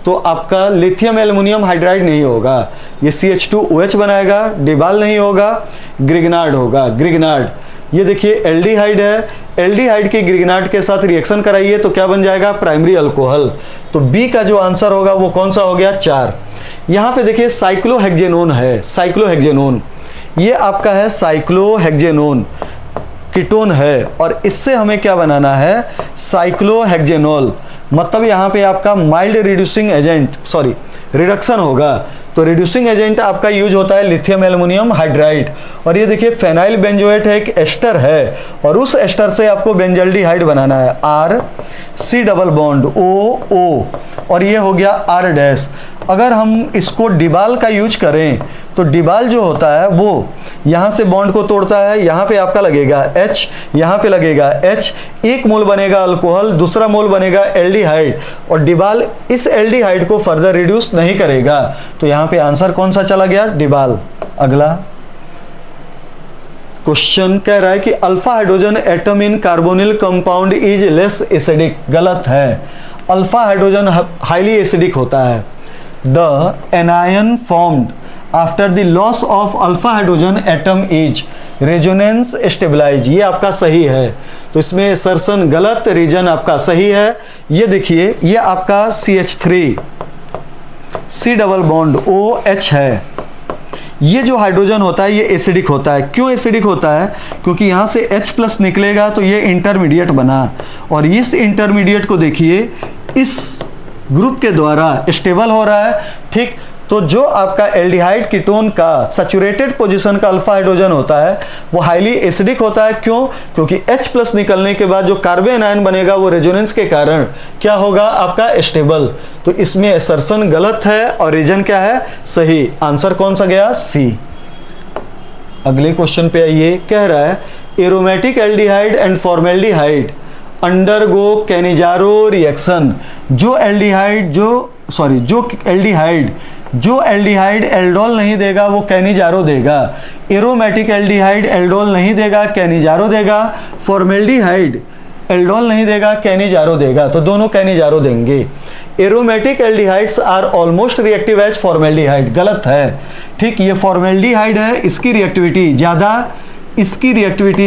तो आपका लिथियम एल्युमिनियम हाइड्राइड नहीं होगा, ये CH2OH बनाएगा, डिबाल नहीं होगा, ग्रिगनार्ड होगा, ग्रिगनार्ड। ये देखिए एल्डिहाइड है, एल्डिहाइड की ग्रिगनार्ड के साथ रिएक्शन कराइए तो क्या बन जाएगा, प्राइमरी अल्कोहल। तो बी का जो आंसर होगा वो कौन सा हो गया, 4। यहाँ पे देखिए साइक्लोहेक्जेनोन है, साइक्लोहेक्जेनोन, ये आपका है साइक्लोहेक्जेनोन, कीटोन है और इससे हमें क्या बनाना है, साइक्लोहेक्जेनोल। मतलब यहाँ पे आपका mild reducing agent, sorry reduction होगा, तो रिड्यूसिंग एजेंट आपका यूज होता है लिथियम एल्युमिनियम हाइड्राइड। और ये देखिए फेनाइल बेंजोएट है, एक एस्टर है और उस एस्टर से आपको बेंजल्डिहाइड बनाना है, R C double bond O और ये हो गया R डैश। अगर हम इसको डिबाल का यूज करें तो डिबाल जो होता है वो यहाँ से बॉन्ड को तोड़ता है, यहाँ पे आपका लगेगा H, यहाँ पे लगेगा H, एक मोल बनेगा अल्कोहल, दूसरा मोल बनेगा एल्डिहाइड और डिबाल इस एल्डिहाइड को फर्दर रिड्यूस नहीं करेगा, तो यहाँ पे आंसर कौन सा चला गया, डिबाल। अगला क्वेश्चन कह रहा है कि alpha hydrogen atom in carbonyl compound is less acidic, गलत है, अल्फा हाइड्रोजन हाईली एसिडिक होता है। The anion formed after the loss of alpha hydrogen atom is resonance stabilise, ये आपका सही है, तो इसमें सर्सन गलत, रीजन आपका सही है। ये देखिए ये आपका CH3 C double bond OH है, ये जो हाइड्रोजन होता है ये एसिडिक होता है। क्यों एसिडिक होता है, क्योंकि यहाँ से H+ निकलेगा तो ये इंटरमीडिएट बना और इस इंटरमीडिएट को देखिए इस ग्रुप के द्वारा स्टेबल हो रहा है, ठीक। तो जो आपका एल्डिहाइड कीटोन का सैचुरेटेड पोजीशन का अल्फा हाइड्रोजन होता है वो हाईली एसिडिक होता है। क्यों, क्योंकि H+ निकलने के बाद जो कार्बन आयन बनेगा वो रेजोनेंस के कारण क्या होगा, आपका स्टेबल। तो इसमें असर्शन गलत है और रीजन क्या है, सही। आंसर कौन सा गया, C। अगले क्वेश्चन पे आइए, कह रहा है aromatic aldehyde and formaldehyde undergo Cannizzaro reaction. जो एल्डिहाइड एल्डोल नहीं देगा वो कैनिजारो देगा, एरोमेटिक एल्डिहाइड एल्डोल नहीं देगा कैनिजारो देगा, फॉर्मेल्डिहाइड एल्डोल नहीं देगा कैनिजारो देगा, तो दोनों कैनिजारो देंगे। Aromatic aldehydes are almost reactive as formaldehyde, गलत है, ठीक। ये फॉर्मेल्डिहाइड है, इसकी रिएक्टिविटी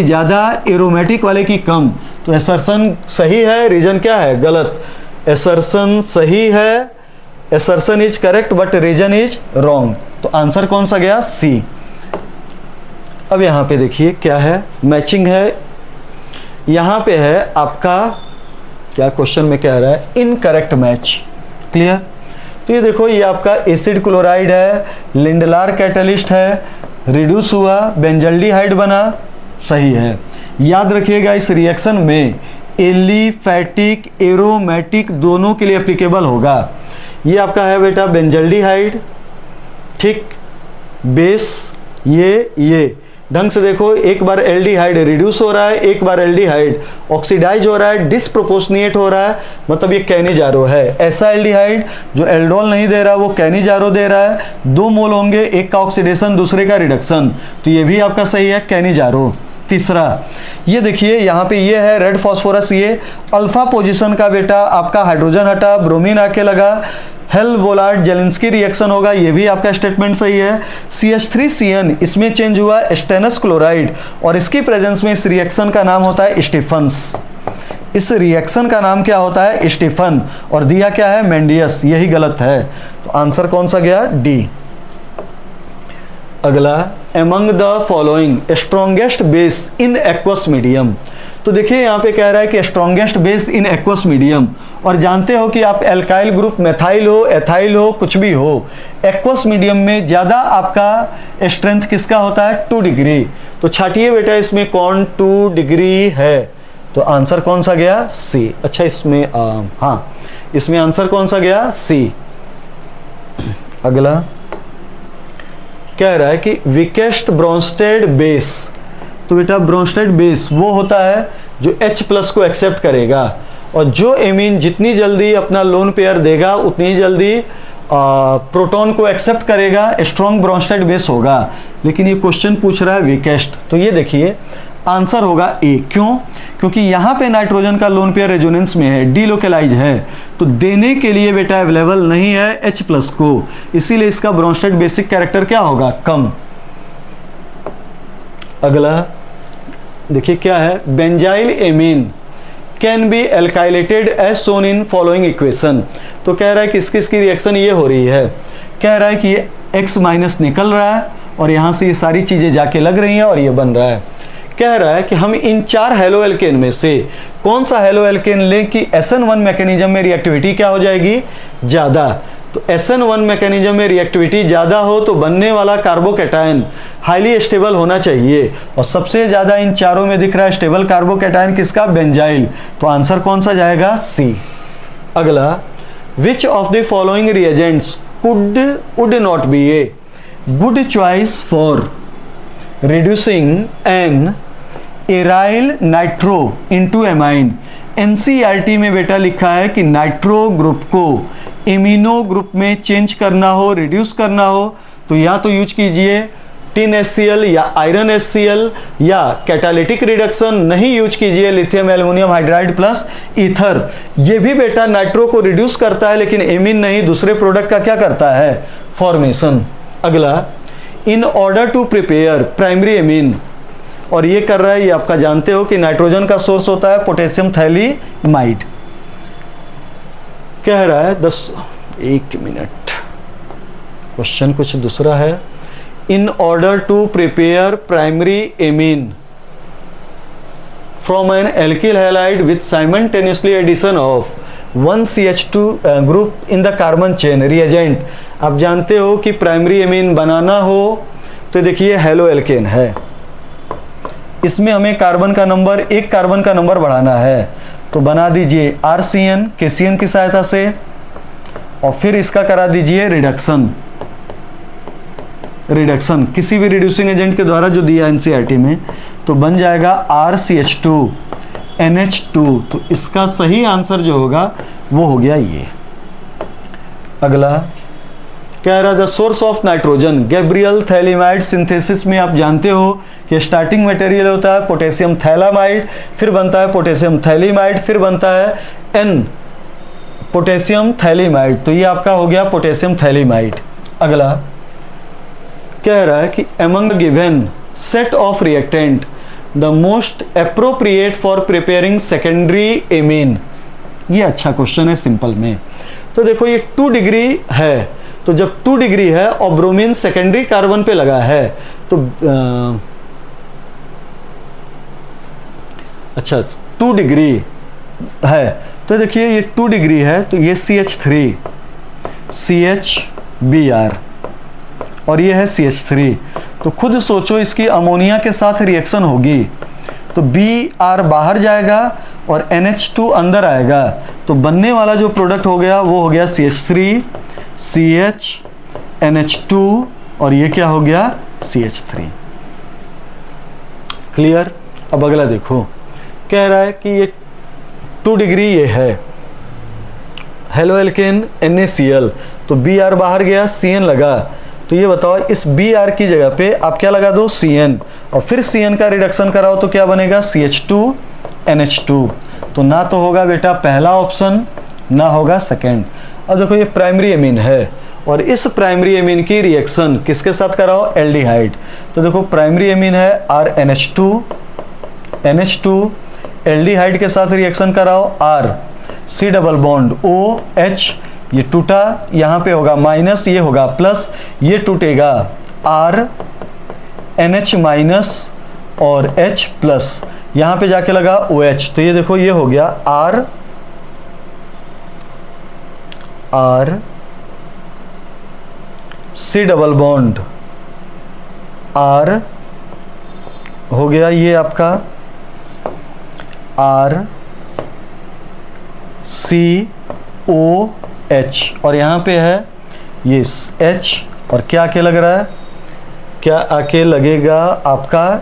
ज़्यादा, एरोमेटिक वाले की कम, तो असर्शन सही है, रीजन क्या है, गलत। असर्शन सही है, assertion is correct but reason is wrong, तो आंसर कौन सा गया, C। अब यहाँ पे देखिए क्या है, मैचिंग है, यहाँ पे है आपका क्या क्वेश्चन में कह रहा है, इनकरेक्ट मैच, क्लियर। तो ये देखो ये आपका एसिड क्लोराइड है, लिंडलार कैटलिस्ट है, रिड्यूस हुआ, बेंजल्डिहाइड बना, सही है। याद रखिएगा इस रिएक्शन में एलिफैटिक एरोमेटिक दोनों के लिए एप्लीकेबल होगा। ये आपका है बेटा बेंजल्डिहाइड, ठीक, बेस, ये ढंग से देखो, एक बार एल्डिहाइड रिड्यूस हो रहा है, एक बार एल्डिहाइड ऑक्सीडाइज हो रहा है, डिस्प्रोपोर्शनिएट हो रहा है, मतलब ये कैनिजारो है। ऐसा एल्डिहाइड जो एल्डोल नहीं दे रहा वो कैनिजारो दे रहा है। 2 मोल होंगे, एक का ऑक्सीडेशन दूसरे का रिडक्शन, तो ये भी आपका सही है, कैनिजारो। तीसरा ये देखिए यहाँ पे ये है रेड फॉस्फोरस, ये अल्फा पोजीशन का बेटा आपका हाइड्रोजन हटा, ब्रोमीन आके लगा, हेल-वोलार्ड जेलिंस्की रिएक्शन होगा, ये भी आपका स्टेटमेंट सही है। CH3CN इसमें चेंज हुआ स्टेनस क्लोराइड, और इसकी प्रेजेंस में इस रिएक्शन का नाम होता है स्टीफन्स। इस रिएक्शन का नाम क्या होता है? स्टीफन, और दिया क्या है? मेंडियस। यही गलत है, तो आंसर कौन सा गया? डी। अगला, among the following strongest base in aqueous medium. तो देखिए यहाँ पे कह रहा है कि strongest base in aqueous medium, और जानते हो कि आप एल्काइल ग्रुप मेथाइल हो, एथाइल हो, कुछ भी हो, एक्वस मीडियम में ज़्यादा आपका स्ट्रेंथ किसका होता है? 2 डिग्री। तो छाटिए बेटा इसमें कौन 2 डिग्री है, तो आंसर कौन सा गया? सी। अच्छा इसमें हाँ, इसमें आंसर कौन सा गया? सी। अगला कह रहा है कि वीकेस्ट ब्रोंस्टेड बेस। तो बेटा ब्रोंस्टेड बेस वो होता है जो H+ को एक्सेप्ट करेगा, और जो एमीन जितनी जल्दी अपना लोन पेयर देगा उतनी ही जल्दी प्रोटॉन को एक्सेप्ट करेगा, स्ट्रॉन्ग ब्रोंस्टेड बेस होगा। लेकिन ये क्वेश्चन पूछ रहा है वीकेस्ट, तो ये देखिए आंसर होगा ए। क्यों? क्योंकि यहाँ पे नाइट्रोजन का लोन पेयर रेजोनेंस में है, डीलोकेलाइज है, तो देने के लिए बेटा अवेलेबल नहीं है H+ को, इसीलिए इसका ब्रोंस्टेड बेसिक कैरेक्टर क्या होगा? कम। अगला देखिए क्या है, benzyl amine can be alkylated as shown in following equation. तो कह रहा है कि किसकी रिएक्शन ये हो रही है, कह रहा है कि ये X- निकल रहा है और यहाँ से ये सारी चीज़ें जाके लग रही हैं और ये बन रहा है। कह रहा है कि हम इन 4 हेलो एल्केन में से कौन सा हेलो एल्केन लें कि SN1 मैकेनिज्म में रिएक्टिविटी क्या हो जाएगी? ज़्यादा। तो SN1 मैकेनिज्म में रिएक्टिविटी ज़्यादा हो तो बनने वाला कार्बोकैटायन हाईली स्टेबल होना चाहिए, और सबसे ज़्यादा इन चारों में दिख रहा है स्टेबल कार्बोकैटायन किसका? बेंजाइल। तो आंसर कौन सा जाएगा? सी। अगला, which of the following reagents would not be a good choice for reducing an aryl nitro into amine. NCERT में बेटा लिखा है कि नाइट्रो ग्रुप को एमिनो ग्रुप में चेंज करना हो, रिड्यूस करना हो, तो या तो यूज कीजिए टिन HCl या आयरन HCl, या कैटालिटिक रिडक्शन नहीं यूज कीजिए lithium aluminium hydride plus ether. ये भी बेटा नाइट्रो को रिड्यूस करता है लेकिन एमिन नहीं, दूसरे प्रोडक्ट का क्या करता है? फॉर्मेशन। अगला, in order to prepare primary amine, और ये कर रहा है, ये आपका जानते हो कि नाइट्रोजन का सोर्स होता है पोटेशियम थैलीमाइड। कह रहा है 1 मिनट, क्वेश्चन कुछ दूसरा है। In order to prepare primary amine from an alkyl halide with simultaneously addition of 1 CH2 group in the carbon chain reagent. आप जानते हो कि प्राइमरी एमीन बनाना हो तो देखिए हेलो एल्केन है, इसमें हमें कार्बन का नंबर, एक कार्बन का नंबर बढ़ाना है, तो बना दीजिए RCN KCN की सहायता से, और फिर इसका करा दीजिए रिडक्शन किसी भी रिड्यूसिंग एजेंट के द्वारा जो दिया NCERT में, तो बन जाएगा RCH2 NH2। तो इसका सही आंसर जो होगा वो हो गया ये। अगला कह रहा the source of nitrogen Gabriel phthalimide synthesis में आप जानते हो कि स्टार्टिंग मटेरियल होता है पोटेशियम थैलामाइड, फिर बनता है पोटेशियम थैलीमाइड, फिर बनता है N पोटेशियम थैलीमाइड, तो ये आपका हो गया पोटेशियम थैलीमाइड। अगला कह रहा है कि among the given set of reactant the most appropriate for preparing secondary amine। ये अच्छा क्वेश्चन है सिंपल में। तो देखो ये 2 डिग्री है, तो जब 2 डिग्री है और ब्रोमीन सेकेंडरी कार्बन पे लगा है तो अच्छा 2 डिग्री है, तो देखिए ये 2 डिग्री है, तो ये CH3 CHBr और ये है CH3। तो खुद सोचो इसकी अमोनिया के साथ रिएक्शन होगी तो Br बाहर जाएगा और NH2 अंदर आएगा, तो बनने वाला जो प्रोडक्ट हो गया वो हो गया CH3 CH NH2 और ये क्या हो गया CH3। क्लियर। अब अगला देखो, कह रहा है कि ये 2 डिग्री ये है हेलो एल्केन NaCl, तो Br बाहर गया, Cn लगा, तो ये बताओ इस Br की जगह पे आप क्या लगा दो, Cn, और फिर Cn का रिडक्शन कराओ तो क्या बनेगा, CH2NH2। तो ना तो होगा बेटा पहला ऑप्शन, ना होगा सेकेंड। अब देखो ये प्राइमरी एमीन है और इस प्राइमरी एमीन की रिएक्शन किसके साथ कराओ, एल्डिहाइड। तो देखो प्राइमरी एमीन है RNH2, एल्डिहाइड के साथ रिएक्शन कराओ R, C double bond OH, ये टूटा, यहाँ पे होगा माइनस, ये होगा प्लस, ये टूटेगा R NH माइनस और H प्लस, यहाँ पे जाके लगा OH, तो ये देखो ये हो गया R C double bond R हो गया, ये आपका R COH, और यहाँ पे है ये H, और क्या आके लग रहा है, क्या आके लगेगा आपका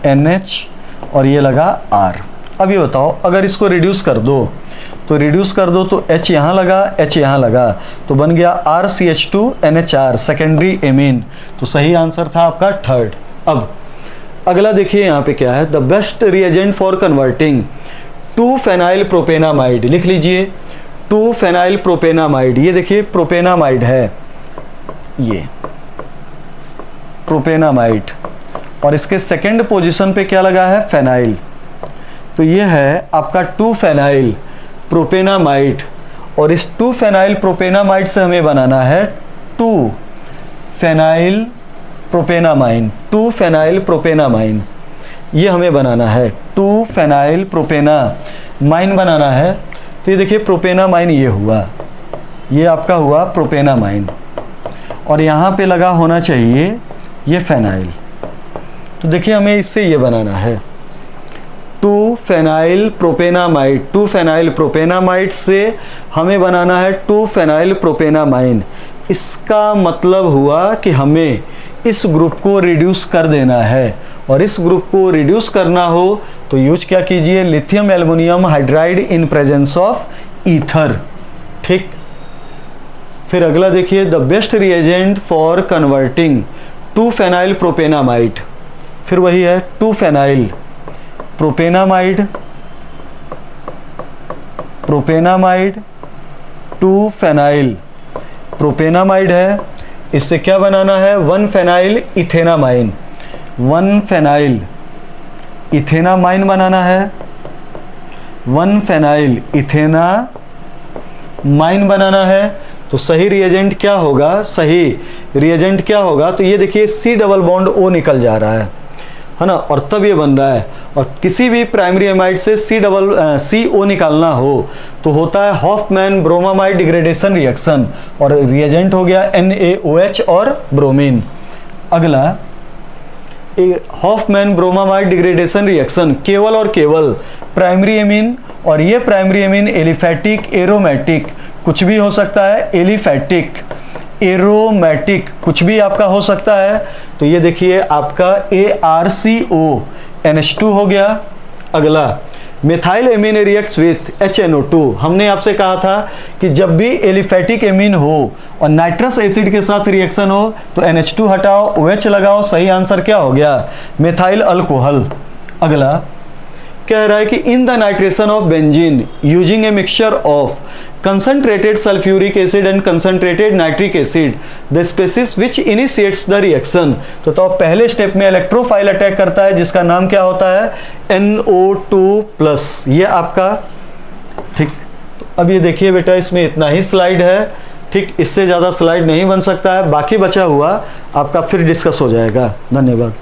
NH, और ये लगा R। अब ये बताओ अगर इसको रिड्यूस कर दो तो H यहाँ लगा, H यहाँ लगा, तो बन गया RCH2NHR, सेकेंडरी एमीन। तो सही आंसर था आपका थर्ड। अब अगला देखिए यहाँ पे क्या है, the best reagent for converting two phenyl propanamide, लिख लीजिए 2-फेनाइल प्रोपेनामाइड। ये देखिए प्रोपेनामाइड है, ये प्रोपेनामाइड, और इसके सेकंड पोजीशन पे क्या लगा है, फेनाइल। तो ये है आपका 2-फेनाइल प्रोपेनामाइड, और इस 2-फेनाइल प्रोपेनामाइड से हमें बनाना है 2-फेनाइल प्रोपेनामाइन, 2-फेनाइल प्रोपेनामाइन, ये हमें बनाना है 2-फेनाइल प्रोपेनामाइन बनाना है। तो ये देखिए प्रोपेनामाइन ये हुआ, ये आपका हुआ प्रोपेनामाइन, और यहाँ पे लगा होना चाहिए ये फेनाइल। तो देखिए हमें इससे ये बनाना है 2-फेनाइल प्रोपेनामाइड, 2-फेनाइल प्रोपेनामाइड से हमें बनाना है 2-फेनाइल प्रोपेनामाइन। इसका मतलब हुआ कि हमें इस ग्रुप को रिड्यूस कर देना है, और इस ग्रुप को रिड्यूस करना हो तो यूज क्या कीजिए, lithium aluminium hydride in presence of ether. ठीक, फिर अगला देखिए, the best reagent for converting two phenyl propanamide, फिर वही है 2-फेनाइल प्रोपेनामाइड, 2-फेनाइल प्रोपेनामाइड है, इससे क्या बनाना है, 1-फेनाइल इथेनामाइन, 1-फेनाइल इथेनामाइन बनाना है, 1-फेनाइल इथेनामाइन बनाना है। तो सही रिएजेंट क्या होगा, सही रिएजेंट क्या होगा, तो ये देखिए C डबल बॉन्ड O निकल जा रहा है ना, और तब ये बन रहा है। और किसी भी प्राइमरी एमाइड से CO निकालना हो तो होता है हॉफमैन ब्रोमामाइड डिग्रेडेशन रिएक्शन, और रिएजेंट हो गया NaOH और ब्रोमीन। अगला हॉफमैन ब्रोमामाइड डिग्रेडेशन रिएक्शन केवल और केवल प्राइमरी एमीन, और ये प्राइमरी एमीन एलिफैटिक, एरोमेटिक कुछ भी हो सकता है, एलिफैटिक, एरोमेटिक कुछ भी आपका हो सकता है। तो ये देखिए आपका ArCONH2 हो गया। अगला methyl amine reacts with HNO2। हमने आपसे कहा था कि जब भी एलिफैटिक एमीन हो और नाइट्रस एसिड के साथ रिएक्शन हो तो NH2 हटाओ, OH लगाओ। सही आंसर क्या हो गया, मेथाइल अल्कोहल। अगला कह रहा है कि in the nitration of benzene using A mixture of concentrated sulfuric acid and concentrated nitric acid the species which initiates the reaction। तो पहले स्टेप में इलेक्ट्रोफाइल अटैक करता है जिसका नाम क्या होता है, NO2+। ये आपका ठीक। तो अब ये देखिए बेटा इसमें इतना ही स्लाइड है, ठीक, इससे ज़्यादा स्लाइड नहीं बन सकता है, बाकी बचा हुआ आपका फिर डिस्कस हो जाएगा। धन्यवाद।